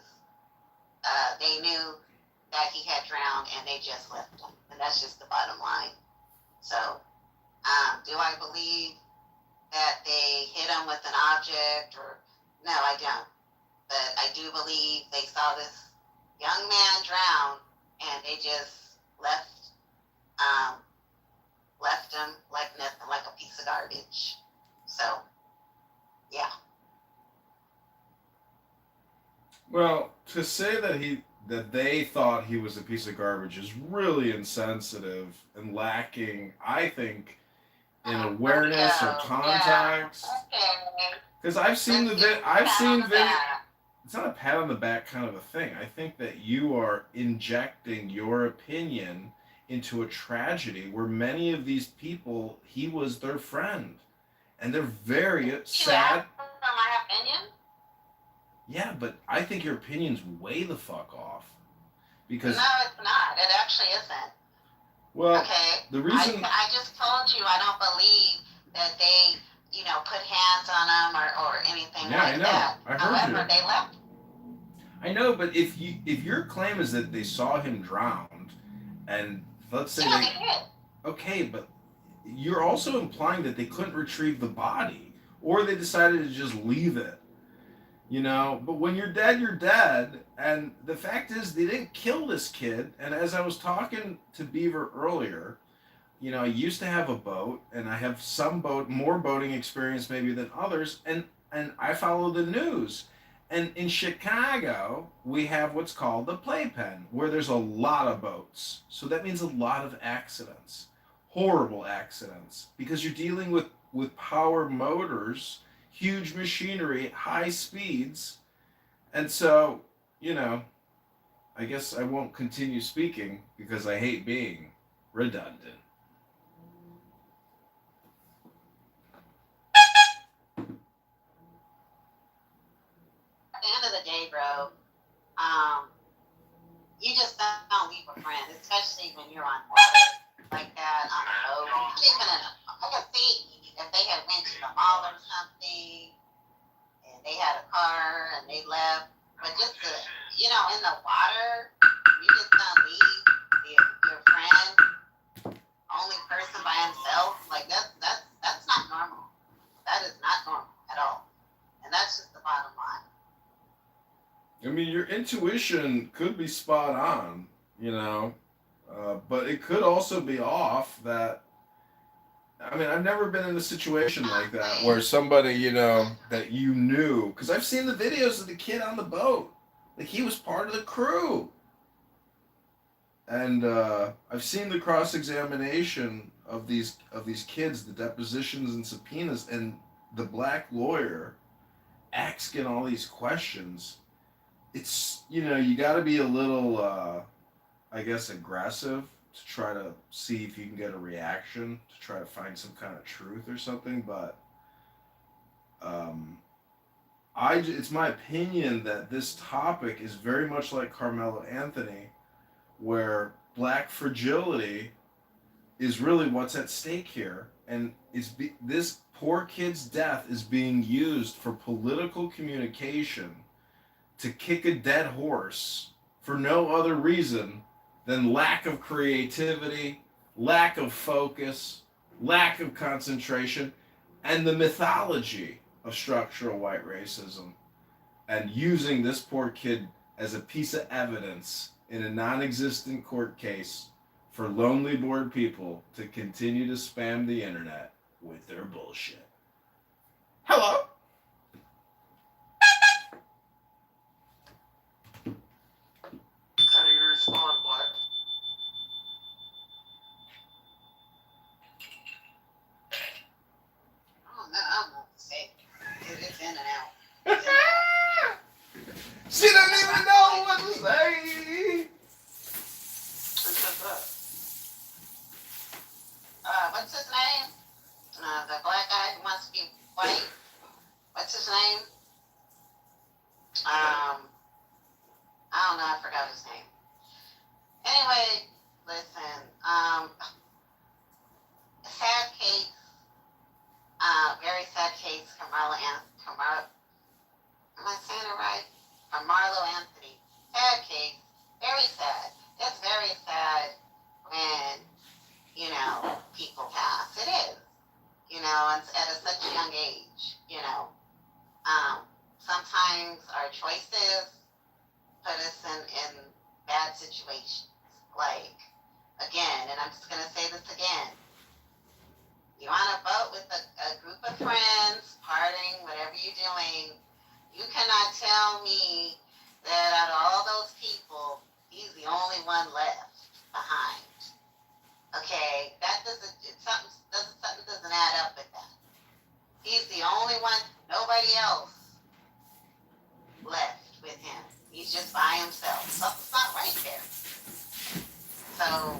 T: they knew that he had drowned and they just left him. And that's just the bottom line. So, do I believe that they hit him with an object or no, I don't. But I do believe they saw this young man drown and they just left him like nothing, like a piece of garbage. So, yeah.
I: Well, to say that they thought he was a piece of garbage is really insensitive and lacking, I think, in awareness or context. Because I've seen video. It's not a pat on the back kind of a thing. I think that you are injecting your opinion into a tragedy where many of these people, he was their friend. and they're very
T: You
I: sad.
T: asked for my opinion?
I: Yeah, but I think your opinion's way the fuck off. Because,
T: No, it's not. It actually isn't.
I: well,
T: Okay?
I: the reason...
T: I just told you I don't believe that they, put hands on them or anything
I: Yeah,
T: like
I: I know.
T: that.
I: I heard
T: However,
I: you.
T: they left.
I: I know, but if your claim is that they saw him drowned, and let's say
T: Yeah,
I: they...
T: they did.
I: Okay, but you're also implying that they couldn't retrieve the body, or they decided to just leave it. But when you're dead, and the fact is they didn't kill this kid. And as I was talking to Beaver earlier, I used to have a boat, and I have more boating experience maybe than others, and I follow the news. And in Chicago, we have what's called the playpen, where there's a lot of boats. So that means a lot of accidents, horrible accidents, because you're dealing with power motors, huge machinery, high speeds. And so, I guess I won't continue speaking because I hate being redundant.
T: At the end of the day, bro, you just don't leave a friend, especially when you're on water like that on a boat. I could see if they had went to the mall or something, and they had a car and they left. But just in the water, you just don't leave your friend, only person by himself. Like that's not normal. That is not normal at all. And that's just the bottom line.
I: I mean, your intuition could be spot on, but it could also be off. I've never been in a situation like that where somebody, that you knew, because I've seen the videos of the kid on the boat, like he was part of the crew, and I've seen the cross-examination of these kids, the depositions and subpoenas, and the black lawyer asking all these questions. It's, you got to be a little, I guess, aggressive to try to see if you can get a reaction, to try to find some kind of truth or something. But it's my opinion that this topic is very much like Carmelo Anthony, where black fragility is really what's at stake here. And this poor kid's death is being used for political communication to kick a dead horse for no other reason than lack of creativity, lack of focus, lack of concentration, and the mythology of structural white racism, and using this poor kid as a piece of evidence in a non-existent court case for lonely bored people to continue to spam the internet with their bullshit. Hello?
S: How do you respond, Black?
T: I don't know what to say. It's in and out.
I: She doesn't even know what to say.
S: Who said that?
T: What's his name? The black guy who wants to be white. What's his name? I don't know. I forgot his name. Anyway, listen. Sad case. Very sad case. Carmelo. Am I saying it right? Carmelo Anthony. Sad case. Very sad. It's very sad when, people pass. It is. And at such a young age, sometimes our choices put us in bad situations. Like, again, and I'm just going to say this again. You're on a boat with a group of friends, partying, whatever you're doing. You cannot tell me that out of all those people, he's the only one left behind. Okay, something doesn't add up with that. He's the only one, nobody else left with him. He's just by himself. Something's not right there. So,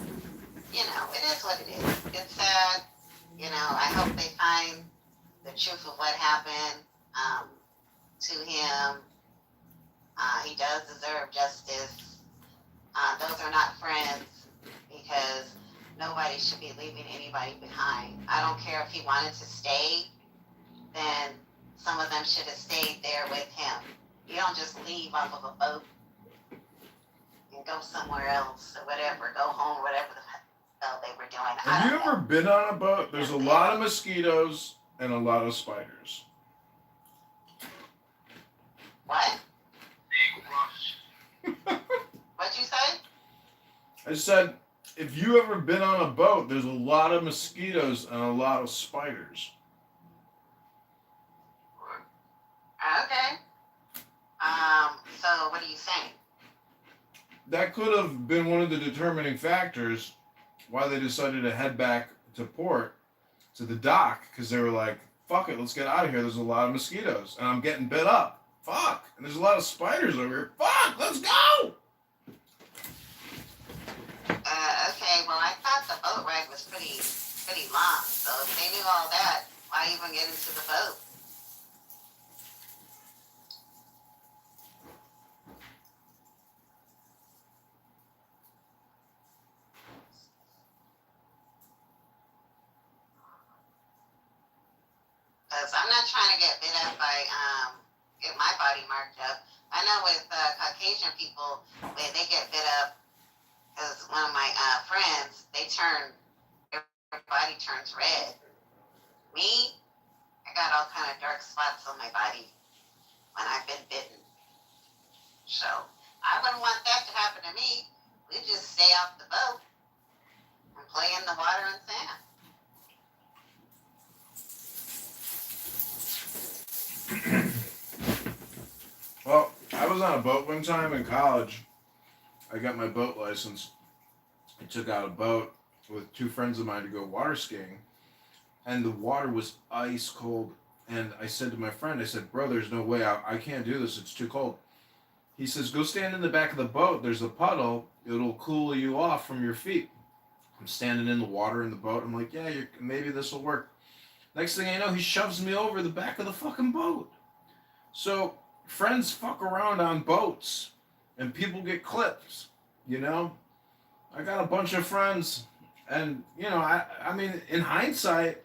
T: it is what it is. It's sad. I hope they find the truth of what happened to him. He does deserve justice. Those are not friends because nobody should be leaving anybody behind. I don't care if he wanted to stay, then some of them should have stayed there with him. You don't just leave off of a boat and go somewhere else or whatever, go home, whatever the hell they were doing.
I: Have you ever been on a boat? There's a lot of mosquitoes and a lot of spiders.
T: What? What'd you say?
I: I said, if you ever been on a boat, there's a lot of mosquitoes and a lot of spiders.
T: Okay. So what are you saying?
I: That could have been one of the determining factors why they decided to head back to port, to the dock, because they were like, fuck it, let's get out of here. There's a lot of mosquitoes, and I'm getting bit up. Fuck. And there's a lot of spiders over here. Fuck, let's go!
T: Okay, well, I thought the boat ride was pretty long, so if they knew all that, why even get into the boat? Because I'm not trying to get bit up by, get my body marked up. I know with Caucasian people, when they get bit up, because one of my friends, their body turns red. Me, I got all kind of dark spots on my body when I've been bitten. So, I wouldn't want that to happen to me. We just stay off the boat and play in the water and sand.
I: Well, I was on a boat one time in college. I got my boat license. I took out a boat with two friends of mine to go water skiing. And the water was ice cold. And I said to my friend, I said, bro, there's no way. I can't do this. It's too cold. He says, go stand in the back of the boat. There's a puddle. It'll cool you off from your feet. I'm standing in the water in the boat. I'm like, yeah, maybe this will work. Next thing I know, he shoves me over the back of the fucking boat. So friends fuck around on boats. And people get clipped, you know? I got a bunch of friends. And, you know, I mean, in hindsight,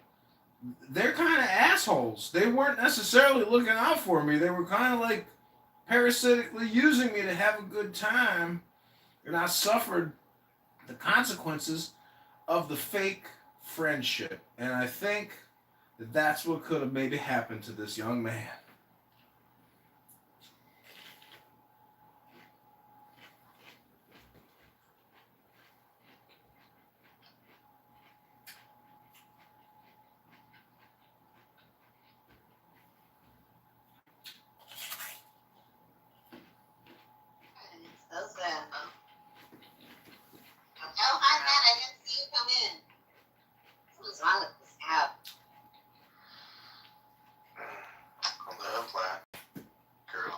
I: they're kind of assholes. They weren't necessarily looking out for me. They were kind of like parasitically using me to have a good time. And I suffered the consequences of the fake friendship. And I think that that's what could have maybe happened to this young man.
T: So sad. Oh, hi, Matt. I didn't see you come in. What's wrong with this app?
E: On the implant, girl.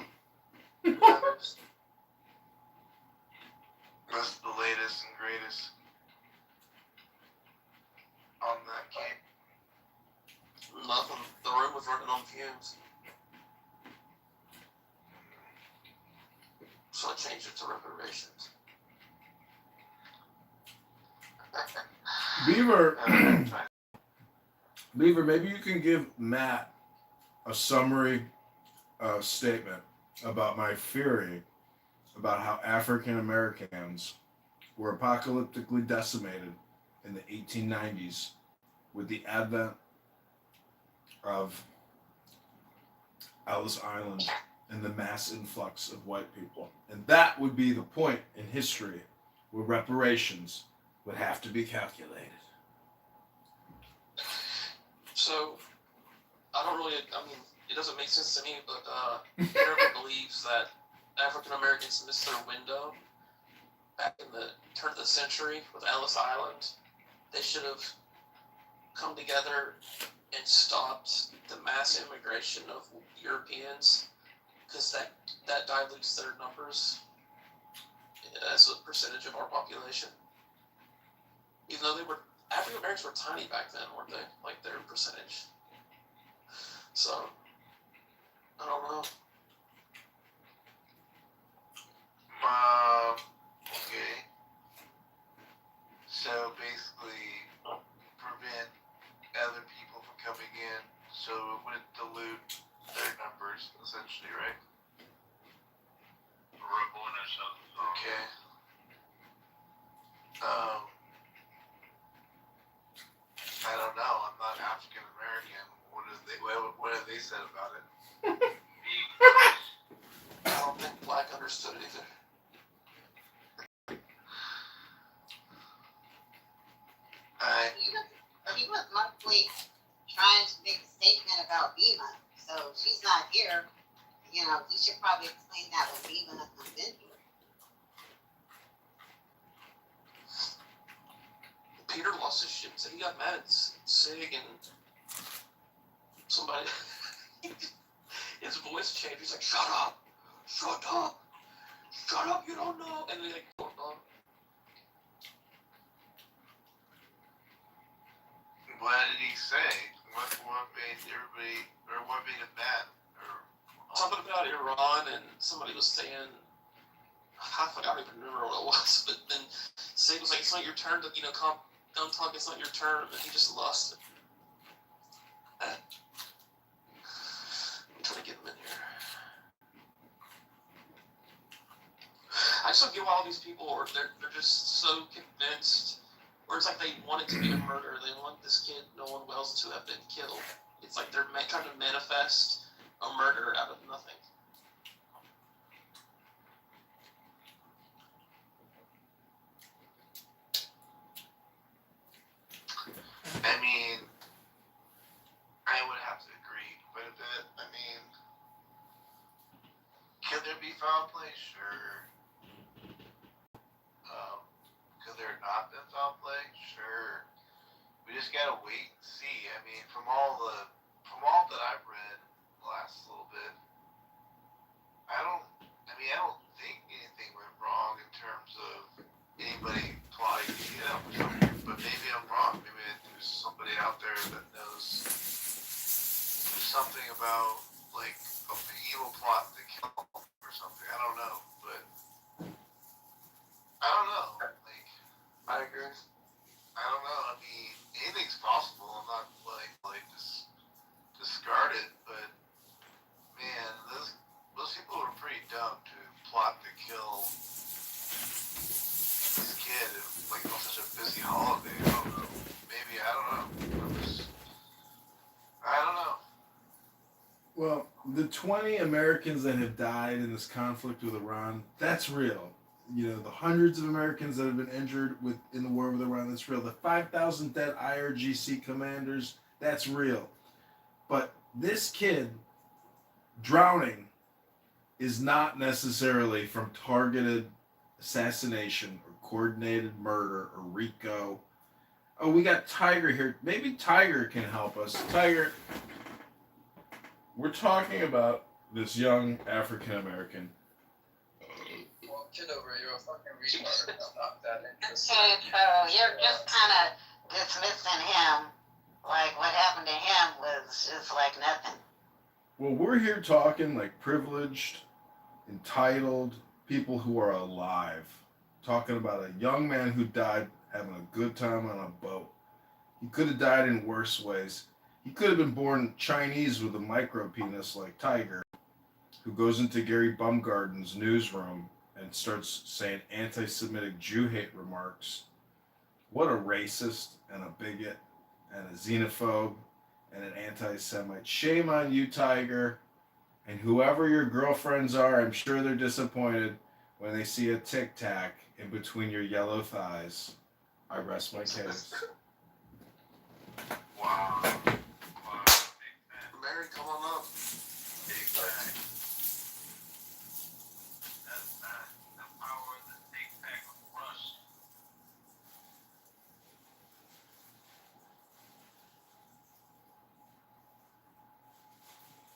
E: That's the latest and greatest on that game.
S: Nothing. The room was running on fumes. So I changed it to reparations.
I: Beaver, maybe you can give Matt a summary statement about my theory about how African Americans were apocalyptically decimated in the 1890s with the advent of Ellis Island and the mass influx of white people. And that would be the point in history where reparations would have to be calculated.
S: So, I don't really, I mean, it doesn't make sense to me, but whoever believes that African Americans missed their window back in the turn of the century with Ellis Island, they should have come together and stopped the mass immigration of Europeans, because that dilutes their numbers as a percentage of our population. Even though African Americans were tiny back then, weren't they? Like their percentage. So, I don't know.
I: Okay. So basically, prevent other people from coming in, so it wouldn't dilute their numbers, essentially, right? Okay. I don't know. I'm not African American. What have they said about it?
S: I don't think Black understood it either.
T: He was mostly trying to make a statement about Bima. So she's not here. You know, he should probably explain that when Bima comes in here.
S: Peter lost his shit. So he got mad at Sig and somebody. His voice changed. He's like, "Shut up! Shut up! Shut up! You don't know!" And they like, "Hold on."
I: What did he say? What made everybody, or what made him mad? Or
S: something about Iran, and somebody was saying, I don't even remember what it was, but then Sig was like, "It's not your turn to, don't talk, it's not your turn," and he just lost it. I'm trying to get him in here. I just don't get why all these people are, they're just so convinced, or it's like they want it to be a murder, they want this kid, Nolan Wells, to have been killed. It's like they're trying to manifest a murder out of nothing.
I: I mean, I would have to agree quite a bit. I mean, could there be foul play? Sure. Could there not been foul play? Sure. We just gotta wait and see. I mean, from all that I've read the last little bit, I don't think anything went wrong in terms of anybody plotting to get him or something. But maybe I'm wrong. Maybe there's somebody out there that knows something about like an evil plot to kill him or something. I don't know, but I don't know. Like,
S: I agree.
I: I don't know. I mean, anything's possible. I'm not like just discard it, but man, those people were pretty dumb to plot to kill this kid like on such a busy holiday. I don't know. Maybe I don't know. I don't know. Well, the 20 Americans that have died in this conflict with Iran, that's real. The hundreds of Americans that have been injured in the war with Iran, that's real. The 5,000 dead IRGC commanders, that's real. But this kid drowning is not necessarily from targeted assassination or coordinated murder or RICO. Oh, we got Tiger here. Maybe Tiger can help us. Tiger, we're talking about this young African American.
O: Well, Kitover, you're a fucking retard. Not that interesting.
T: Okay, so you're just kind of dismissing him. Like what happened to him was just like nothing.
I: Well, we're here talking like privileged, entitled people who are alive. Talking about a young man who died having a good time on a boat. He could have died in worse ways. He could have been born Chinese with a micro penis like Tiger, who goes into Gary Bumgarden's newsroom and starts saying anti-Semitic Jew hate remarks. What a racist and a bigot and a xenophobe and an anti-Semite. Shame on you, Tiger. And whoever your girlfriends are, I'm sure they're disappointed when they see a Tic Tac in between your yellow thighs. I rest my case.
S: Wow. Mary, come on up.
I: Big Tac. That's not the power of the Tic Tac of Rush.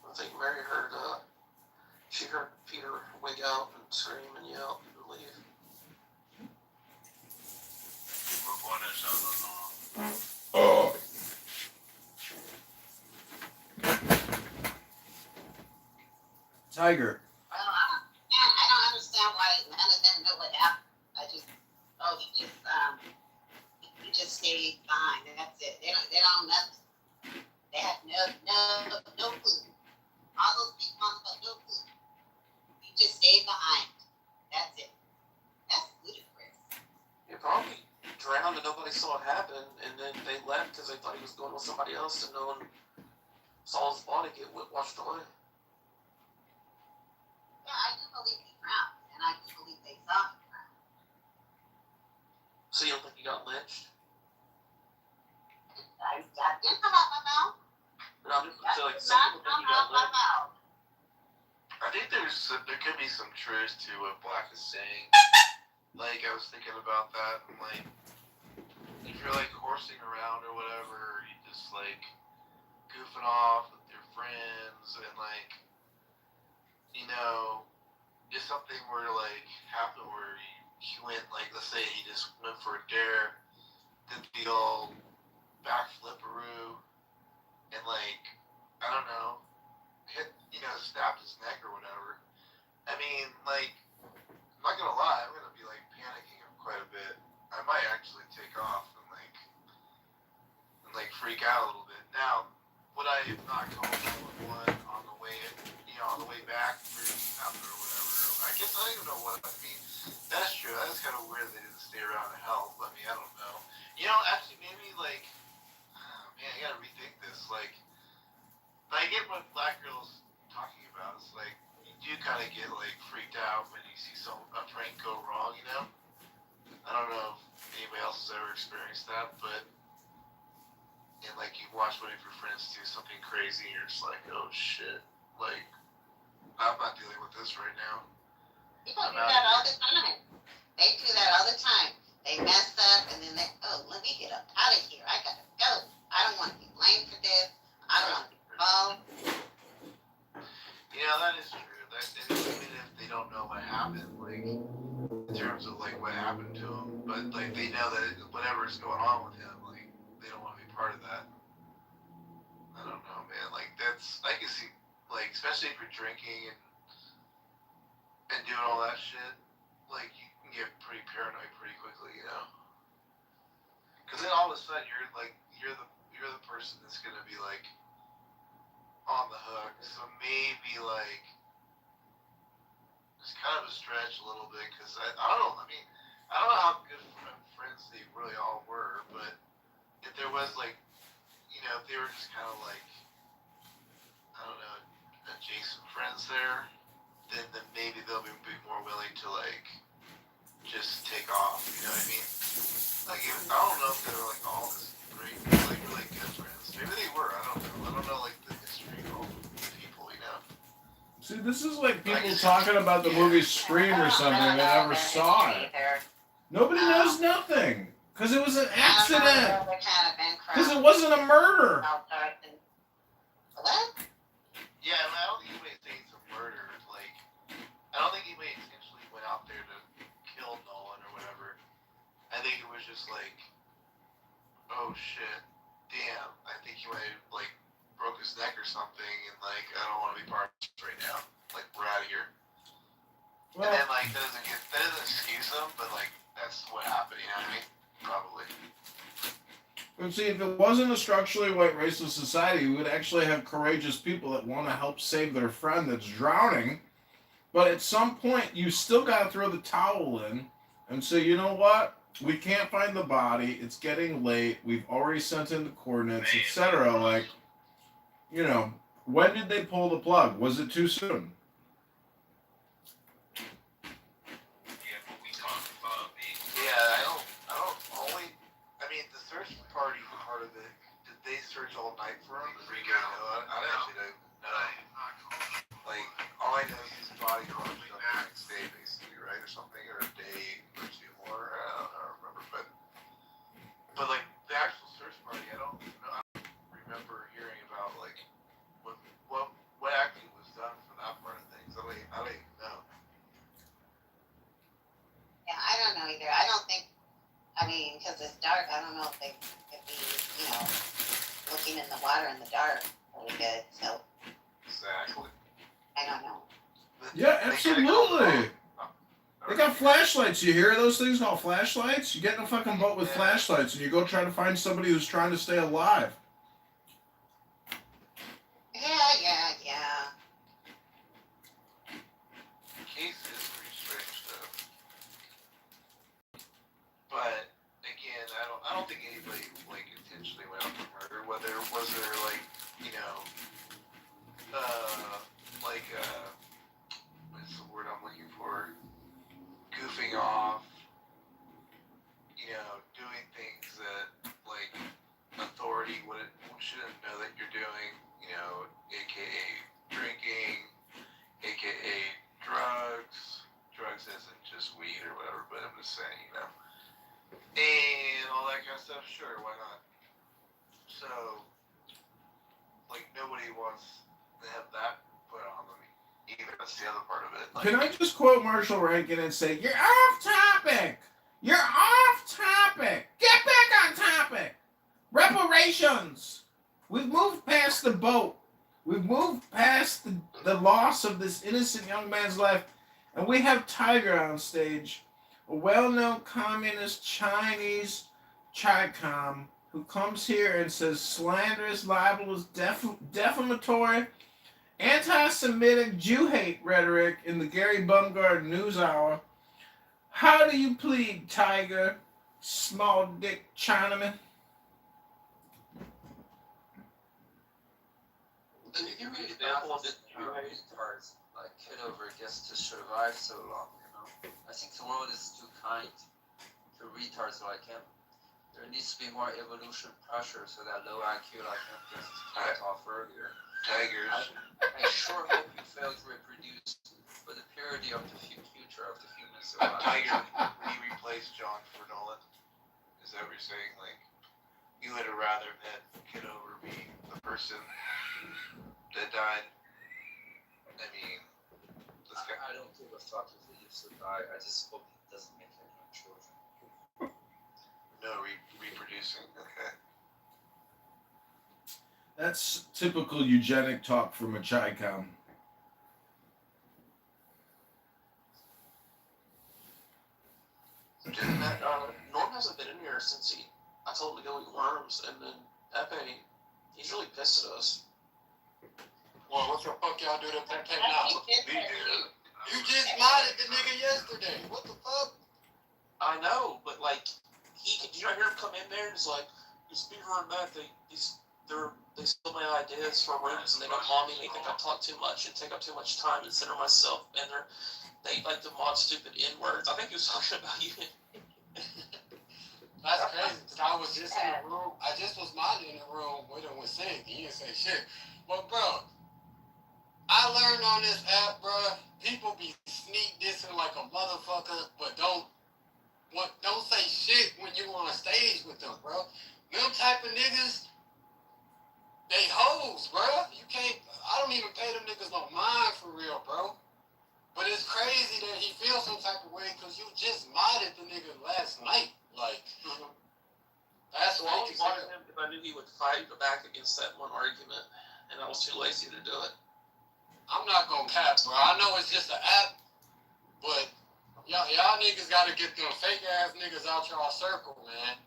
S: I think Mary heard, she heard Peter wig out and scream and yell and leave.
I: Oh. Tiger.
T: Well, I don't understand why none of them know what happened. He just stayed behind, and that's it. They don't nothing. They have no clue. All those people on the boat, no clue. He just stayed behind. That's it. That's ludicrous.
S: He probably drowned and nobody saw it happen, and then they left because they thought he was going with somebody else, and no one saw his body get washed away.
T: Yeah, I do believe he drowned, and I do believe they saw him drown.
S: So you don't think he got lynched?
T: I didn't come out my mouth.
S: No, so like
T: That
S: some
T: did
S: people
T: not
S: think he
T: come
S: got
T: out my
S: lynched.
T: mouth.
C: I think there could be some truth to what Black is saying. Like, I was thinking about that, and like, if you're like horsing around or whatever, you just like goofing off with your friends, and like, you know, if something were to like happen where he went, like, let's say he just went for a dare, did the old backflipperoo, and like, I don't know, snapped his neck or whatever. I mean, like, I'm not gonna lie, I'm gonna be like panicking quite a bit. I might actually take off and freak out a little bit. Now, would I have not called 911 on the way back after or whatever? I guess I don't even know what. I mean, that's true. That's kind of weird they didn't stay around to help. I mean, I don't know. Actually, maybe like, man, I gotta rethink this. Like, I get what Black Girl's talking about. It's like, you do kind of get like freaked out when you see a prank go wrong. I don't know if anybody else has ever experienced that, but like you watch one of your friends do something crazy, and you're just like, oh shit, like, I'm not dealing with this right now.
T: People do that all the time. They do that all the time. They mess up, and then let me get up out of here. I gotta go. I don't want to be blamed for this. I don't want to be involved.
C: That is true. Even if they don't know what happened, like, in terms of like what happened to him, but like they know that whatever's going on with him, like, they don't want to be part of that. I don't know, man. Like, I can see, like, especially if you're drinking and doing all that shit, like, you can get pretty paranoid pretty quickly, Because then all of a sudden you're the person that's gonna be like on the hook. So maybe like it's kind of a stretch a little bit, because I don't know. I mean, I don't know how good friends they really all were, but if there was like, if they were just kind of like, I don't know, adjacent friends there, then maybe they'll be more willing to like just take off. You know what I mean? Like, I don't know if they were like all this great, like really good friends. Maybe they were. I don't know. I don't know like the history of all the people.
I: See, this is like people talking about the movie Scream or something and never saw it. Nobody knows nothing. Because it was an accident. Because it wasn't a murder.
T: What?
C: Yeah, I don't think anybody thinks it's a murder. Like, I don't think anybody intentionally went out there to kill Nolan or whatever. I think it was just like, oh shit, damn, I think he might have like broke his neck or something, and like, I don't want to be part of this right now. Like, we're out of here. Well, and then like that doesn't excuse them, but like that's what happened. You know what I mean? Probably.
I: But see, if it wasn't a structurally white racist society, we would actually have courageous people that want to help save their friend that's drowning. But at some point, you still got to throw the towel in and say, you know what? We can't find the body. It's getting late. We've already sent in the coordinates, etc. Like, when did they pull the plug? Was it too soon?
C: I mean, the search party part of it, did they search all night for him? I actually don't know. Like, all I know is his body washed up the next day, basically, right? Or something, or a day or two more. I don't remember. But like, the actual search party, I don't remember hearing about, like, what actually was done for that part of things. I don't even know.
T: Yeah, I don't know either. I don't think, because it's dark, I don't know if they could be, looking in the water in the dark really good, so.
C: Exactly.
T: I don't know.
I: Yeah, absolutely. They got flashlights. You hear those things called flashlights? You get in a fucking boat with flashlights and you go try to find somebody who's trying to stay alive.
T: Yeah.
C: Case is pretty strange though. But again, I don't think anybody like intentionally went out for murder. Was there like, you know, what's the word I'm looking for? Goofing off, you know, doing things that like authority shouldn't know that you're doing, you know, aka drinking, aka drugs. Drugs isn't just weed or whatever, but I'm just saying, you know. And all that kind of stuff, sure, why not? So, like, nobody wants to have that put on them either. That's the other part of it. Like,
I: Can I just quote Marshall Rankin and say, "You're off topic! You're off topic! Get back on topic! Reparations! We've moved past the boat. We've moved past the loss of this innocent young man's life, and we have Tiger on stage, a well-known communist Chinese Chi-Com who comes here and says slanderous, libelous, defamatory, anti-Semitic, Jew-hate rhetoric in the Gary Bumgarner News Hour. How do you plead, Tiger, small dick Chinaman?"
D: Can you give me an example of the retards like Kitover gets to survive so long, you know? I think the world is too kind to retards like him. There needs to be more evolution pressure so that low IQ like him gets cut off earlier.
C: Tigers.
D: I sure hope you fail to reproduce for the purity of the future of the human civilization.
C: Tiger, he replaced John for Nolan. Is that what you're saying? Like, you would have rather that Kitover be the person that died? I mean, this guy.
D: I don't give a fuck if he lives or die. I just hope he doesn't make any more children.
C: No reproducing. Okay.
I: That's typical eugenic talk from a Chi-Com.
S: Norm hasn't been in here since I told him to go eat worms, and then Pepe, he's really pissed at us.
U: Well, what the fuck y'all do to Pepe now?
C: You
U: just modded the nigga yesterday. What the fuck?
S: I know, but like, did you not hear him come in there and it's like, these Beaver and Matt, they steal my ideas for rooms and they don't mod me, they think I talk too much and take up too much time and center myself, and they like to mod stupid N-words. I think he was talking about you.
U: That's crazy, because I was just in the room. I just was modding in the room with him with Sig. He didn't say shit. But, bro, I learned on this app, bro, people be sneak dissing like a motherfucker, but don't say shit when you on stage with them, bro. Them type of niggas, they hoes, bro. You can't, I don't even pay them niggas no mind for real, bro. But it's crazy that he feels some type of way because you just modded the nigga last night. Like, that's
S: why I modded him if I knew he would fight back against that one argument, and I was too lazy to do it.
U: I'm not gonna cap, bro. I know it's just an app, but y'all niggas gotta get them fake ass niggas out y'all circle, man.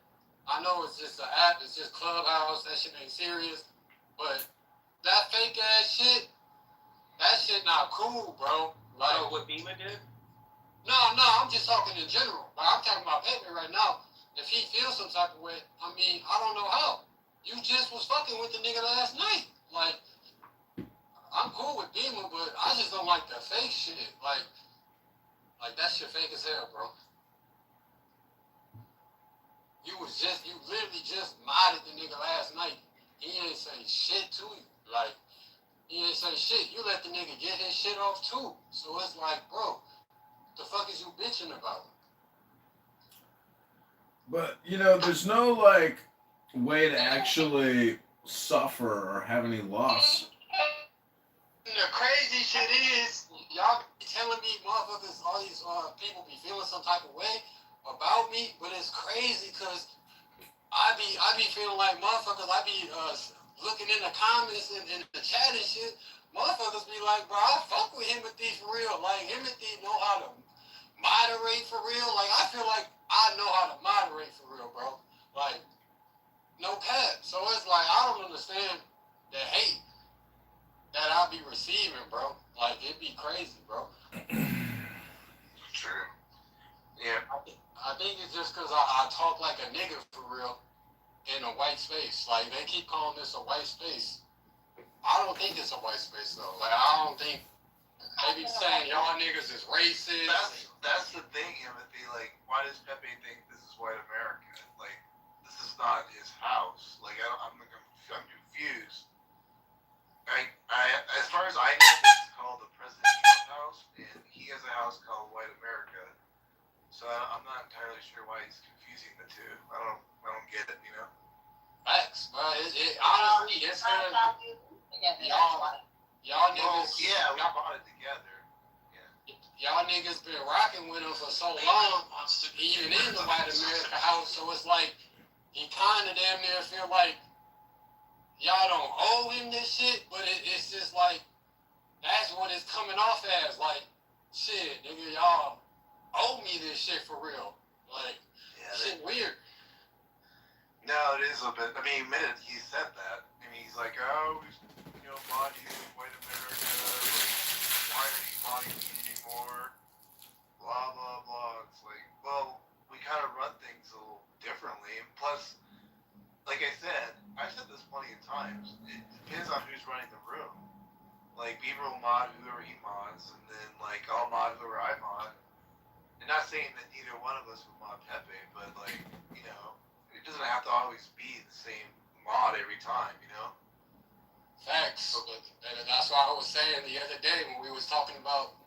U: I know it's just an app, it's just Clubhouse, that shit ain't serious, but that fake ass shit, that shit not cool, bro. Like,
S: what Beeman did?
U: No, I'm just talking in general. Like, I'm talking about Pepe right now. If he feels some type of way, I mean, I don't know how. You just was fucking with the nigga last night. Like, I'm cool with Beeman, but I just don't like the fake shit. Like that shit fake as hell, bro. You literally just modded the nigga last night. He ain't say shit to you. Like, he ain't say shit. You let the nigga get his shit off too. So it's like, bro, the fuck is you bitching about?
I: But, you know, there's no, like, way to actually suffer or have any loss.
U: The crazy shit is, y'all be telling me motherfuckers, all these people be feeling some type of way about me, but it's crazy because I be feeling like motherfuckers, I be looking in the comments and in the chat and shit, motherfuckers be like, bro, I fuck with Timothy for real. Like, Timothy know how to moderate for real. Like, I feel like I know how to moderate for real, bro. Like, no cap. So it's like, I don't understand the hate that I be receiving, bro. Like, it be crazy, bro.
C: True. Yeah.
U: I think it's just because I talk like a nigga for real in a white space. Like, they keep calling this a white space. I don't think it's a white space, though. Like, I don't think they be saying y'all niggas is racist.
C: That's the thing, Timothy. Like, why does Pepe think this is white America? Like, this is not his house. Like, I'm confused. As far as I know, this is called the President Trump house, and he has a house called White America. So I'm not entirely sure why he's confusing the two. I don't get it, you know.
U: Facts, bro. Honestly, it's y'all niggas.
C: Well, yeah, we bought it together.
U: Y'all niggas been rocking with him for so long, even in the White America house. So it's like he kind of damn near feel like y'all don't owe him this shit, but it's just like that's what it's coming off as. Like, shit, nigga, y'all owe me this shit for real. Like, shit weird.
C: No, it is a bit. I mean, he admitted he said that. I mean, he's like, oh, mod you in White America. Like, why are you modding me anymore? Blah, blah, blah. It's like, well, we kind of run things a little differently. And plus, like I said, I've said this plenty of times. It depends on who's running the room. Like, Beaver will mod whoever he mods, and then, like, I'll mod whoever I mod. And not saying that neither one of us would mod Pepe, but, like, you know, it doesn't have to always be the same mod every time, you know?
U: Facts. And that's why I was saying the other day when we was talking about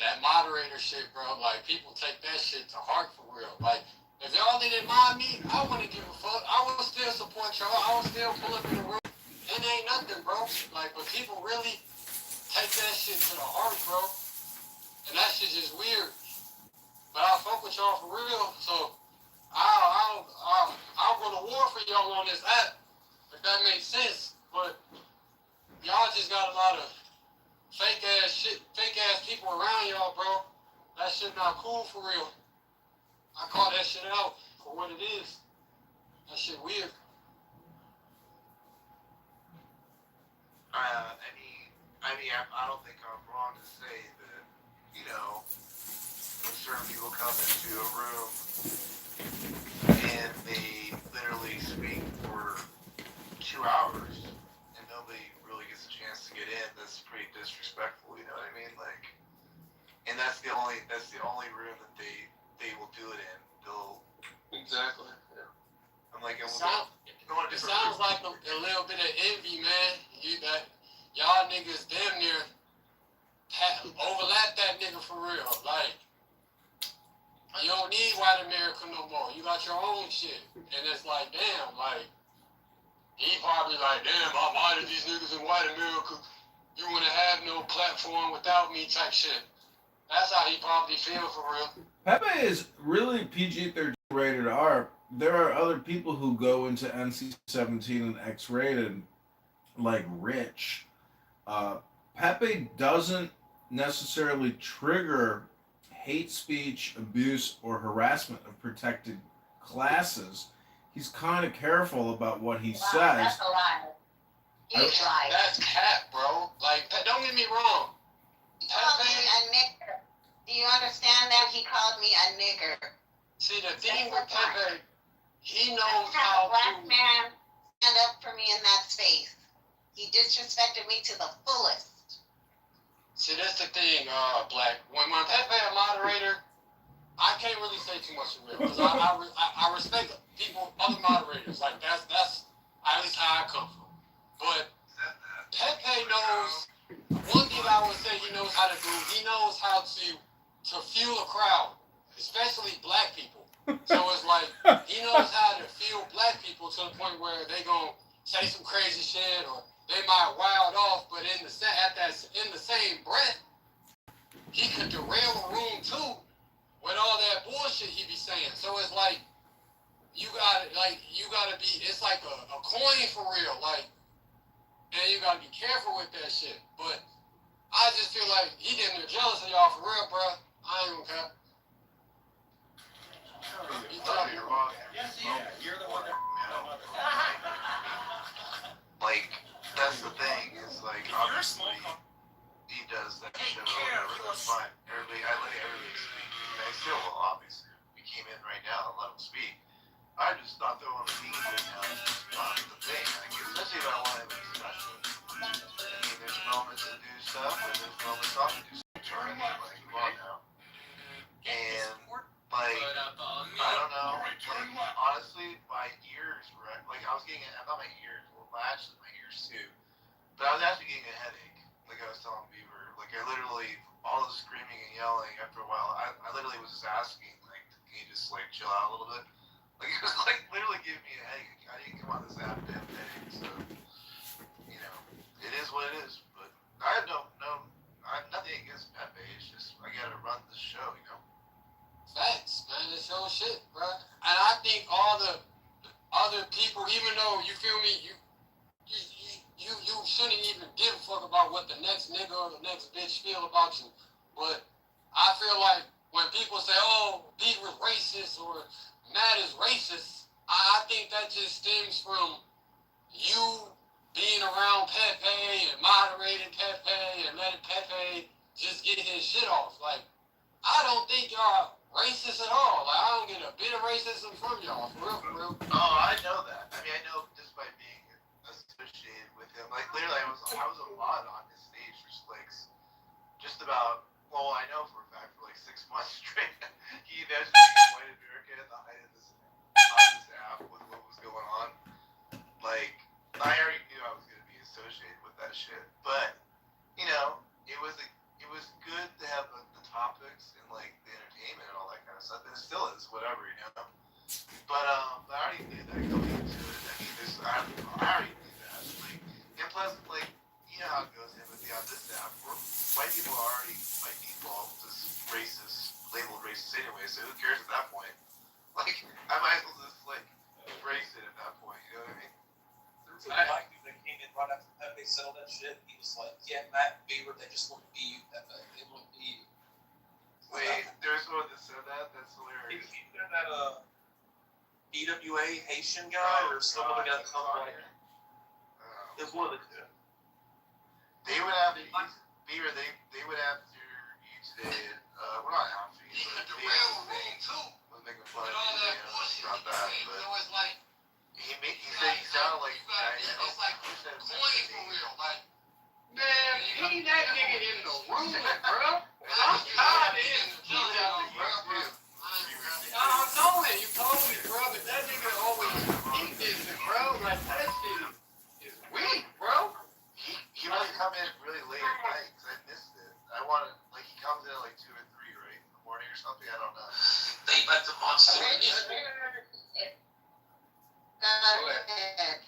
U: that moderator shit, bro. Like, people take that shit to heart for real. Like, if y'all didn't mind me, I wouldn't give a fuck. I would still support y'all. I would still pull up in the room. It ain't nothing, bro. Like, but people really take that shit to the heart, bro. And that shit just weird. But I fuck with y'all for real. So I'll go to war for y'all on this app, if that makes sense. But y'all just got a lot of fake ass people around y'all, bro. That shit not cool for real. I call that shit out for what it is. That shit weird.
C: I don't think I'm wrong to say that, you know, when certain people come into a room and they literally speak for 2 hours and nobody really gets a chance to get in, that's pretty disrespectful, you know what I mean? Like, and that's the only room that they will do it in. They'll
U: Exactly. Yeah.
C: I'm like,
U: it sounds like a little bit of envy, man. Y'all niggas damn near overlap that nigga for real. Like, you don't need white America no more. You got your own shit. And it's like, damn, like, he probably like, damn, I modded these niggas in white America. You wouldn't have no platform without me type shit. That's how he probably feel for real. Pepe is really PG-13 rated R. There are other people who go into NC-17 and X-rated, like Rich. Pepe doesn't necessarily trigger hate speech, abuse, or harassment of protected classes. He's kind of careful about what he says.
J: That's a lie. Huge lie.
U: That's cap, bro. Like, don't get me wrong.
J: He called me a nigger. Do you understand that? He called me a nigger.
U: See, the thing with Pepe, he knows
J: how
U: how
J: a black
U: to...
J: man stand up for me in that space. He disrespected me to the fullest.
U: See, that's the thing, Black. When Pepe a moderator, I can't really say too much for real. Because I respect people, other moderators. Like, that's at least how I come from. But Pepe knows, one thing I would say he knows how to do, he knows how to fuel a crowd, especially black people. So it's like, he knows how to fuel black people to the point where they gonna say some crazy shit or they might wild off, but in the same breath, he could derail a room too with all that bullshit he be saying. So it's like you gotta be. It's like a coin for real. Like, man, you gotta be careful with that shit. But I just feel like he getting jealous of y'all for real, bro. I ain't gonna cap. You thought you were
C: Yes, you're the one that. Like, that's the thing, is like, obviously, he does that show, whatever, that's fine. Everybody, I let everybody speak. And I still will, obviously. We came in right now and let him speak. I just thought throwing a beat right now is just not the thing. Like, especially if I want to have a discussion. I mean, there's moments to do stuff, and there's moments not to do stuff. Right? Like, come on now. And, like, I don't know. Like, honestly, my ears were, like, I was getting, not my ears, well, actually, my ears too. But I was actually getting a headache. Like I was telling Beaver. Like, I literally, all the screaming and yelling, after a while, I literally was just asking, like, can you just, like, chill out a little bit? Like, it was, like, literally giving me a headache. I didn't come on this app to have a headache, so, you know, it is what it is. But I have I have nothing against Pepe. It's just, I gotta run the show, you know?
U: facts, man. It's your shit, bro. And I think all the other people, even though, you feel me, you shouldn't even give a fuck about what the next nigga or the next bitch feel about you. But I feel like when people say, oh, Beaver's racist or Matt is racist, I think that just stems from you being around Pepe and moderating Pepe and letting Pepe just get his shit off. Like, I don't think y'all racist at all. Like, I don't get a bit of racism from y'all, for real.
C: Oh, I know that. I mean, I know just by being associated with him. Like, literally, I was a lot on his stage for like just about. Well, I know for a fact for like 6 months straight. He imagined being white America at the height of this app with what was going on. Like, I already knew I was going to be associated with that shit. But you know, it was good to have the topics and like the entertainment and all that kind of stuff. And it still is, whatever, you know. But I already knew that going into it. I mean, I already knew that. Like, and plus, like, you know how it goes, Timothy, on this app. White people are already, by default, just racist, labeled racist anyway. So who cares at that point? Like, I might as well just like embrace it at that point. You know what I mean?
F: There was a black dude that came in right after Pepe settled that shit. He was like, yeah, Matt and Beaver, they just wouldn't be you, Pepe. They wouldn't be you.
C: Wait, there's one that said that? That's hilarious.
F: Isn't there that, EWA Haitian guy or someone that got come like it's one of the two.
C: They would have Beaver, they would after you today, we're not after you, but they was making fun of you about that, but he said he sounded like the guy. It's like point for real, like,
U: Man, he that nigga in the room, bro. I'm tired of his junk, bro. I'm telling you told me, bro, but that nigga always eat this, bro. Like, that shit is weak, bro.
C: He must come in really late at night, because I missed it. I wanted, like, he comes in at like 2 or 3, right, in the morning or something, I don't know.
F: They let the monster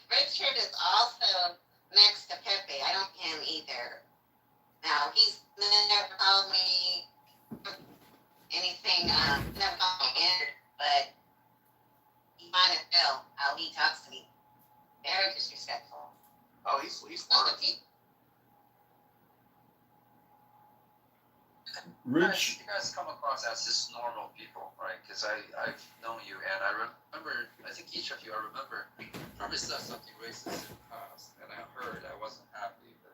T: Richard is also next to Pepe. I don't him either. Now, he's never called me anything, never called me in, but you might have felt how he talks to me. Very disrespectful.
C: Oh, he's
D: Rich, you guys come across as just normal people, right? Because I've known you, and I remember, I think each of you, I remember, probably said something racist in the past, and I heard, I wasn't happy, but,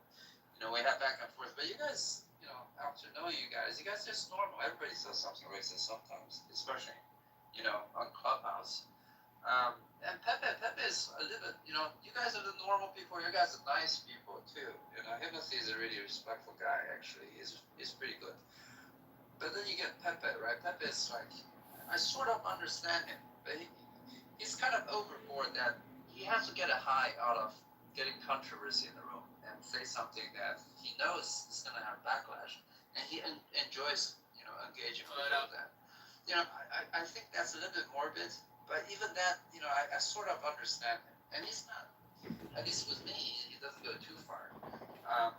D: you know, we had back and forth. But you guys, you know, after knowing you guys just normal. Everybody says something racist sometimes, especially, you know, on Clubhouse. And Pepe is a little bit, you know, you guys are the normal people. You guys are nice people too. You know, Himothy is a really respectful guy. Actually, he's pretty good. But then you get Pepe, right? Pepe is like, I sort of understand him, but he's kind of overboard that he has to get a high out of getting controversy in the room and say something that he knows is going to have backlash, and he enjoys, you know, engaging with that. You know, I think that's a little bit morbid. But even that, you know, I sort of understand him. And he's not, at least with me, he doesn't go too far. But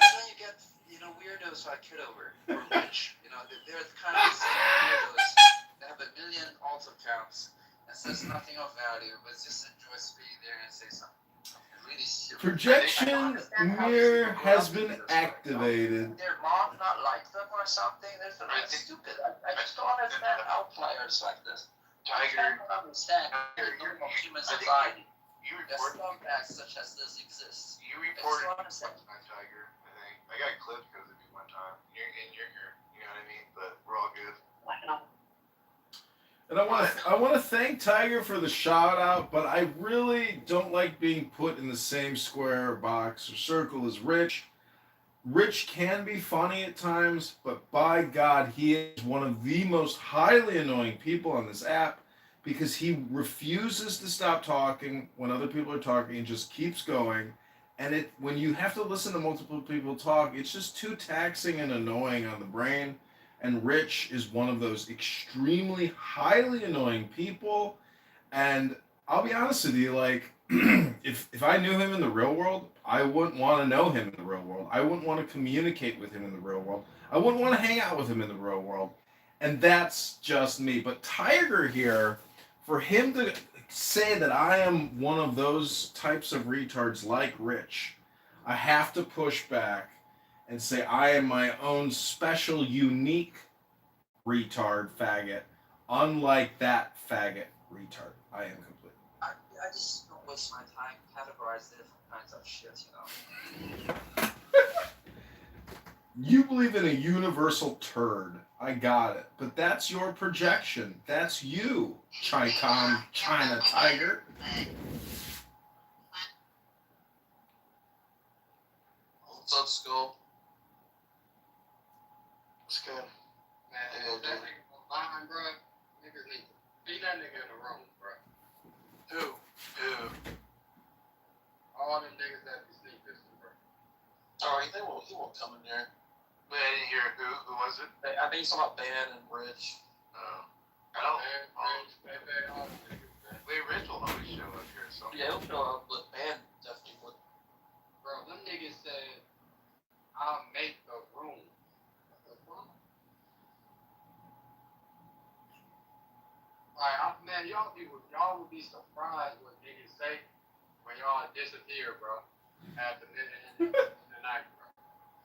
D: then you get, you know, weirdos like Kitover or Rich. You know, they're kind of the same weirdos. They have 1 million alt accounts and says nothing of value, but just enjoys being there and say something really serious.
I: Projection mirror has been activated.
D: Their mom not like them or something. There's something stupid. I just don't understand outliers like this. I
C: Tiger,
D: can't understand the normal human society.
C: you
D: That
C: reported.
D: scumbags such as this exist.
C: You
D: I just
C: reported
D: don't understand.
C: on Tiger. I think I got clipped because of you one time. You're here. You know what I mean? But we're all good.
I: And I want to thank Tiger for the shout out, but I really don't like being put in the same square, box, or circle as Rich. Rich can be funny at times, but by God, he is one of the most highly annoying people on this app because he refuses to stop talking when other people are talking and just keeps going. And when you have to listen to multiple people talk, it's just too taxing and annoying on the brain. And Rich is one of those extremely highly annoying people. And I'll be honest with you, like, if I knew him in the real world, I wouldn't want to know him in the real world. I wouldn't want to communicate with him in the real world. I wouldn't want to hang out with him in the real world. And that's just me. But Tiger here, for him to say that I am one of those types of retards like Rich, I have to push back and say I am my own special, unique retard faggot, unlike that faggot retard. I am complete.
D: I just don't waste my time categorize different kinds of shit, you know.
I: You believe in a universal turd. I got it. But that's your projection. That's you, China Tiger.
C: What's up, Skull?
U: What's good? Man, that nigga online, bro. Niggas need to beat that nigga in the room, bro.
C: Who?
U: All them niggas that be sneak pistol, bro.
F: Oh, he won't come in there.
C: Wait, I didn't hear who was it?
F: I think he's talking about Ben and Rich.
C: Oh. I don't.
U: Man, all them niggas, man.
C: Wait, Rich will always show up here. So.
F: Yeah, he'll show up, but Ben definitely would.
U: Bro, them niggas said, I'll make the room. What the fuck? Like, man, y'all would be surprised what niggas say when y'all disappear, bro. At the minute in the night, bro.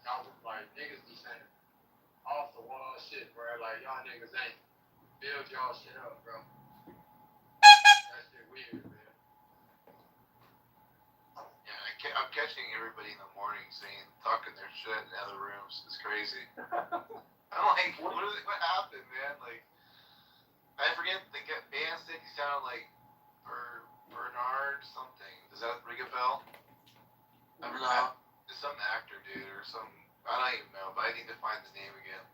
U: Y'all was like, niggas be saying off the wall shit, bro. Like, y'all niggas ain't build y'all shit up, bro. That shit weird, man.
C: Yeah, I'm catching everybody in the morning talking their shit in other rooms. It's crazy. I'm like, what happened, man? Like, I forget the band said he sounded like Bernard something. Does that ring a bell?
F: No.
C: It's some actor dude or some, I don't even know, but I need to find the name again.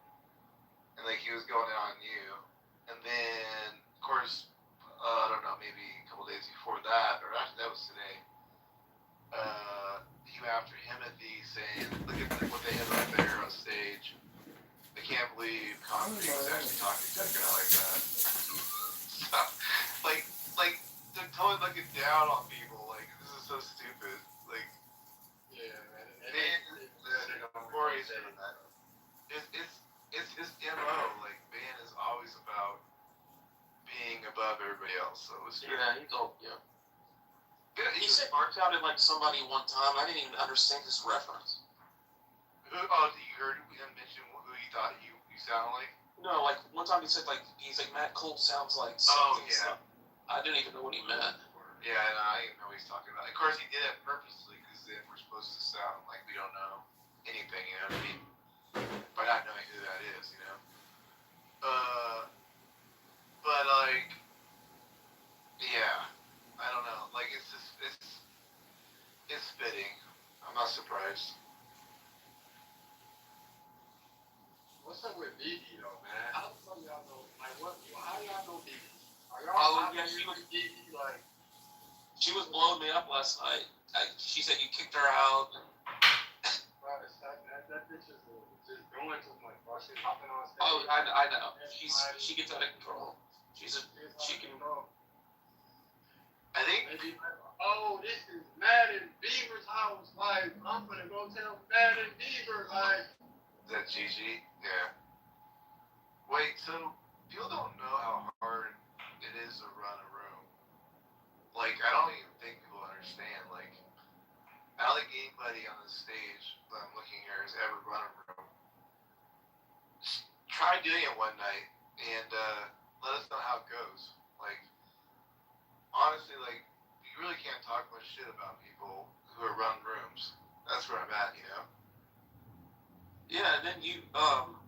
C: And like he was going on you. And then, of course, I don't know, maybe a couple days before that, or actually that was today, he went after Timothy saying, look at what they have up there on stage. I can't believe comedy is actually talking to a guy like that. So, like, they're totally looking down on people. Like, this is so stupid. Like,
U: yeah, man.
C: Corey said that. It's his MO. Like, Ben is always about being above everybody else. So it's
F: Yeah, he's all, yeah. He
C: He's
F: said Mark sounded like somebody one time. I didn't even understand his reference.
C: you heard him mention who he thought you sound like?
F: No, like one time he said he's like Matt Cole sounds like
C: Oh,
F: something.
C: yeah.
F: So I didn't even know what he meant.
C: Yeah, no, I didn't know what he's talking about. Of course, he did it purposely because then we're supposed to sound like we don't know anything, you know what I mean? By not knowing who that is, you know? But like, yeah, I don't know. Like, it's just, it's fitting. I'm not surprised.
U: What's up with BB though, man? How the fuck y'all know? Like, how y'all know BB? Are y'all
F: She was
U: BB? Like,
F: she was blowing me up last night. She said you kicked her out.
U: bro, that bitch is just doing too much, bro. She's hopping on stage.
F: Oh, I know. She gets out of control. She can.
C: I think.
U: Maybe, oh, this is Madden Beaver's house. Like, I'm gonna go tell Madden Beaver, like.
C: Is that Gigi? Yeah. Wait, so people don't know how hard it is to run a room. Like, I don't even think people understand. Like, the stage that I'm looking here has ever run a room. Just try doing it one night and let us know how it goes. Like, honestly, like, you really can't talk much shit about people who are running rooms. That's where I'm at, you know?
A: Yeah, and then you,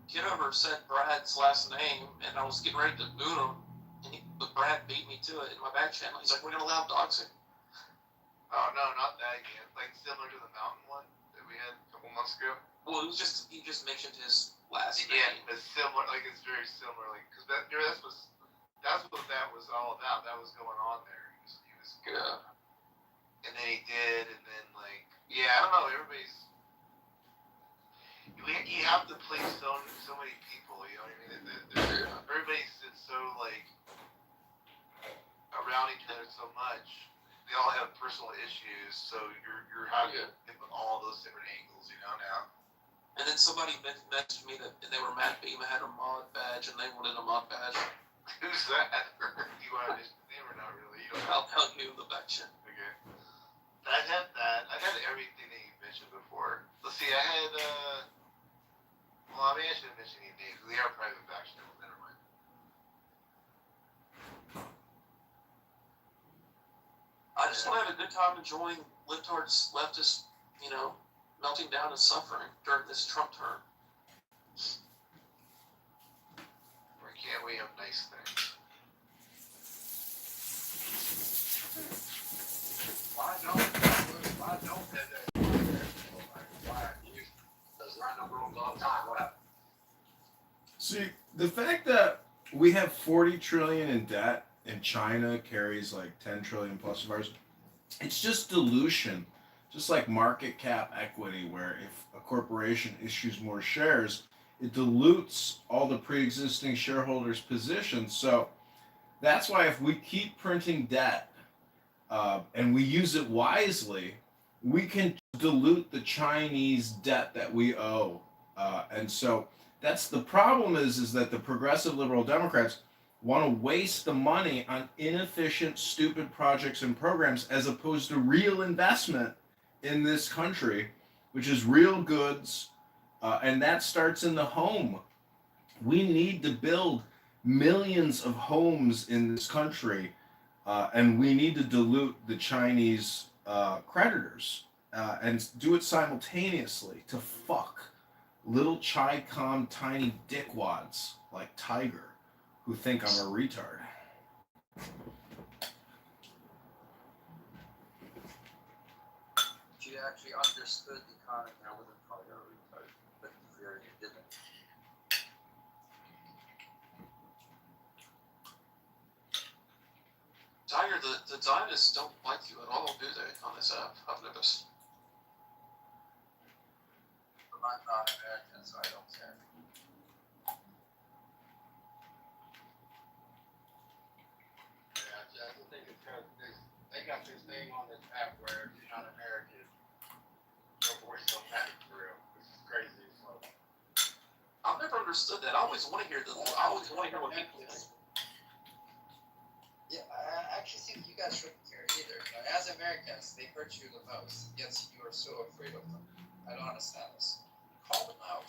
A: Kitover said Brad's last name, and I was getting ready to boot him, but Brad beat me to it in my back channel. He's like, we're going to allow doxing.
C: Oh, no, not that again. Like, similar to the mountain one that we had a couple months ago?
A: Well, he just mentioned his last
C: Yeah,
A: name.
C: it's similar, like, it's very similar, like, because that's what that was all about. That was going on there. He was good.
A: Yeah.
C: And then he did, and then, like, yeah, I don't know, everybody's, you have to please so many people, you know what I mean? Everybody's so, like, around each other so much. They all have personal issues, so you're having to hit with all those different angles, you know, now.
A: And then somebody messaged me that they were mad Beam had a mod badge, and they wanted a mod badge.
C: Who's that? You want to mention the name or not really? You don't
A: I'll tell you the back chat.
C: Okay. I had that. I had everything that you mentioned before. Let's see, I had, well, I mean, I shouldn't mention any names. They are private back channels. Never mind.
A: I just want to have a good time enjoying libtards, leftists, you know, melting down and suffering during this Trump term.
C: Why can't we have nice things?
U: Why don't they? There's random rooms all the time. What happened?
I: See, the fact that we have 40 trillion in debt and China carries like 10 trillion plus of ours, it's just dilution. Just like market cap equity, where if a corporation issues more shares, it dilutes all the pre-existing shareholders' positions. So that's why if we keep printing debt and we use it wisely, we can dilute the Chinese debt that we owe. And so that's the problem is that the progressive liberal Democrats want to waste the money on inefficient, stupid projects and programs as opposed to real investment in this country, which is real goods, and that starts in the home. We need to build millions of homes in this country, and we need to dilute the Chinese creditors and do it simultaneously to fuck little Chi-Com tiny dickwads like Tiger who think I'm a retard.
D: If you actually understood the economy, I wouldn't call you a retard, but you really didn't.
A: Tiger, the Zionists don't like you at all, do they, on this app? I've noticed.
D: But I'm not American, so I don't care.
U: Yeah, I think it's because they got this thing on this app where if you're not American, your voice don't matter for real. This is crazy. So.
A: I've never understood that. I always want to hear what people think.
D: Yeah, I actually think you guys shouldn't care either. As Americans, they hurt you the most, yet you are so afraid of them. I don't understand this. Call them out.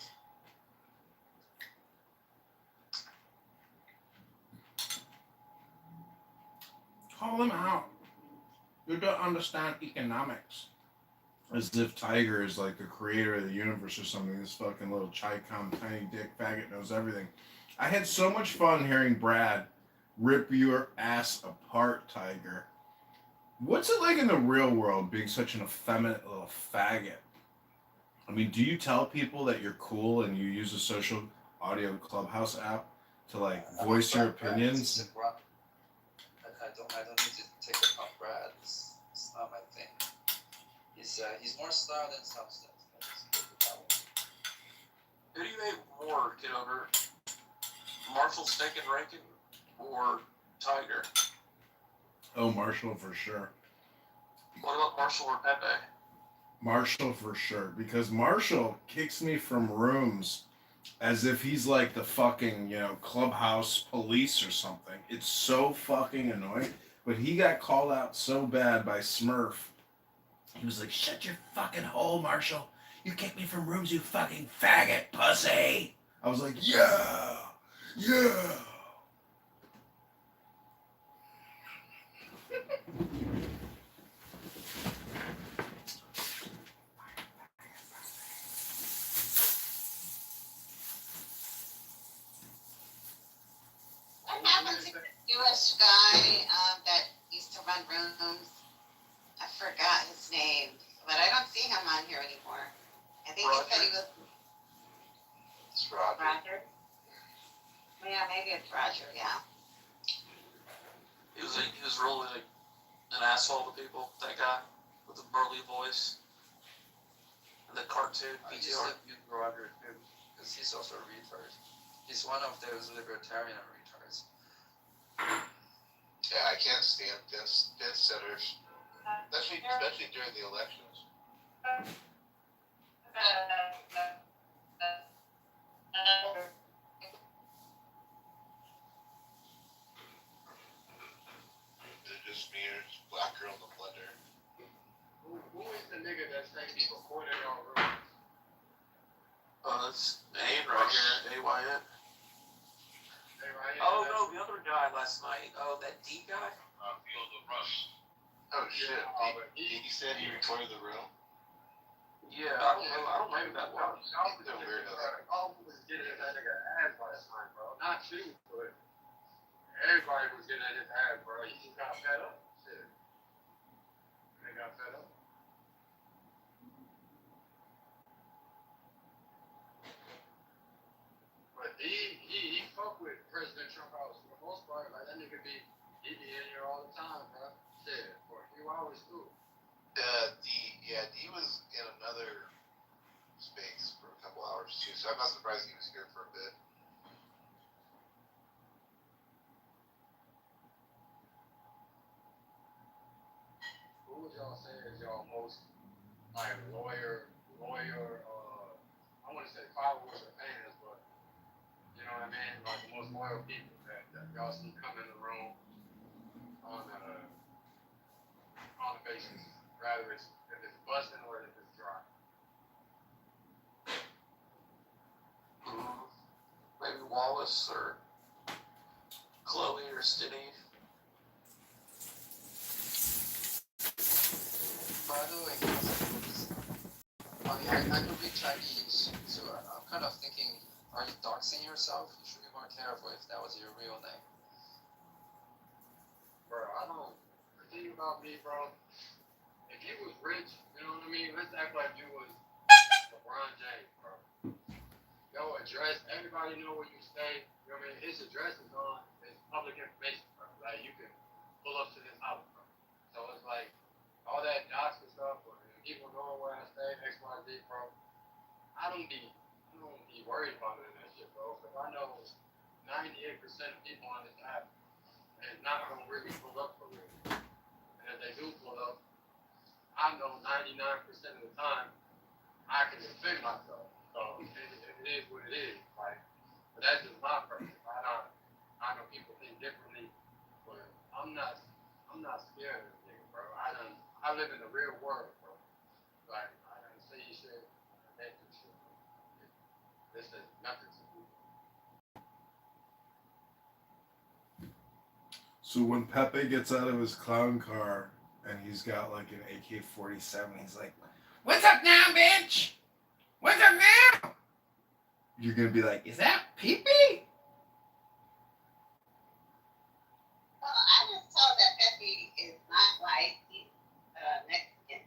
I: Call them out. You don't understand economics. As if Tiger is like the creator of the universe or something. This fucking little Chi-Com tiny dick faggot knows everything. I had so much fun hearing Brad rip your ass apart, Tiger. What's it like in the real world being such an effeminate little faggot? I mean, do you tell people that you're cool and you use a social audio clubhouse app to like voice your opinions?
D: I don't need to take it from Brad. It's not my thing. He's more style than substance.
A: Who do you hate more, Kitover? Marshall Steak and Rankin or Tiger?
I: Oh, Marshall for sure.
A: What about Marshall or Pepe?
I: Marshall for sure, because Marshall kicks me from rooms as if he's like the fucking, clubhouse police or something. It's so fucking annoying. But he got called out so bad by Smurf He was like, shut your fucking hole, Marshall. You kicked me from rooms, you fucking faggot pussy. I was like, yeah, yeah.
T: What happened to the Jewish guy that used to run rooms? I forgot his name, but I don't see him on here anymore. I think
C: Roger?
T: he said he was
C: It's Roger.
T: Roger. Yeah, maybe it's Roger. Yeah.
A: He was really like an asshole to people. That guy with the burly voice and the cartoon
D: I used
A: PTR.
D: to mute Roger too, because he's also a retard. He's one of those libertarian retards.
C: Yeah, I can't stand death setters, especially during the elections. They're just me or just black girl in the blender.
U: Who is the nigga that say he recorded our room?
A: That's Ayn right here, A-Y-N.
U: Hey, right here,
A: Oh
U: that's-
A: no, the other guy last night. Oh, that D guy?
C: Field of Rush. Oh shit! He said he recorded the room.
A: Yeah, I don't know who that was.
U: Y'all was
C: He's a weirdo.
U: Y'all was getting that nigga ass last night, bro. Not you, but everybody was getting at his ass, bro. He just got fed up. Shit. They got fed up. But he fuck with President Trump house for the most part. Like that nigga he be in here all the time, bro. Shit, for a few hours too.
C: D was in another space for a couple hours too, so I'm not surprised he was here for a bit.
U: Who would y'all say is y'all most like lawyer, I want to say followers or fans, but you know what I mean? Like the most loyal people that y'all see come in the room on a basis, rather if it's busting or if it's dry.
A: Maybe Wallace or Chloe or Stinny.
D: By the way, I could read Chinese, so I'm kind of thinking, are you doxing yourself? You should be more careful if that was your real name.
U: Bro, the thing about me, bro, if you was rich, you know what I mean? Let's act like you was LeBron James, bro. Your address, everybody know where you stay. You know what I mean? His address is on, it's public information, bro. Like, you can pull up to this house, bro. So it's like, all that doxing stuff, or people knowing where I stay, X, Y, Z, bro. I don't be worried about none of that shit, bro. Because I know 98% of people on this app is not gonna really pull up for real. And if they do pull up, I know 99% of the time I can defend myself. So it is what it is. Like, but that's just my person. I know people think differently, but I'm not scared of this nigga, bro. I live in the real world, bro. Like, I done see shit, I been through shit. This is nothing to me.
I: So when Pepe gets out of his clown car and he's got like an AK-47, he's like, "What's up now, bitch? What's up now?" You're gonna be like, "Is that Pee-Pee?"
T: Well, I was told that Pepe is not white. He's Mexican.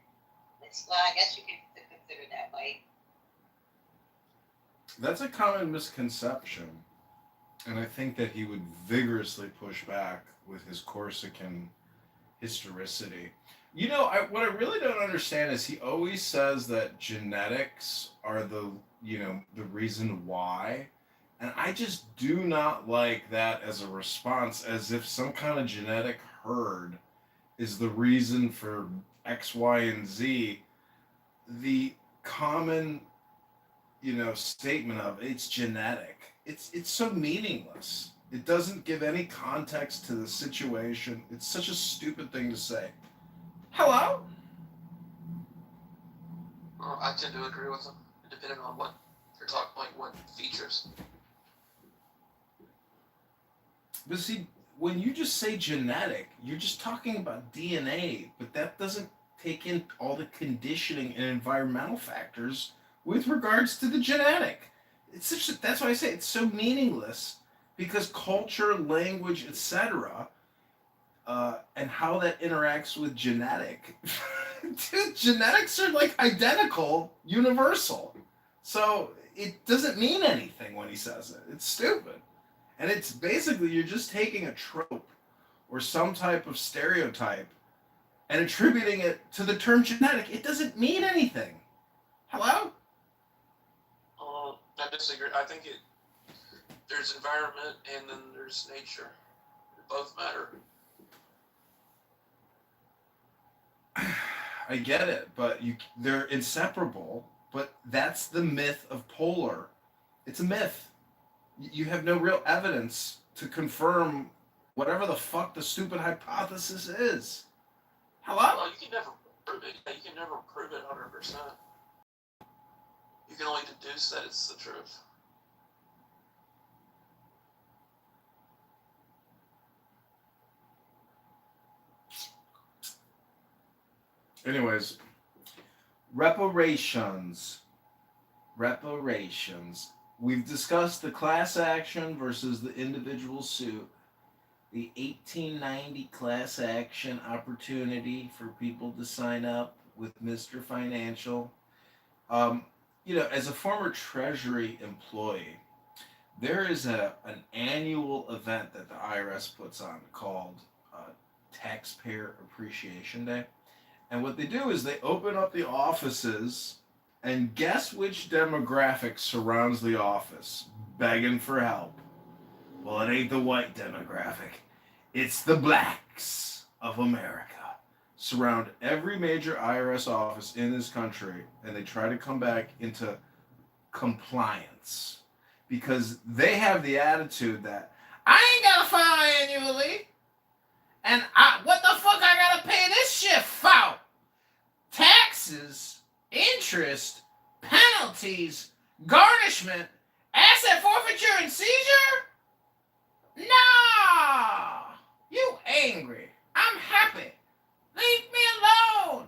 T: Well, I guess you can consider that white.
I: That's a common misconception. And I think that he would vigorously push back with his Corsican historicity. You know, what I really don't understand is he always says that genetics are the reason why. And I just do not like that as a response, as if some kind of genetic herd is the reason for X, Y, and Z. The common, statement of it's genetic. It's so meaningless. It doesn't give any context to the situation. It's such a stupid thing to say. Hello?
A: I tend to agree with them, depending on what you're talking, like what features.
I: But see, when you just say genetic, you're just talking about DNA, but that doesn't take in all the conditioning and environmental factors with regards to the genetic. That's why I say it's so meaningless, because culture, language, etc., and how that interacts with genetic. Dude, genetics are like identical, universal. So it doesn't mean anything when he says it. It's stupid. And it's basically, you're just taking a trope or some type of stereotype and attributing it to the term genetic. It doesn't mean anything. Hello?
A: I disagree. I think there's environment and then there's nature. Both matter.
I: I get it, but they're inseparable. But that's the myth of polar. It's a myth. You have no real evidence to confirm whatever the fuck the stupid hypothesis is. Hello?
A: Well, you can never prove it. You can never prove it 100%. You can only deduce that it's the truth.
I: Anyways, reparations. We've discussed the class action versus the individual suit. The 1890 class action opportunity for people to sign up with Mr. Financial. As a former Treasury employee, there is an annual event that the IRS puts on called Taxpayer Appreciation Day. And what they do is they open up the offices, and guess which demographic surrounds the office, begging for help? Well, it ain't the white demographic. It's the blacks of America. Surround every major IRS office in this country, and they try to come back into compliance. Because they have the attitude that, I ain't gotta file annually. And what the fuck I gotta pay this shit for? Taxes, interest, penalties, garnishment, asset forfeiture and seizure? Nah! You angry. I'm happy. Leave me alone.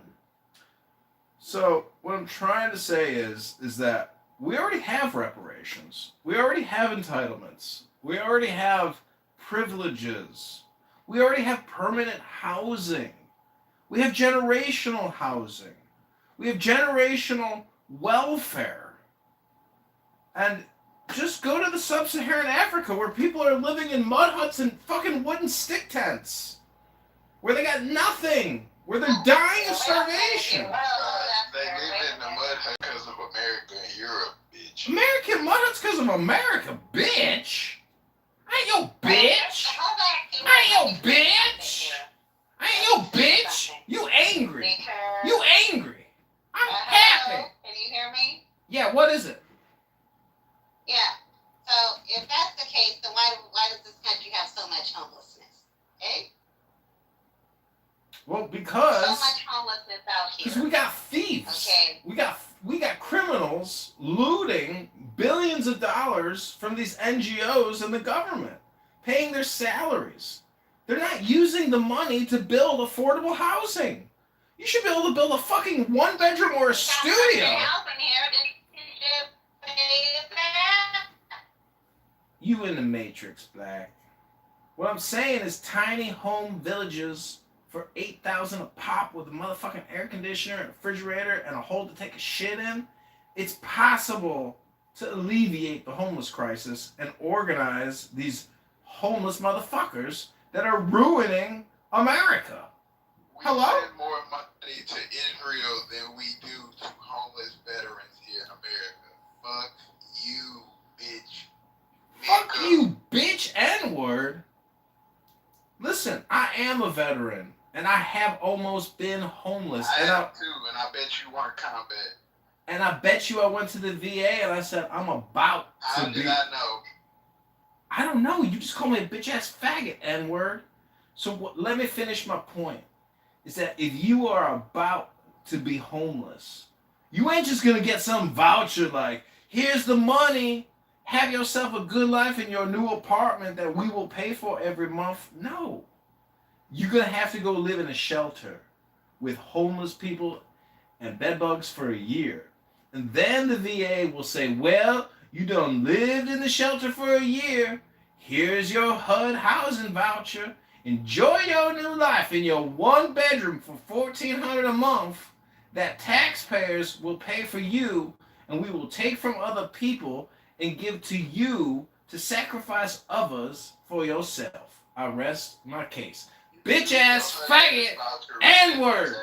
I: So what I'm trying to say is that we already have reparations. We already have entitlements. We already have privileges. We already have permanent housing. We have generational housing. We have generational welfare. And just go to the sub-Saharan Africa where people are living in mud huts and fucking wooden stick tents. Where they got nothing. Where they're dying of starvation.
C: They live in the mud hut because of America and Europe, bitch.
I: American mud huts because of America, bitch. I ain't your bitch. I ain't your bitch. I ain't your bitch. You angry. You angry. I'm happy.
T: Can you hear me?
I: Yeah, what is it?
T: Yeah. So if that's the case, then why does this country have so much homelessness? Okay?
I: Well, because
T: so much homelessness out here.
I: Because we got thieves.
T: Okay.
I: We got criminals looting billions of dollars from these NGOs and the government, paying their salaries. They're not using the money to build affordable housing. You should be able to build a fucking one-bedroom or a studio. You in the Matrix, Black. What I'm saying is tiny home villages for $8,000 a pop with a motherfucking air conditioner and a refrigerator and a hole to take a shit in. It's possible to alleviate the homeless crisis and organize these homeless motherfuckers that are ruining America. Hello?
C: We send more money to Israel than we do to homeless veterans here in America. Fuck you, bitch.
I: Fuck you, bitch, N-word. Listen, I am a veteran, and I have almost been homeless.
C: I am too, and I bet you weren't combat.
I: And I bet you I went to the VA and I said, I'm about to
C: How did I know?
I: I don't know. You just call me a bitch-ass faggot, N-word. So let me finish my point. Is that if you are about to be homeless You ain't just gonna get some voucher like, here's the money, have yourself a good life in your new apartment that we will pay for every month. No. You're gonna have to go live in a shelter with homeless people and bedbugs for a year. And then the VA will say, well, you done lived in the shelter for a year. Here's your HUD housing voucher. Enjoy your new life in your one bedroom for $1,400 a month that taxpayers will pay for you, and we will take from other people and give to you to sacrifice others for yourself. I rest my case. Bitch ass faggot N-word.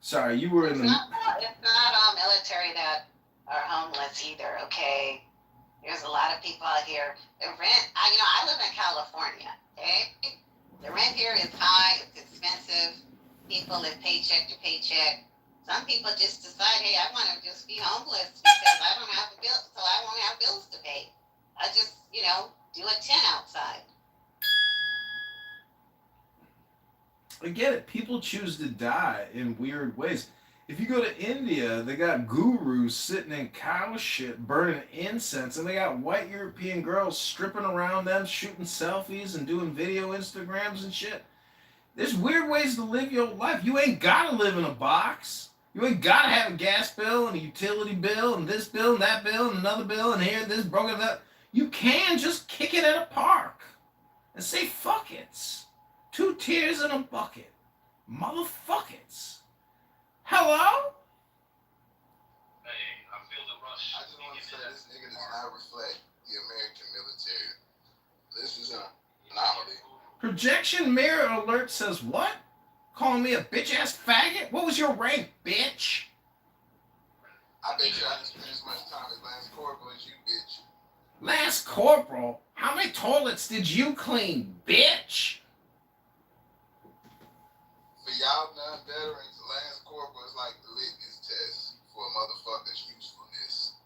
I: Sorry, you were in the.
T: It's not all military that are homeless either. Okay, there's a lot of people out here. The rent. I live in California. Okay, the rent here is high. It's expensive. People live paycheck to paycheck. Some people just decide, hey, I want to just be homeless because I don't have a bill, so I won't have bills to pay. I just, do a tent outside.
I: I get it. People choose to die in weird ways. If you go to India, they got gurus sitting in cow shit, burning incense, and they got white European girls stripping around them, shooting selfies and doing video Instagrams and shit. There's weird ways to live your life. You ain't gotta live in a box. You ain't gotta have a gas bill and a utility bill and this bill and that bill and another bill and here, this, broken, that. You can just kick it at a park and say fuck it. 2 tears in a bucket. Motherfuckers. Hello?
F: Hey, I feel the rush.
C: I just want to say this nigga does not reflect the American military. This is an anomaly.
I: Projection mirror alert says what? Calling me a bitch ass faggot? What was your rank, bitch?
C: I bet you I didn't spend as much time as Lance Corporal as you, bitch.
I: Lance Corporal? How many toilets did you clean, bitch?
C: For y'all non-veterans, Lance Corporal is like the litmus test for a motherfucker's usefulness.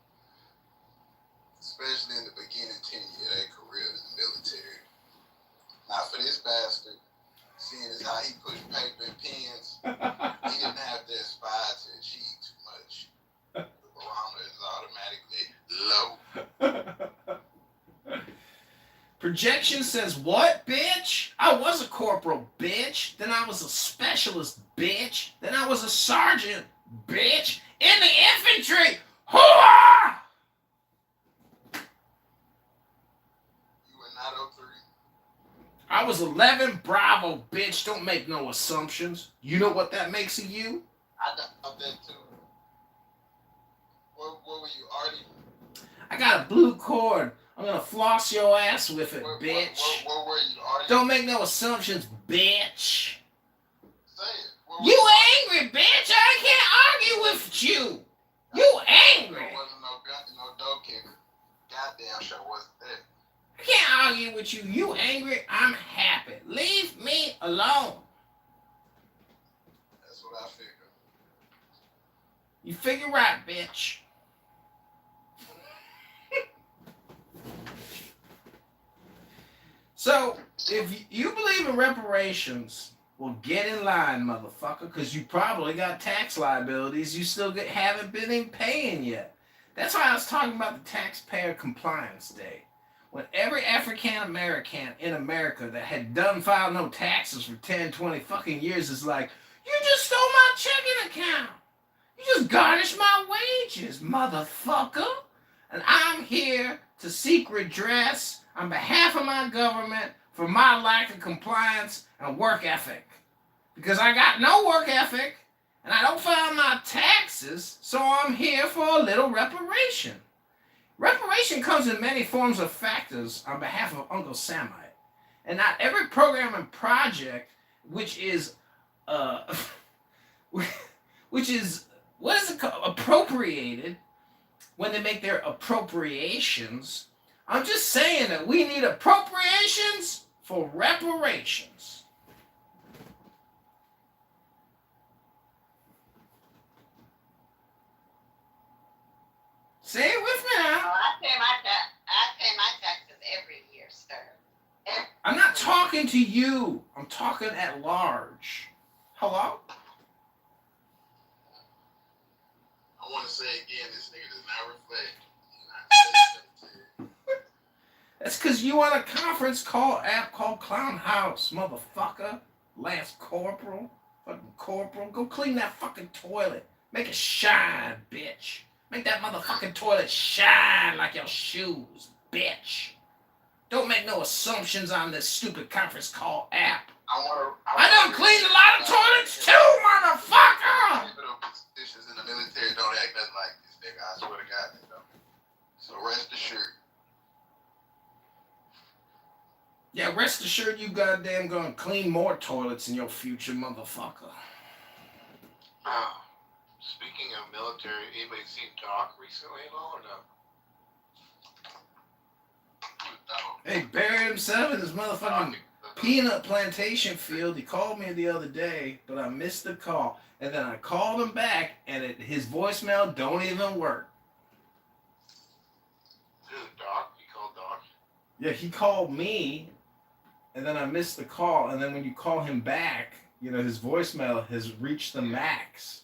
C: Especially in the beginning tenure of their career in the military. Now for this bastard, seeing as how he pushed paper and pens, he didn't have to aspire to achieve too much. The barometer is automatically low.
I: Projection says what, bitch? I was a corporal, bitch. Then I was a specialist, bitch. Then I was a sergeant, bitch. In the infantry. Hooah!
C: You were not 03.
I: I was 11 Bravo, bitch. Don't make no assumptions. You know what that makes of you?
C: I thought that too. What were you, Artie?
I: I got a blue cord. I'm gonna floss your ass with it, bitch.
C: What were you, Artie?
I: Don't make no assumptions, bitch.
C: Say it.
I: You angry, bitch. I can't argue with you. You angry.
C: There wasn't no dope kicker. Goddamn sure wasn't there.
I: I can't argue with you. You angry. I'm happy. Leave me alone.
C: That's what I figured.
I: You figure right, bitch. So, if you believe in reparations, well, get in line, motherfucker, because you probably got tax liabilities you still haven't been paying yet. That's why I was talking about the Taxpayer Compliance Day. When every African American in America that had done filed no taxes for 10, 20 fucking years is like, you just stole my checking account. You just garnished my wages, motherfucker. And I'm here to seek redress on behalf of my government for my lack of compliance and work ethic. Because I got no work ethic and I don't file my taxes, so I'm here for a little reparation. Reparation comes in many forms of factors on behalf of Uncle Samite. And not every program and project which is what is it called? Appropriated when they make their appropriations. I'm just saying that we need appropriations for reparations. Say it with me now.
T: I pay my taxes every year, sir.
I: I'm not talking talking to you. I'm talking at large. Hello?
C: I want to say again, this nigga does not reflect the United States.
I: That's because you on a conference call app called Clown House, motherfucker. Lance Corporal. Fucking Corporal. Go clean that fucking toilet. Make it shine, bitch. Make that motherfucking toilet shine like your shoes, bitch. Don't make no assumptions on this stupid conference call app. I done cleaned a lot of toilets too, motherfucker!
C: Politicians in the military don't act nothing like this, nigga. I swear to God, they don't. So rest assured.
I: Yeah, rest assured you goddamn gonna clean more toilets in your future, motherfucker.
C: Speaking of military, anybody seen Doc recently at all or no?
I: Hey, bury himself in his motherfucking peanut plantation field. He called me the other day, but I missed the call. And then I called him back, and his voicemail don't even work.
C: Dude, Doc? You called Doc?
I: Yeah, he called me, and then I missed the call. And then when you call him back, you know, his voicemail has reached the max.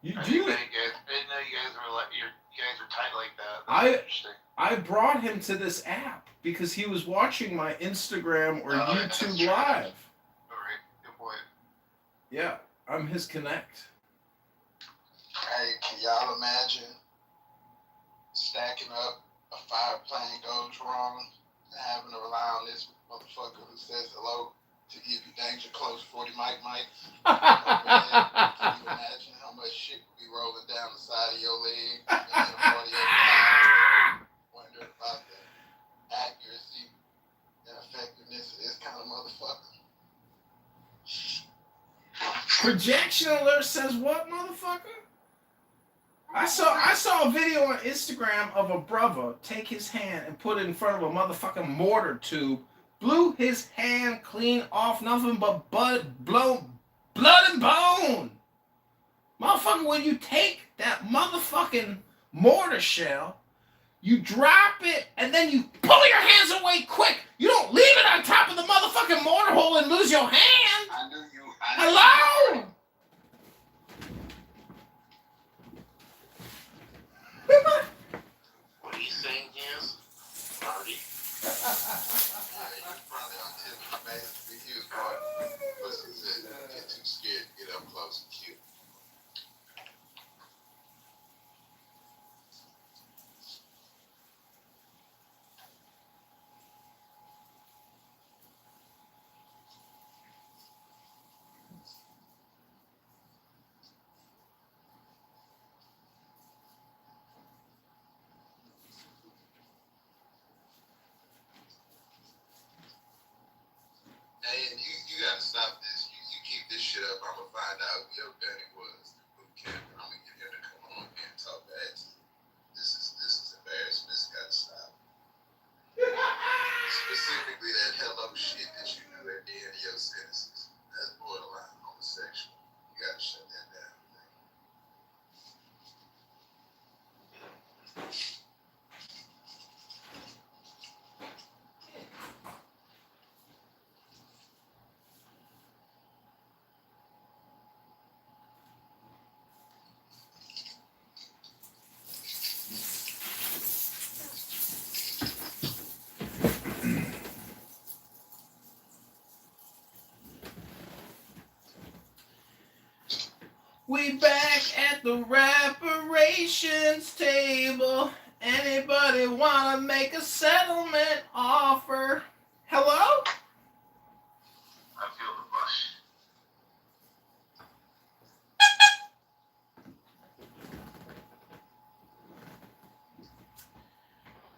C: I didn't know you guys were tight like that. That's interesting.
I: I brought him to this app because he was watching my Instagram or YouTube Live.
C: Alright, good boy.
I: Yeah, I'm his connect.
C: Hey, can y'all imagine stacking up a fire plane goes wrong and having to rely on this motherfucker who says hello to give you danger close 40 mic? Can you imagine how much shit would be rolling down the side of your leg and the part of your eye? Wondering about the accuracy and effectiveness of this kind of motherfucker.
I: Projection alert says what, motherfucker? I saw a video on Instagram of a brother take his hand and put it in front of a motherfucking mortar tube, blew his hand clean off, nothing but blood and bone. Motherfucker, when you take that motherfucking mortar shell, you drop it, and then you pull your hands away quick. You don't leave it on top of the motherfucking mortar hole and lose your hand. Hello?
C: What are you saying, Hughes? Party? You're probably on tip of the base. He was going, pussies that get too scared to get up close and cute. Hey, you gotta stop this. You keep this shit up, I'm gonna find out who your daddy was at boot camp, and I'm gonna get him to come on here and talk back to you. This is embarrassing. This gotta stop. Specifically that hello shit that you do at the end of your sentences. That's borderline homosexual. You gotta shut that down.
I: We back at the reparations table. Anybody wanna make a settlement offer? Hello?
C: I feel the rush.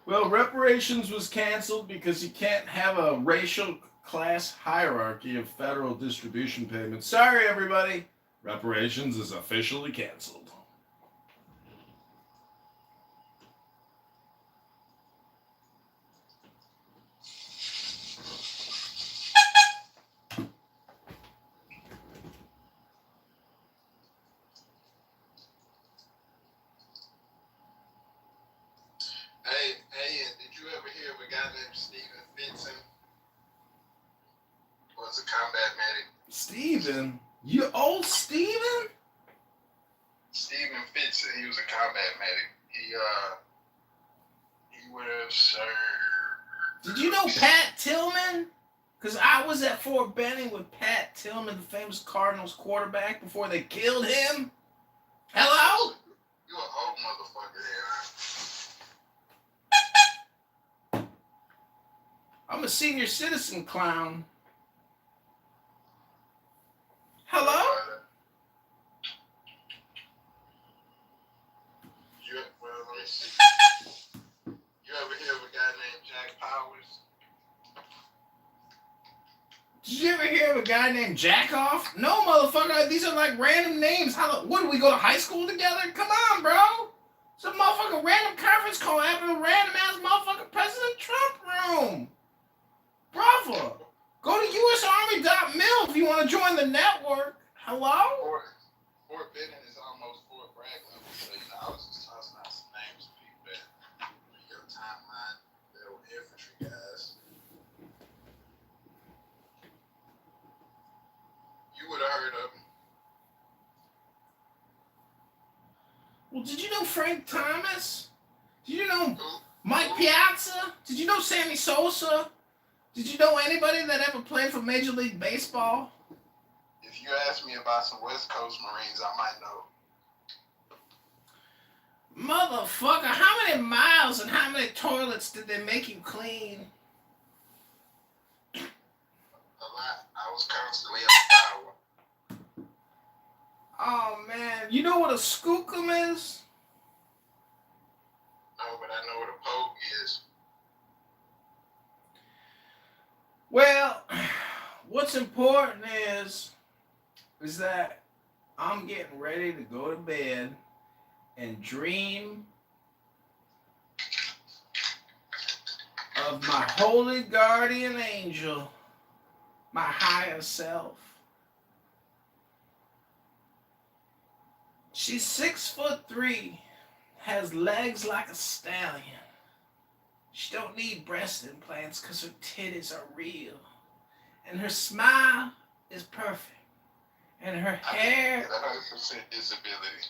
I: Well, reparations was canceled because you can't have a racial class hierarchy of federal distribution payments. Sorry, everybody. Reparations is officially canceled.
C: Hey, did you ever hear of a guy named Stephen Benson?
I: Steven? You old Steven?
C: Steven Fitz, he was a combat medic. He would have served.
I: Did you know Pat Tillman? Because I was at Fort Benning with Pat Tillman, the famous Cardinals quarterback, before they killed him. Hello?
C: You an old motherfucker here.
I: I'm a senior citizen clown. Hello?
C: Well, let me see. You ever hear of a guy named Jack Powers?
I: Did you ever hear of a guy named Jackoff? No, motherfucker. These are like random names. What, do we go to high school together? Come on, bro. It's a motherfucking random conference call happening in a random ass motherfucking President Trump room. Bravo. Go to usarmy.mil if you want to join the network. Hello?
C: Fort Benning is almost Fort Bragg level, so I was just tossing out some names for people that your timeline, that were infantry guys. You would have heard of them.
I: Well, did you know Frank Thomas? Did you know Mike Piazza? Did you know Sammy Sosa? Did you know anybody that ever played for Major League Baseball?
C: If you ask me about some West Coast Marines, I might know.
I: Motherfucker, how many miles and how many toilets did they make you clean?
C: A lot. I was constantly on fire.
I: Oh, man. You know what a skookum is?
C: No, but I know what a pogue is.
I: Well, what's important is that I'm getting ready to go to bed and dream of my holy guardian angel, my higher self. She's 6'3", has legs like a stallion. She don't need breast implants because her titties are real. And her smile is perfect. And her hair...
C: 100% disability.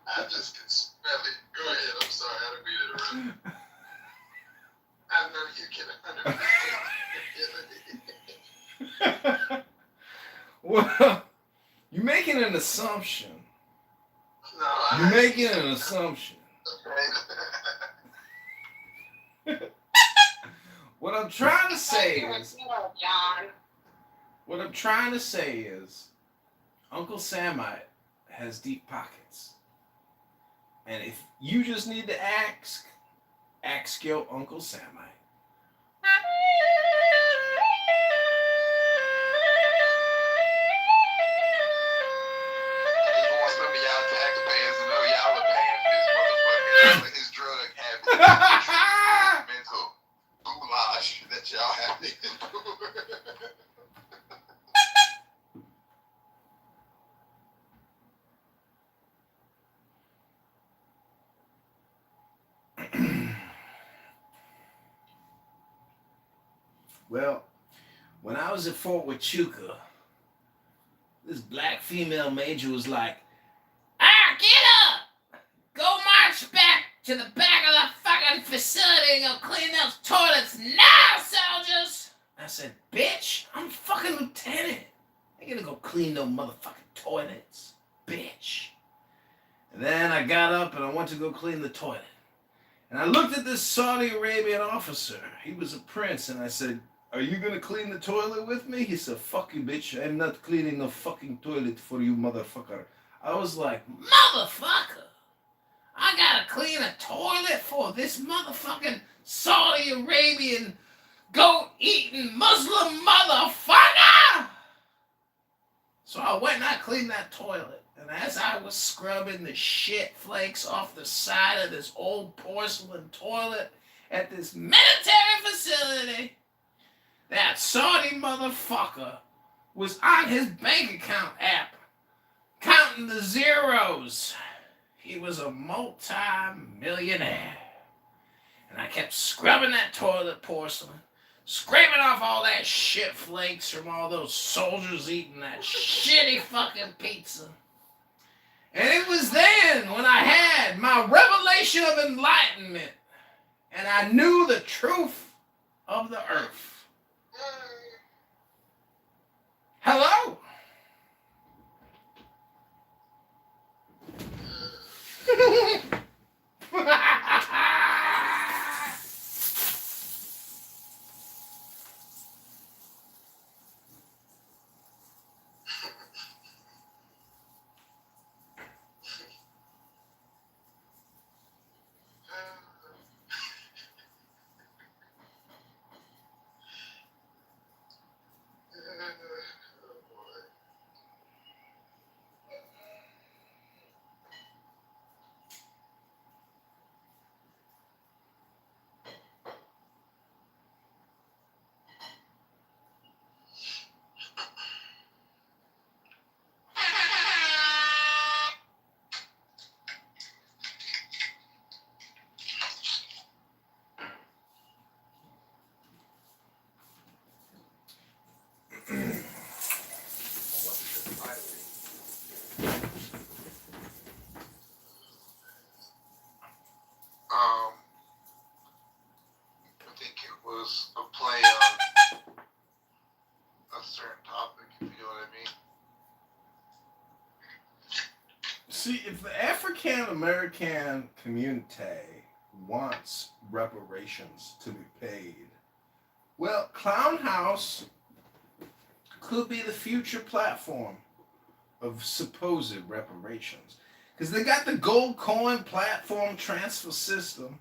C: I just can smell it. Go ahead. I'm sorry. I didn't mean to interrupt. I know you get 100% disability.
I: Well, you're making an assumption.
C: No,
I: you're making an assumption. What I'm trying to say is, Uncle Samite has deep pockets. And if you just need to ask your Uncle Samite.
C: Some of y'all taxpayers know y'all are paying for this motherfucker for his drug habit. Mental goulash that y'all have to
I: Well, when I was at Fort Huachuca, this black female major was like, get up! Go march back to the back of the fucking facility and go clean those toilets now, soldiers! I said, bitch, I'm a fucking lieutenant. I ain't gonna go clean no motherfucking toilets, bitch. And then I got up and I went to go clean the toilet. And I looked at this Saudi Arabian officer. He was a prince, and I said, are you gonna clean the toilet with me? He said, fuck you, bitch. I'm not cleaning no fucking toilet for you, motherfucker. I was like, motherfucker! I gotta clean a toilet for this motherfucking Saudi Arabian goat-eating Muslim motherfucker! So I went and I cleaned that toilet. And as I was scrubbing the shit flakes off the side of this old porcelain toilet at this military facility, that Saudi motherfucker was on his bank account app, counting the zeros. He was a multi-millionaire. And I kept scrubbing that toilet porcelain, scraping off all that shit flakes from all those soldiers eating that shitty fucking pizza. And it was then when I had my revelation of enlightenment and I knew the truth of the earth. Hello?
C: I think it was a play on a certain topic, if you know what I mean.
I: See, if the African American community wants reparations to be paid, well, Clown House could be the future platform of supposed reparations. Because they got the gold coin platform transfer system.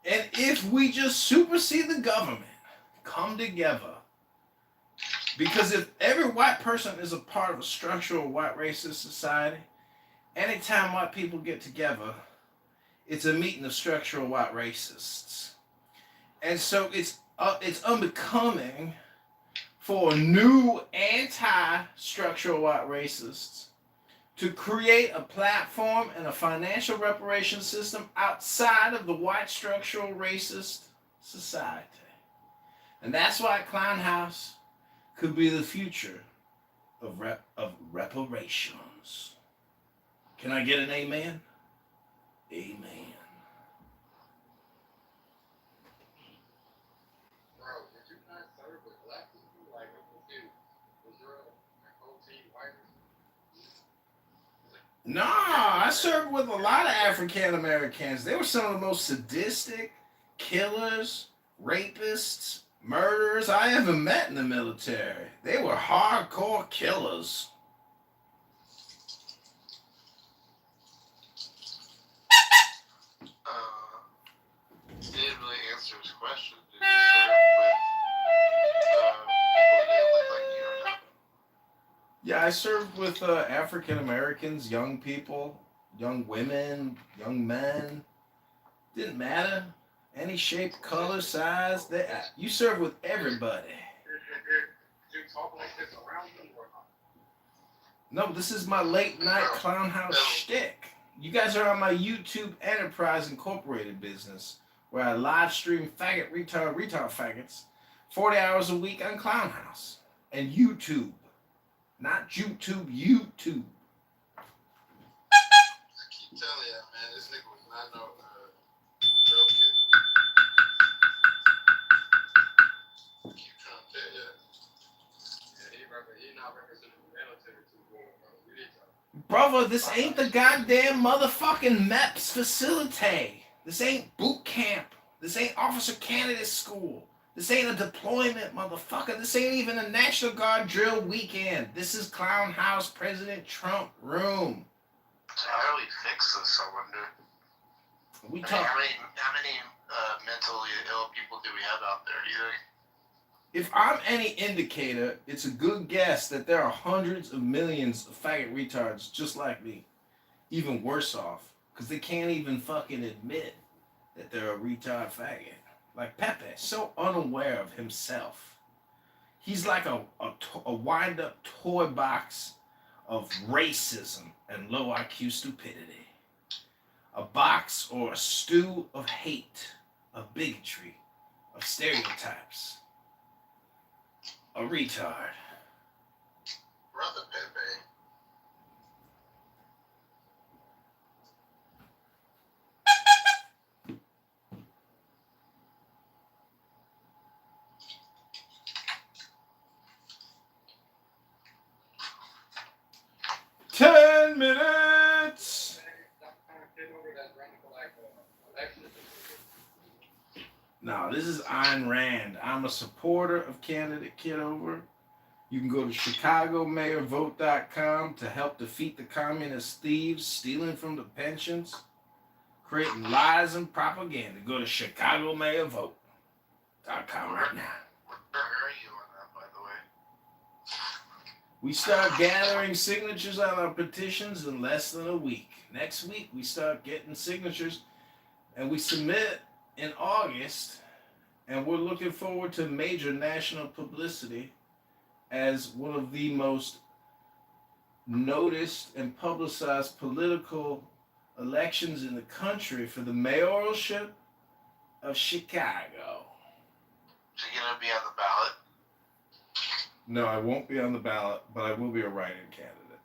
I: And if we just supersede the government, come together. Because if every white person is a part of a structural white racist society, anytime white people get together, it's a meeting of structural white racists. And so it's unbecoming for new anti-structural white racists to create a platform and a financial reparation system outside of the white structural racist society. And that's why Clown House could be the future of reparations. Can I get an amen? Amen.
U: Bro, did you not serve with black people? Like, I'm confused. Was your whole team white?
I: Nah, I served with a lot of African Americans. They were some of the most sadistic killers, rapists, murderers I ever met in the military. They were hardcore killers.
C: You didn't really answer his question. Did you serve with people that look like you or not?
I: Yeah, I served with African Americans, young people, young women, young men. Didn't matter. Any shape, color, size. You serve with everybody.
U: Did you talk like this around them or not?
I: No, this is my late night Clown House shtick. You guys are on my YouTube Enterprise Incorporated business, where I live stream faggot, retard faggots 40 hours a week on Clown House. And YouTube. Not YouTube, YouTube.
C: I keep telling you, man, this nigga was not no joking. I keep trying to tell you.
U: Yeah, he not representing the military too well, bro. We need to.
I: Brother, this ain't the goddamn motherfucking MEPS facility. This ain't boot camp. This ain't officer candidate school. This ain't a deployment, motherfucker. This ain't even a National Guard drill weekend. This is Clown House President Trump room.
C: So how do we fix this, I wonder? How many mentally ill people do we have out there, do you think?
I: If I'm any indicator, it's a good guess that there are hundreds of millions of faggot retards just like me. Even worse off, because they can't even fucking admit that they're a retard faggot. Like Pepe, so unaware of himself. He's like a wind-up toy box of racism and low IQ stupidity. A box or a stew of hate, of bigotry, of stereotypes. a retard.
C: Brother Pepe.
I: Ten minutes. Now, this is Ayn Rand. I'm a supporter of candidate Kitover. You can go to ChicagoMayorVote.com to help defeat the communist thieves stealing from the pensions, creating lies and propaganda. Go to ChicagoMayorVote.com right now.
C: Where are you on that, by the way?
I: We start gathering signatures on our petitions in less than a week. Next week, we start getting signatures, and we submit in August, and we're looking forward to major national publicity as one of the most noticed and publicized political elections in the country for the mayoralship of Chicago.
C: So you're gonna be on the ballot?
I: No, I won't be on the ballot, but I will be a write-in candidate.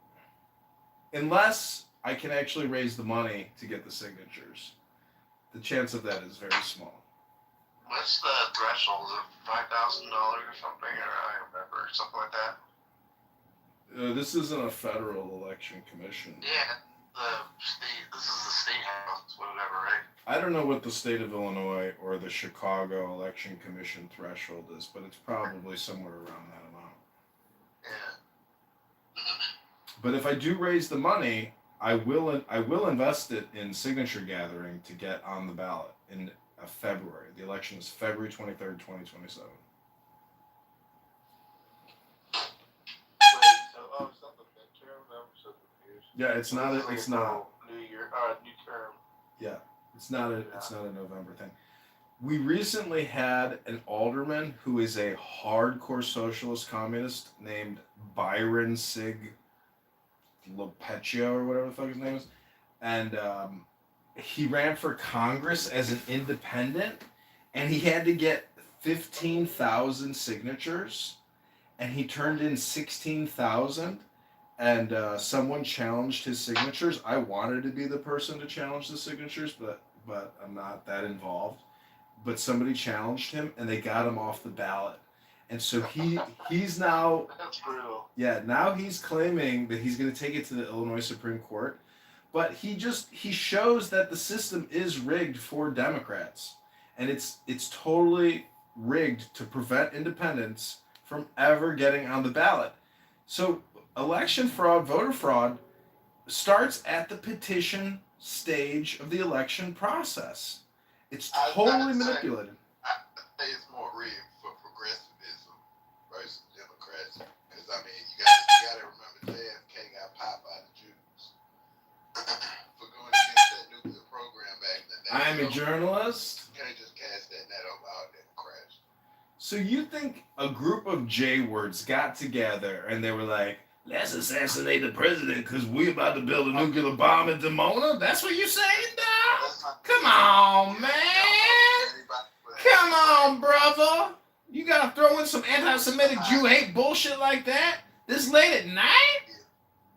I: Unless I can actually raise the money to get the signatures. The chance of that is very small.
C: What's the threshold? Is it $5,000 or something? Or I don't remember, something like that.
I: This isn't a federal election commission.
C: Yeah, this is the state house, whatever, right?
I: I don't know what the state of Illinois or the Chicago Election Commission threshold is, but it's probably somewhere around that amount.
C: Yeah.
I: But if I do raise the money, I will invest it in signature gathering to get on the ballot in February. The election is February 23rd, 2027.
C: Wait, so it's not the midterm? I'm so confused.
I: Yeah, it's not. It's not.
C: New term.
I: Yeah, it's not a November thing. We recently had an alderman who is a hardcore socialist communist named Byron Sig Lopecchio or whatever the fuck his name is, and he ran for Congress as an independent, and he had to get 15,000 signatures, and he turned in 16,000. And someone challenged his signatures. I wanted to be the person to challenge the signatures, but I'm not that involved. But somebody challenged him, and they got him off the ballot. And so he's now.
C: That's brutal.
I: Yeah, now he's claiming that he's going to take it to the Illinois Supreme Court, but he shows that the system is rigged for Democrats, and it's totally rigged to prevent independents from ever getting on the ballot. So election fraud, voter fraud, starts at the petition stage of the election process. It's totally manipulated.
C: I think it's more rigged for progressivism versus Democrats. Because, I mean, you gotta remember JFK got popped by the Jews for going against that nuclear program back in the day.
I: I'm a journalist.
C: You can't just cast that net over our Democrats.
I: So you think a group of J-words got together and they were like, let's assassinate the president because we about to build a nuclear bomb in Dimona? That's what you're saying, dog? Come on, man. Come on, brother. You gotta throw in some anti-Semitic Jew hate bullshit like that this late at night?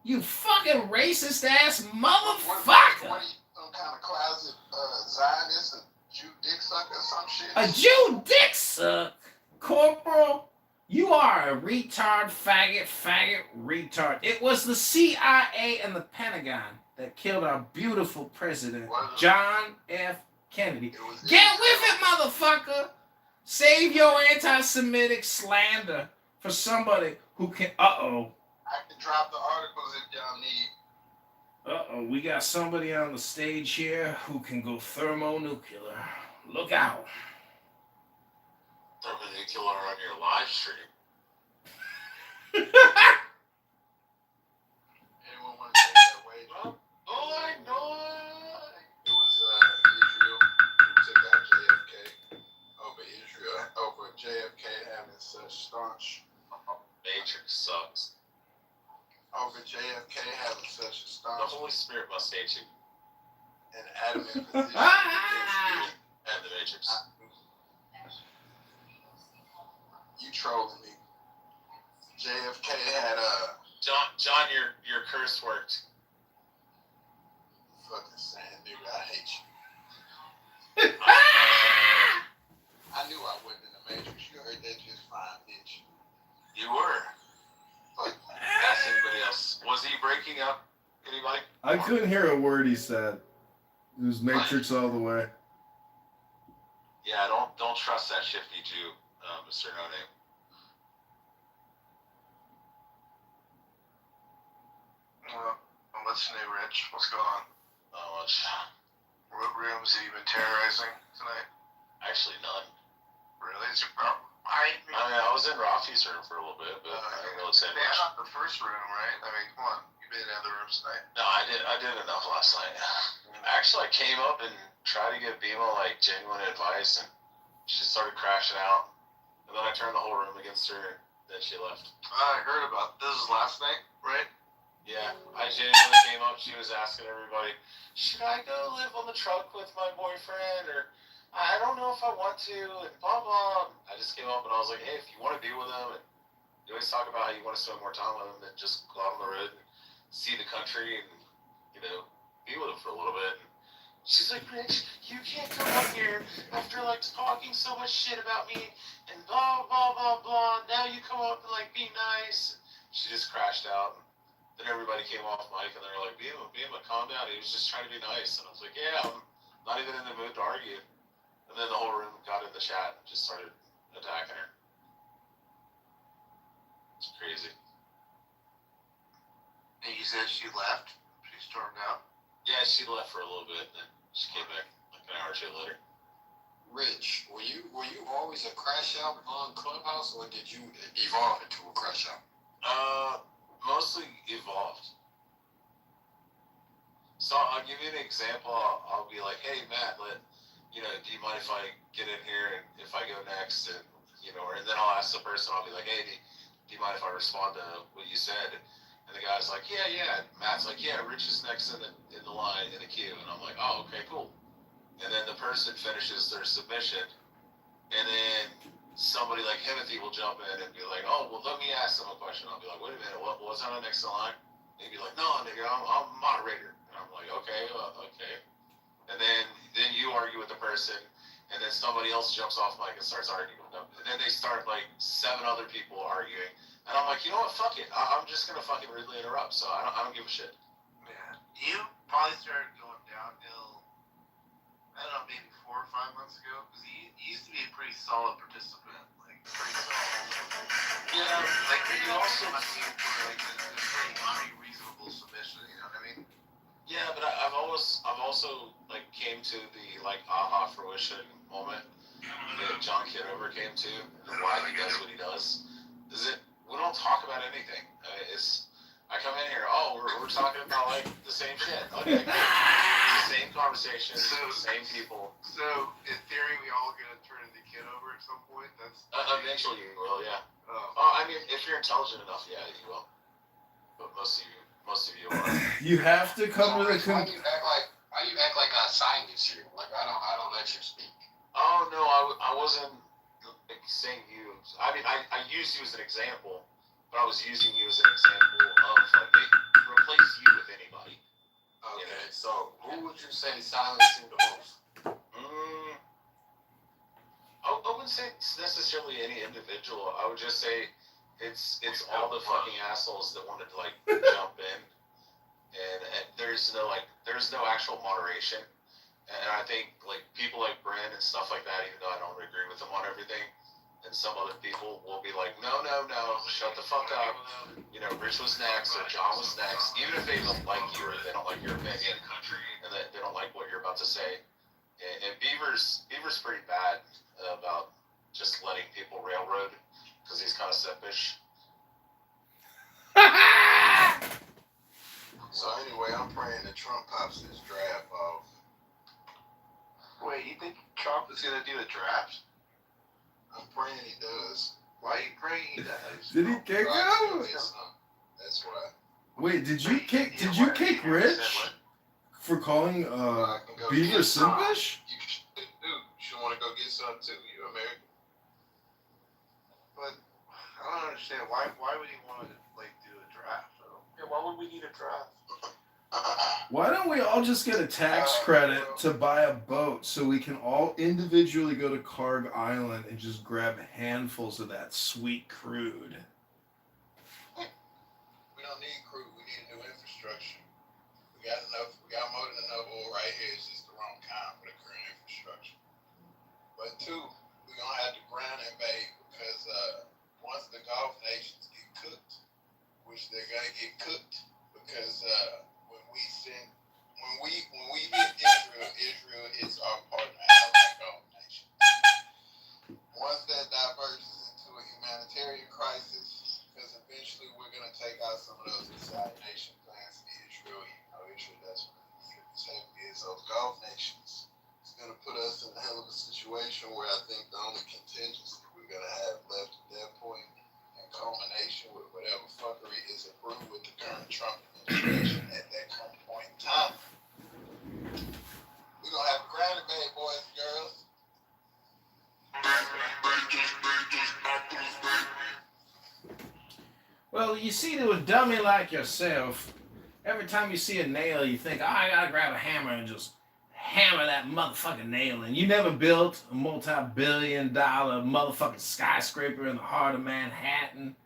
I: You fucking racist ass motherfucker.
C: What are you, some kind of closet Zionist, a Jew dick sucker or some shit?
I: A Jew dick suck? Corporal, you are a retard, faggot, retard. It was the CIA and the Pentagon that killed our beautiful president, John F. Kennedy. Get with it, motherfucker! Save your anti-Semitic slander for somebody who can...
C: I can drop the articles if y'all need.
I: We got somebody on the stage here who can go thermonuclear. Look out.
C: Thermonuclear on your live stream. Anyone want to take that wager? It was Israel who took out JFK over JFK having such staunch.
F: Matrix sucks.
C: Over JFK having such a staunch.
F: The Holy Spirit must hate you.
C: An adamant position
F: And the Matrix.
C: You trolling me.
I: I couldn't hear a word he said. It was Matrix all the way.
G: Yeah, don't trust that shifty Jew, Mr. No Name.
C: I'm listening, Rich. What's going on?
G: Not much.
C: What rooms have you been terrorizing tonight?
G: Actually, none.
C: Really?
G: I was in Rafi's room for a little bit, but I didn't really say much.
C: Not the first room, right? I mean, come on. You've been in other rooms tonight.
G: No, I did enough last night. Actually, I came up and tried to give Bima like genuine advice, and she started crashing out. And then I turned the whole room against her. Then she left.
C: I heard about this. Is last night, right?
G: Yeah, I genuinely came up. She was asking everybody, should I go live on the truck with my boyfriend, or I don't know if I want to, and blah blah. I just came up and I was like, hey, if you want to be with him, and you always talk about how you want to spend more time with him, then just go out on the road and see the country and be with him for a little bit. And she's like, Rich, you can't come up here after like talking so much shit about me and blah blah blah blah. Now you come up and like be nice. She just crashed out. Then everybody came off mic and they were like, Bima, calm down. He was just trying to be nice. And I was like, yeah, I'm not even in the mood to argue. And then the whole room got in the chat and just started attacking her. It's crazy.
C: And you said she left? She stormed out?
G: Yeah, she left for a little bit, and then she came back like an hour or two later.
U: Rich, were you always a crash out on Clubhouse, or did you evolve into a crash out?
G: Mostly evolved. So I'll give you an example. I'll be like, hey Matt, do you mind if I get in here and if I go next, and and then I'll ask the person. I'll be like, hey, do you mind if I respond to what you said? And the guy's like, yeah. And Matt's like, yeah, Rich is next in the line in the queue, and I'm like, oh, okay, cool. And then the person finishes their submission, and then somebody like Timothy will jump in and be like, oh, well, let me ask them a question. I'll be like, wait a minute, what's on the next in line? And he'd be like, no, nigga, I'm a moderator. And I'm like, okay. And then you argue with the person, and then somebody else jumps off mic and starts arguing with them. And then they start like 7 other people arguing. And I'm like, you know what, fuck it. I'm just going to fucking rudely interrupt, so I don't give a shit.
C: Yeah. You probably started going downhill, I don't know, maybe 4 or 5 months ago, because you used to be a pretty solid participant. Like, pretty solid.
G: Yeah,
C: like, you also must be for, like, a pretty reasonable submission, you know what I mean?
G: Yeah, but I've also like came to the like aha fruition moment that John Kitover came to, and why he does what he does. Is it we don't talk about anything. I come in here, we're talking about like the same shit. Okay, it's the same conversation, the same people.
C: So in theory, we all gonna turn into Kitover at some point. That's
G: eventually you will, yeah. I mean, if you're intelligent enough, yeah, you will. But most of you are.
I: You have to come to the
U: Why do you act like I signed this here? Like I don't let you speak.
G: Oh no, I wasn't saying you. I mean, I used you as an example, but I was using you as an example of like replace you with anybody.
U: Okay, so who would you say silencing the most?
G: I wouldn't say it's necessarily any individual. I would just say it's all the fucking assholes that wanted to like jump in, and there's no actual moderation. And I think like people like Brent and stuff like that, even though I don't agree with them on everything, and some other people will be like, no, shut the fuck up. Rich was next or John was next, even if they don't like you or they don't like your opinion, and they don't like what you're about to say. And Beaver's pretty bad about just letting people railroad because he's kind of selfish.
U: So anyway, I'm praying that Trump pops this draft off.
C: Wait, you think Trump is gonna do a draft?
U: I'm praying he does.
C: Why are you praying he does?
I: Did he kick him?
U: That's why.
I: Wait, did you kick Rich for calling Beaver selfish?
U: You want to go get some too? You American.
C: But I don't understand why would he want to like do a draft though? Yeah, why would we need a draft?
I: Why don't we all just get a tax credit to buy a boat so we can all individually go to Carg Island and just grab handfuls of that sweet crude?
U: We don't need crude. We need a new infrastructure. We We got enough. We got more than enough oil right here. It's just the wrong kind for the current infrastructure. But two, we're gonna have to ground invade because once the Gulf nations get cooked, which they're gonna get cooked, because when we hit Israel is our partner as a Gulf nation. Once that diverges into a humanitarian crisis, because eventually we're gonna take out some of those assassination plans to Israel. You know, Israel doesn't really need it as heavy as those Gulf nations. It's gonna put us in a hell of a situation where I think the only contingency we're gonna have left at that point, in culmination with whatever fuckery is approved with the current Trump administration at that current point in time, we're gonna have a ground invade, boys and girls.
I: Well, you see, to a dummy like yourself, every time you see a nail, you think, oh, I gotta grab a hammer and just hammer that motherfucking nail in. You never built a multi-billion-dollar motherfucking skyscraper in the heart of Manhattan.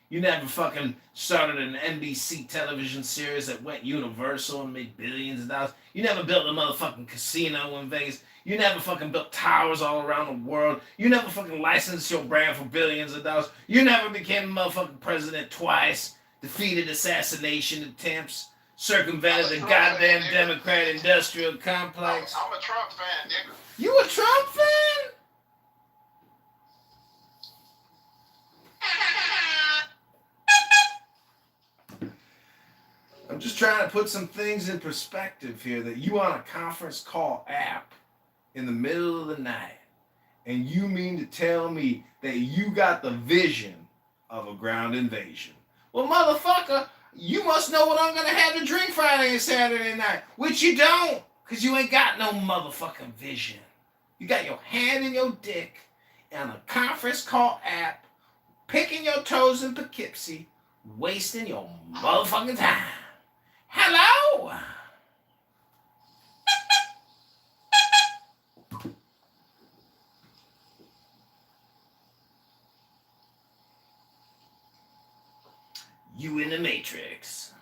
I: You never fucking started an NBC television series that went universal and made billions of dollars. You never built a motherfucking casino in Vegas. You never fucking built towers all around the world. You never fucking licensed your brand for billions of dollars. You never became a motherfucking president twice. Defeated assassination attempts. Circumvented the goddamn Democrat industrial complex.
U: I'm a Trump fan, nigga.
I: You a Trump fan? I'm just trying to put some things in perspective here, that you on a conference call app in the middle of the night, and you mean to tell me that you got the vision of a ground invasion. Well, motherfucker, you must know what I'm going to have to drink Friday and Saturday night, which you don't, because you ain't got no motherfucking vision. You got your hand in your dick on a conference call app, picking your toes in Poughkeepsie, wasting your motherfucking time. Hello? You in the Matrix.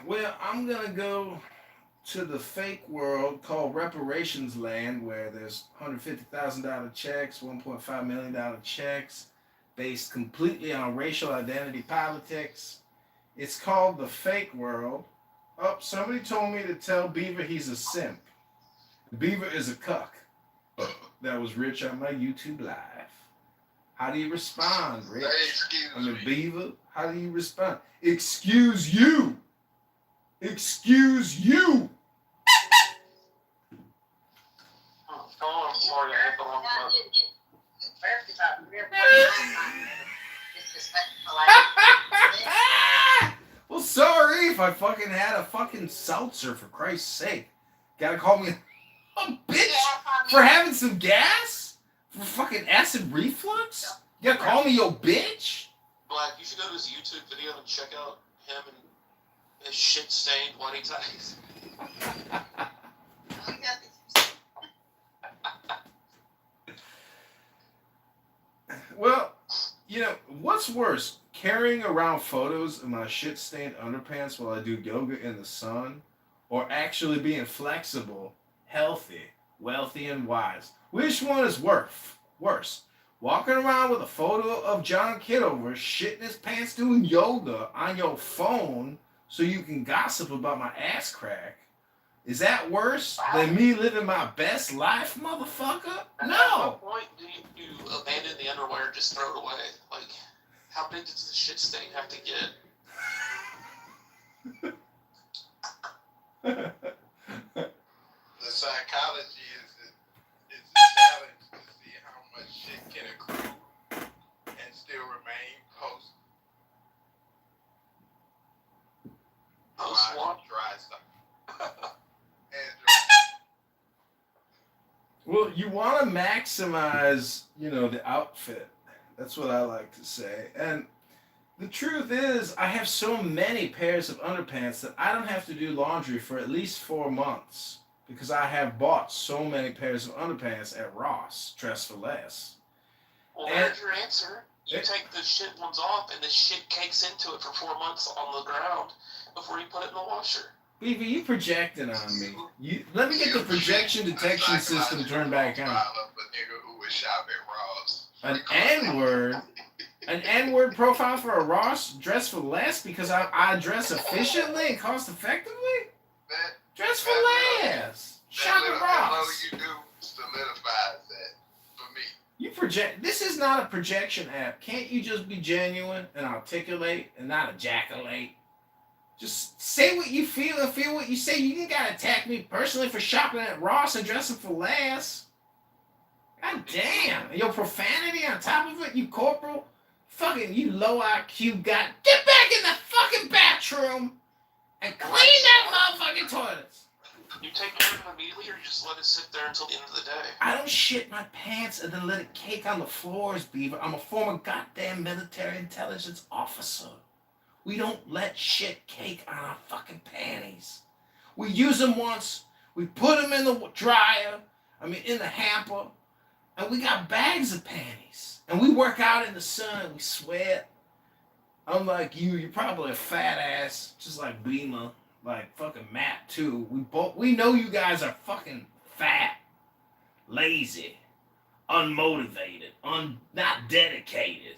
I: Well, I'm gonna go to the fake world called reparations land, where there's $150,000 checks, $1.5 million checks, based completely on racial identity politics. It's called the fake world. Oh, somebody told me to tell Beaver he's a simp. Beaver is a cuck. That was Rich on my YouTube live. How do you respond, Rich? Beaver, how do you respond? Excuse you. Excuse you.
A: Oh, I'm sorry, I hit the wrong button.
I: Well, sorry if I fucking had a fucking seltzer, for Christ's sake. Gotta call me a bitch for having some gas? For fucking acid reflux? You gotta call me your bitch?
A: Black, you should go to his YouTube video and check out him and his shit-stained whitey ties.
I: Well, you know, what's worse? Carrying around photos of my shit-stained underpants while I do yoga in the sun? Or actually being flexible, healthy, wealthy, and wise? Which one is worse? Walking around with a photo of John Kitover shitting his pants doing yoga on your phone so you can gossip about my ass crack? Is that worse than me living my best life, motherfucker?
A: At
I: No!
A: what point do you abandon the underwear and just throw it away? Like, how big does the shit stain have to get?
U: The psychology is a challenge to see how much shit can accrue and still remain post dry stuff.
I: Well, you want to maximize, you know, the outfit. That's what I like to say. And The truth is, I have so many pairs of underpants that I don't have to do laundry for at least 4 months because I have bought so many pairs of underpants at Ross, Dress for Less.
A: Well, there's your answer. You take the shit ones off, and the shit cakes into it for 4 months on the ground before you put it in the washer.
I: Beaver, you projecting on me. Let me get the projection detection system turned back on. An N-word? An N-word profile for a Ross Dress for Less because I dress efficiently and cost effectively? Dress for Less. Shop at Ross.
C: You do solidifies that for me.
I: You project. This is not a projection app. Can't you just be genuine and articulate and not ejaculate? Just say what you feel and feel what you say. You ain't gotta attack me personally for shopping at Ross and dressing for less. God damn. And your profanity on top of it, you corporal. Fucking you low IQ guy. Get back in the fucking bathroom and clean that motherfucking toilets.
A: You take care of it immediately, or you just let it sit there until the end of the day?
I: I don't shit my pants and then let it cake on the floors, Beaver. I'm a former goddamn military intelligence officer. We don't let shit cake on our fucking panties. We use them once, we put them in the dryer, in the hamper, and we got bags of panties. And we work out in the sun, we sweat. Unlike you, you're probably a fat ass, just like Beamer. Like fucking Matt too. We know you guys are fucking fat, lazy, unmotivated, not dedicated.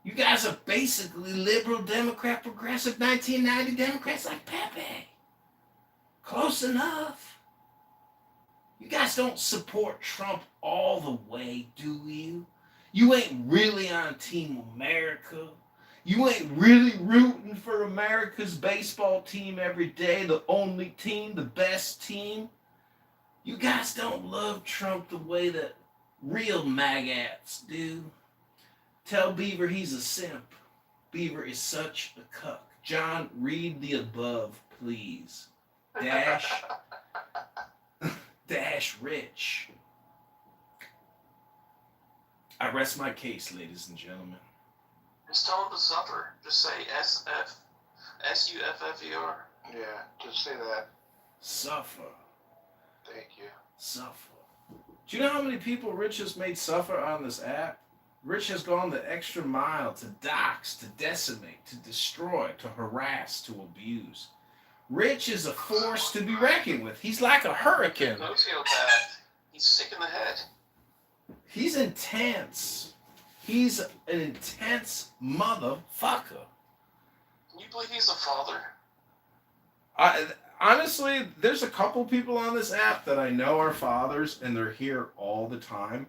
I: You guys are basically liberal, Democrat, progressive, 1990 Democrats like Pepe. Close enough. You guys don't support Trump all the way, do you? You ain't really on Team America. You ain't really rooting for America's baseball team every day, the only team, the best team. You guys don't love Trump the way that real maggots do. Tell Beaver he's a simp. Beaver is such a cuck. John, read the above, please. Dash rich. I rest my case, ladies and gentlemen.
A: Just tell him to suffer. Just say S-U-F-F-E-R.
C: Yeah, just say that.
I: Suffer.
C: Thank you.
I: Suffer. Do you know how many people Rich has made suffer on this app? Rich has gone the extra mile to dox, to decimate, to destroy, to harass, to abuse. Rich is a force to be reckoned with. He's like a hurricane.
A: Sociopath. He's sick in the head.
I: He's intense. He's an intense motherfucker.
A: Can you believe he's a father?
I: Honestly, there's a couple people on this app that I know are fathers, and they're here all the time.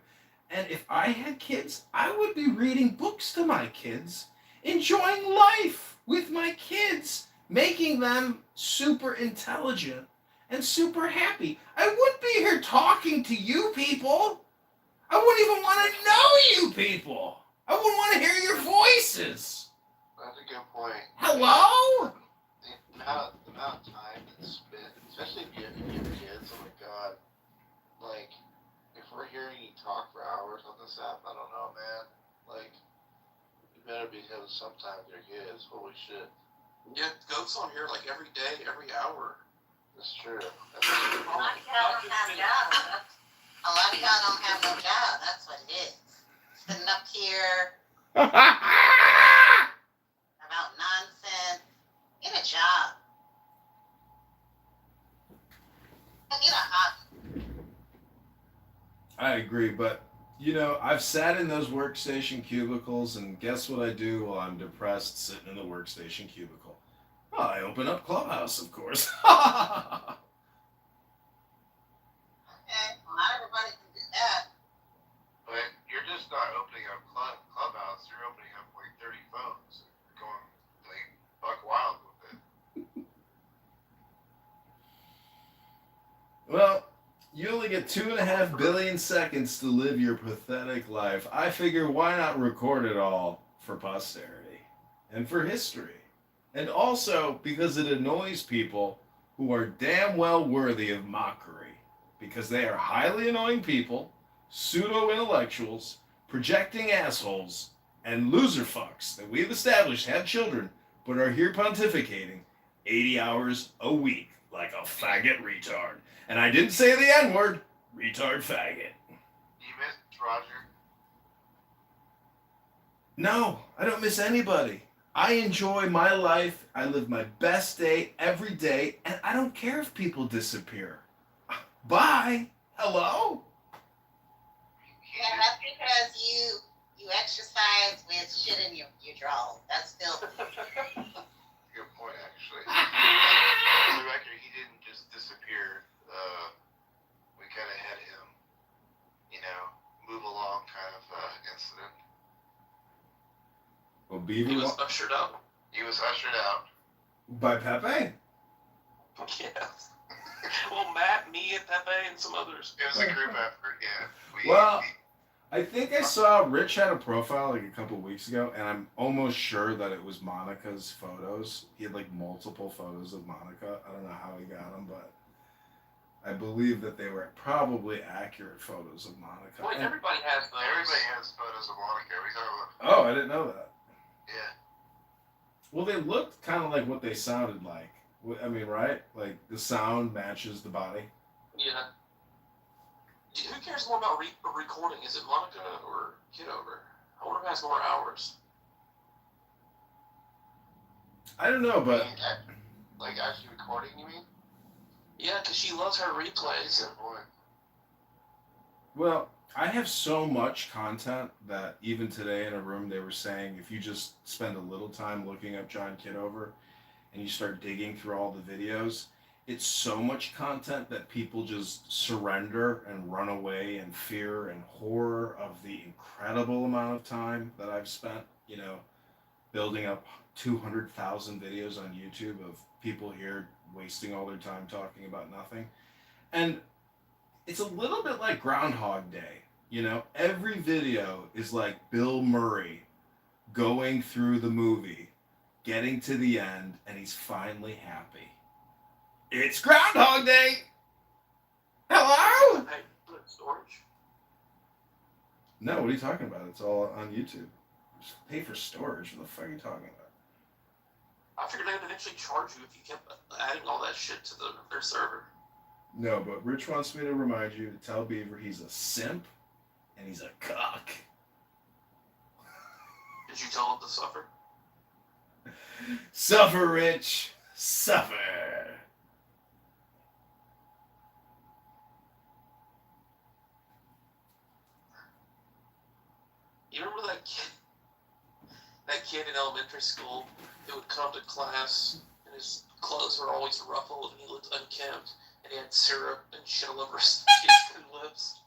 I: And if I had kids, I would be reading books to my kids, enjoying life with my kids, making them super intelligent and super happy. I wouldn't be here talking to you people. I wouldn't even want to know you people. I wouldn't want to hear your voices.
C: That's a good point.
I: Hello?
C: The amount of time that's spent, especially if you have kids, oh my god. Like, if we're hearing you talk for hours on this app, I don't know, man. Like, you better be having some time with your kids. Holy shit.
A: Yeah, Goat's on here like every day, every hour.
C: That's true.
T: A lot of y'all don't have jobs. A lot of y'all don't have no job. That's what it is. Sitting up here about nonsense. Get a job. Get a hobby.
I: I agree, but I've sat in those workstation cubicles, and guess what I do while I'm depressed sitting in the workstation cubicle? Well, I open up Clubhouse, of course.
T: Okay, well, not everybody can do that.
C: But you're just not opening up Clubhouse. You're opening up like 30 phones. You're going like buck wild with it.
I: Well, you only get 2.5 billion seconds to live your pathetic life. I figure why not record it all for posterity and for history. And also because it annoys people who are damn well worthy of mockery. Because they are highly annoying people, pseudo-intellectuals, projecting assholes, and loser fucks that we've established have children but are here pontificating 80 hours a week like a faggot retard. And I didn't say the N-word. Retard faggot.
C: You missed Roger.
I: No, I don't miss anybody. I enjoy my life. I live my best day every day, and I don't care if people disappear. Bye. Hello?
T: Yeah, that's because you exercise with shit in your drawers. That's filthy.
C: Good point, actually. For the record, he didn't just disappear. We kind of had him, move along kind of incident.
I: Well, Beaver
A: He was ushered out.
C: He was ushered out.
I: by Pepe?
A: Yes. Well, Matt, me, and Pepe, and some others.
C: It was a group effort, yeah.
I: Well, I think I saw Rich had a profile like a couple weeks ago, and I'm almost sure that it was Monica's photos. He had like multiple photos of Monica. I don't know how he got them, but I believe that they were probably accurate photos of Monica.
A: Well, everybody has those.
C: Everybody has photos of Monica. We talk about.
I: Oh, I didn't know that.
C: Yeah.
I: Well, they looked kind of like what they sounded like. I mean, right? Like the sound matches the body.
A: Yeah. Who cares more about recording? Is it Monica or Kitover? I wonder who has more hours.
I: I don't know, but
C: Like actually recording, you mean?
A: Yeah, because she loves her replays.
C: Good point.
I: well, I have so much content that even today in a room they were saying if you just spend a little time looking up John Kitover and you start digging through all the videos, it's so much content that people just surrender and run away in fear and horror of the incredible amount of time that I've spent, building up 200,000 videos on YouTube of people here wasting all their time talking about nothing. And it's a little bit like Groundhog Day. Every video is like Bill Murray going through the movie, getting to the end, and he's finally happy. It's Groundhog Day! Hello?
A: Hey, storage.
I: No, what are you talking about? It's all on YouTube. Just pay for storage. What the fuck are you talking about?
A: I figured they would eventually charge you if you kept adding all that shit to their server.
I: No, but Rich wants me to remind you to tell Beaver he's a simp and he's a cock.
A: Did you tell him to suffer?
I: Suffer, Rich. Suffer.
A: You remember that kid? That kid in elementary school who would come to class and his clothes were always ruffled and he looked unkempt and he had syrup and shit all over his cheeks and lips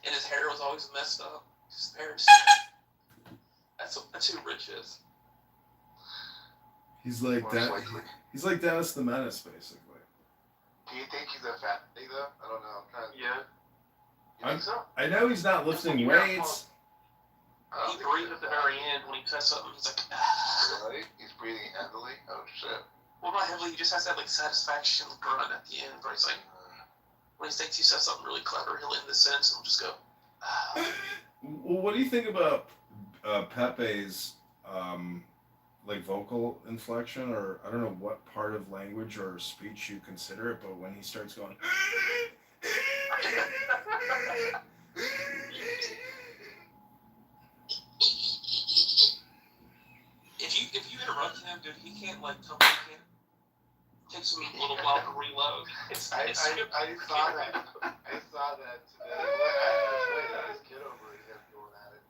A: and his hair was always messed up. His parents. That's who Rich is.
I: He's like that. He's like Dennis the Menace, basically.
C: Do you think he's a fat thing though? I don't know. I'm trying to.
A: Yeah.
C: You think so?
I: I know he's not lifting weights.
A: He breathed at the very end when he said something. He's like,
C: Really? He's breathing heavily? Oh shit.
A: well, not heavily. He just has that like satisfaction grunt at the end where he's like, when he thinks he says something really clever, he'll end the sentence and he'll just go,
I: Well, what do you think about Pepe's like vocal inflection, or I don't know what part of language or speech you consider it, but when he starts going,
A: if you interrupt him, dude, he can't like come back in. Takes him a little while to reload.
C: I saw that. I saw that today. That was Kitover and him going at it.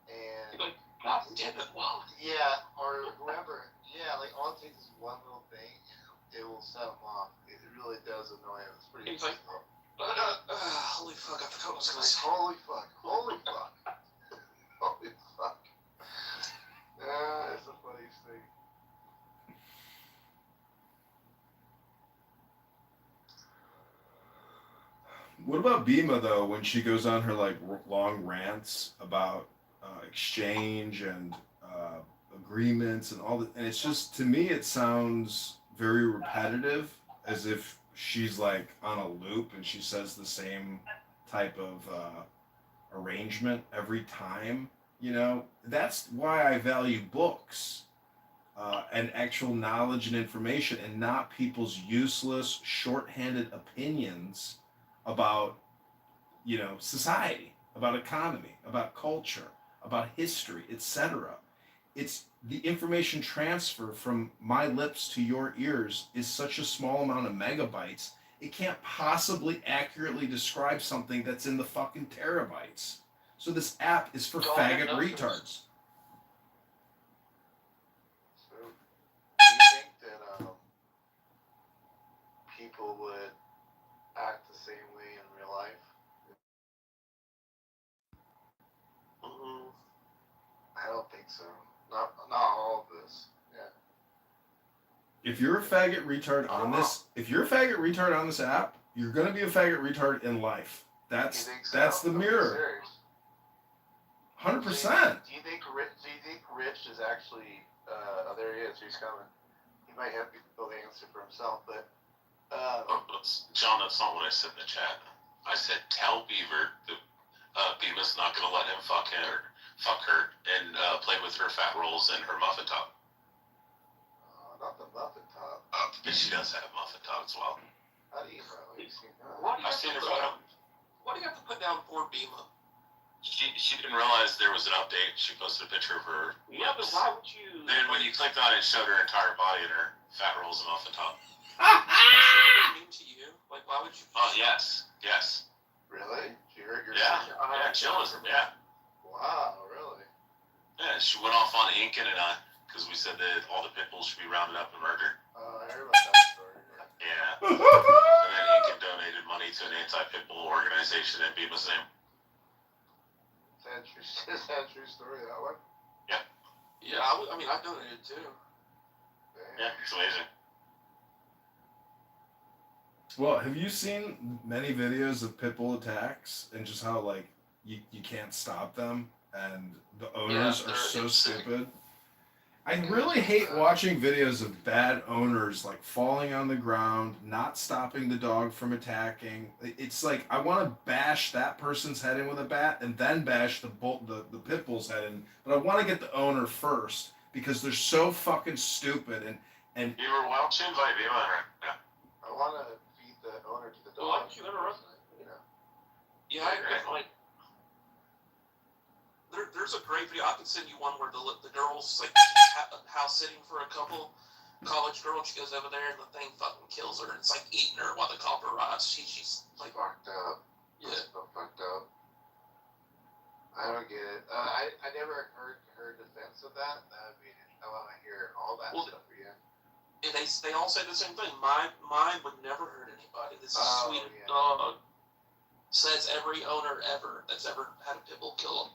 C: And
A: You're like, God damn it, well.
C: yeah, or whoever. Yeah, like all it takes is one little thing, it will set him off. It really does annoy him. It's pretty.
A: He's like, holy fuck, I forgot what I was gonna say.
C: Holy fuck! Holy fuck! Holy fuck! It's the funniest thing.
I: what about Bima though when she goes on her like long rants about exchange and agreements and all that, and it's just, to me it sounds very repetitive, as if she's like on a loop and she says the same type of arrangement every time. You know, that's why I value books and actual knowledge and information, and not people's useless, shorthanded opinions about, you know, society, about economy, about culture, about history, etc. It's the information transfer from my lips to your ears is such a small amount of megabytes. It can't possibly accurately describe something that's in the fucking terabytes. So this app is for
A: Don't
I: faggot
A: have
I: retards.
C: So, do you think that people would act the same way in real life?
A: Mm-hmm.
C: I don't think so. Not all of this. Yeah.
I: If you're a faggot retard on this, app, you're gonna be a faggot retard in life. That's
C: You think so?
I: that's the
C: I'm
I: mirror.
C: serious.
I: 100%.
C: Do you think Rich is actually? Oh, there he is. He's coming. He might have to know the answer for himself, but.
G: John, that's not what I said in the chat. I said tell Beaver that Beaver's not gonna let him fuck her, and play with her fat rolls and her muffin top.
C: Not the muffin top.
G: But she does have muffin top as well.
C: How do you know? You've seen that?
A: Why do you
G: I've
A: have
G: seen
A: to
G: her
A: put
G: photo.
A: Why do you have to put down poor Bima?
G: She didn't realize there was an update. She posted a picture of her
A: Yeah, but
G: lips.
A: why would you?
G: Then when you clicked on it, it showed her entire body and her fat rolls and muffin top.
A: Mean to you? Like, why would you?
G: Oh yes.
C: Really? She hurt your
G: Yeah.
C: sister?
G: Yeah, chilling. Yeah.
C: Wow, really?
G: Yeah, she went off on Incan and I, because we said that all the pit bulls should be rounded up and murdered.
C: Oh, I heard about that story.
G: Yeah. And then Incan donated money to an anti-pit bull organization in Beaver's name.
C: Is that a true story, that one?
A: Yeah, I mean, I donated too.
G: Yeah, it's amazing.
I: Well, have you seen many videos of pit bull attacks and just how like you can't stop them and the owners are so stupid? I really hate watching videos of bad owners like falling on the ground, not stopping the dog from attacking. It's like I want to bash that person's head in with a bat and then bash the pit bull's head in, but I want to get the owner first because they're so fucking stupid and
G: Beaver, why don't you invite Beaver on her? Yeah.
C: I want to feed the owner to the dog.
A: Why don't you interrupt? Yeah, like. There's a great video. I can send you one where the girl's like house sitting for a couple, college girl, and she goes over there and the thing fucking kills her and it's like eating her while the cop arrives. She's like
C: fucked up.
A: Yeah.
C: So fucked up. I don't get it. I never heard her defense of that. I mean, I want to hear all that stuff for you.
A: And they all say the same thing. Mine would never hurt anybody. This is sweet dog. Says every owner ever that's ever had a pit bull kill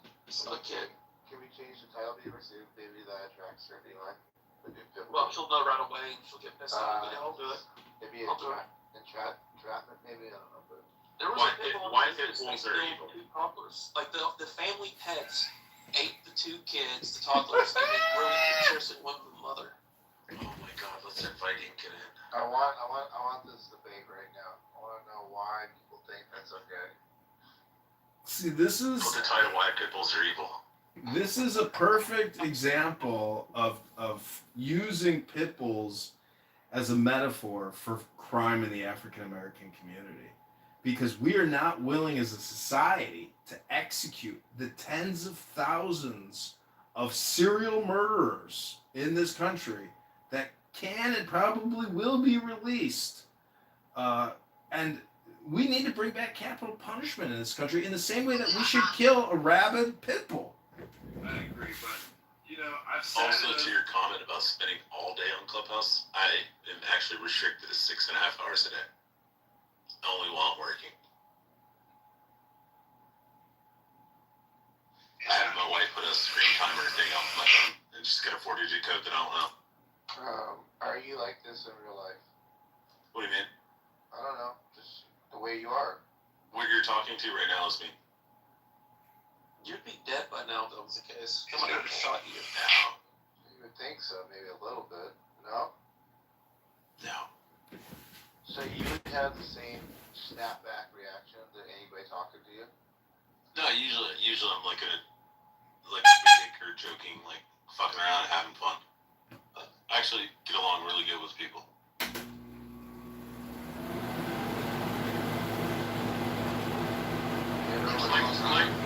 A: a kid.
C: Can we change the title to maybe that attracts her? Be like,
A: well, she'll know right away and she'll get pissed off. I'll do it.
C: Maybe entrapment. Maybe I don't know, but
A: there was
G: why pit bulls are evil?
A: Two toddlers. Like the family pets ate the two kids, the toddlers, and they really interested in one of the mother.
G: Oh my God, let's invite Incan in.
C: I want this debate right now. I want to know why people think that's okay.
I: see, this is
G: Put the title why pit bulls are evil.
I: This is a perfect example of using pit bulls as a metaphor for crime in the African American community. Because we are not willing as a society to execute the tens of thousands of serial murderers in this country that can and probably will be released. And we need to bring back capital punishment in this country in the same way that we should kill a rabid pit bull.
G: I agree, but I've said also to your comment about spending all day on Clubhouse, I am actually restricted to 6.5 hours a day. Only while I'm working. I had my wife put a screen timer thing on my phone and just got a 4-digit code that I don't know.
C: Are you like this in real life?
G: What do you mean?
C: I don't know. Just the way you are.
G: What you're talking to right now is me.
A: You'd be dead by now if that was the case. Somebody would have shot you.
G: No.
C: You would think so, maybe a little bit. No?
G: No.
C: So you would have the same snapback reaction to anybody talking to you?
G: No, usually I'm like people.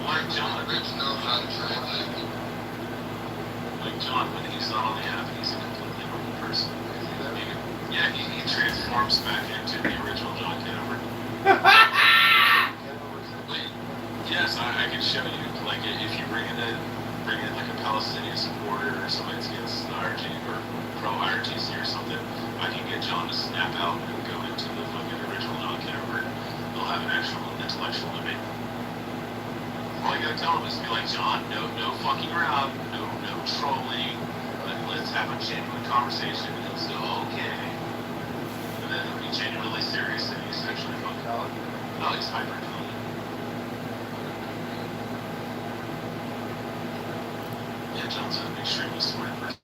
C: Like John. Rich knows how to translate.
G: Like John, when he's not on the app, he's a completely normal person. Yeah, he transforms back into the original John Kitover. Yes, I can show you. Like, if you bring in like a Palestinian supporter or somebody that's against the IRG or pro-IRGC or something, I can get John to snap out and go into the fucking original John Kitover. They'll have an actual intellectual debate. All you gotta tell him is be like, John, no fucking around, no trolling. Let's have a genuine conversation. And he'll say, okay. And then he'll be genuinely serious and he's actually fucking out. No, he's hyper intelligent. Yeah, John's an extremely smart person.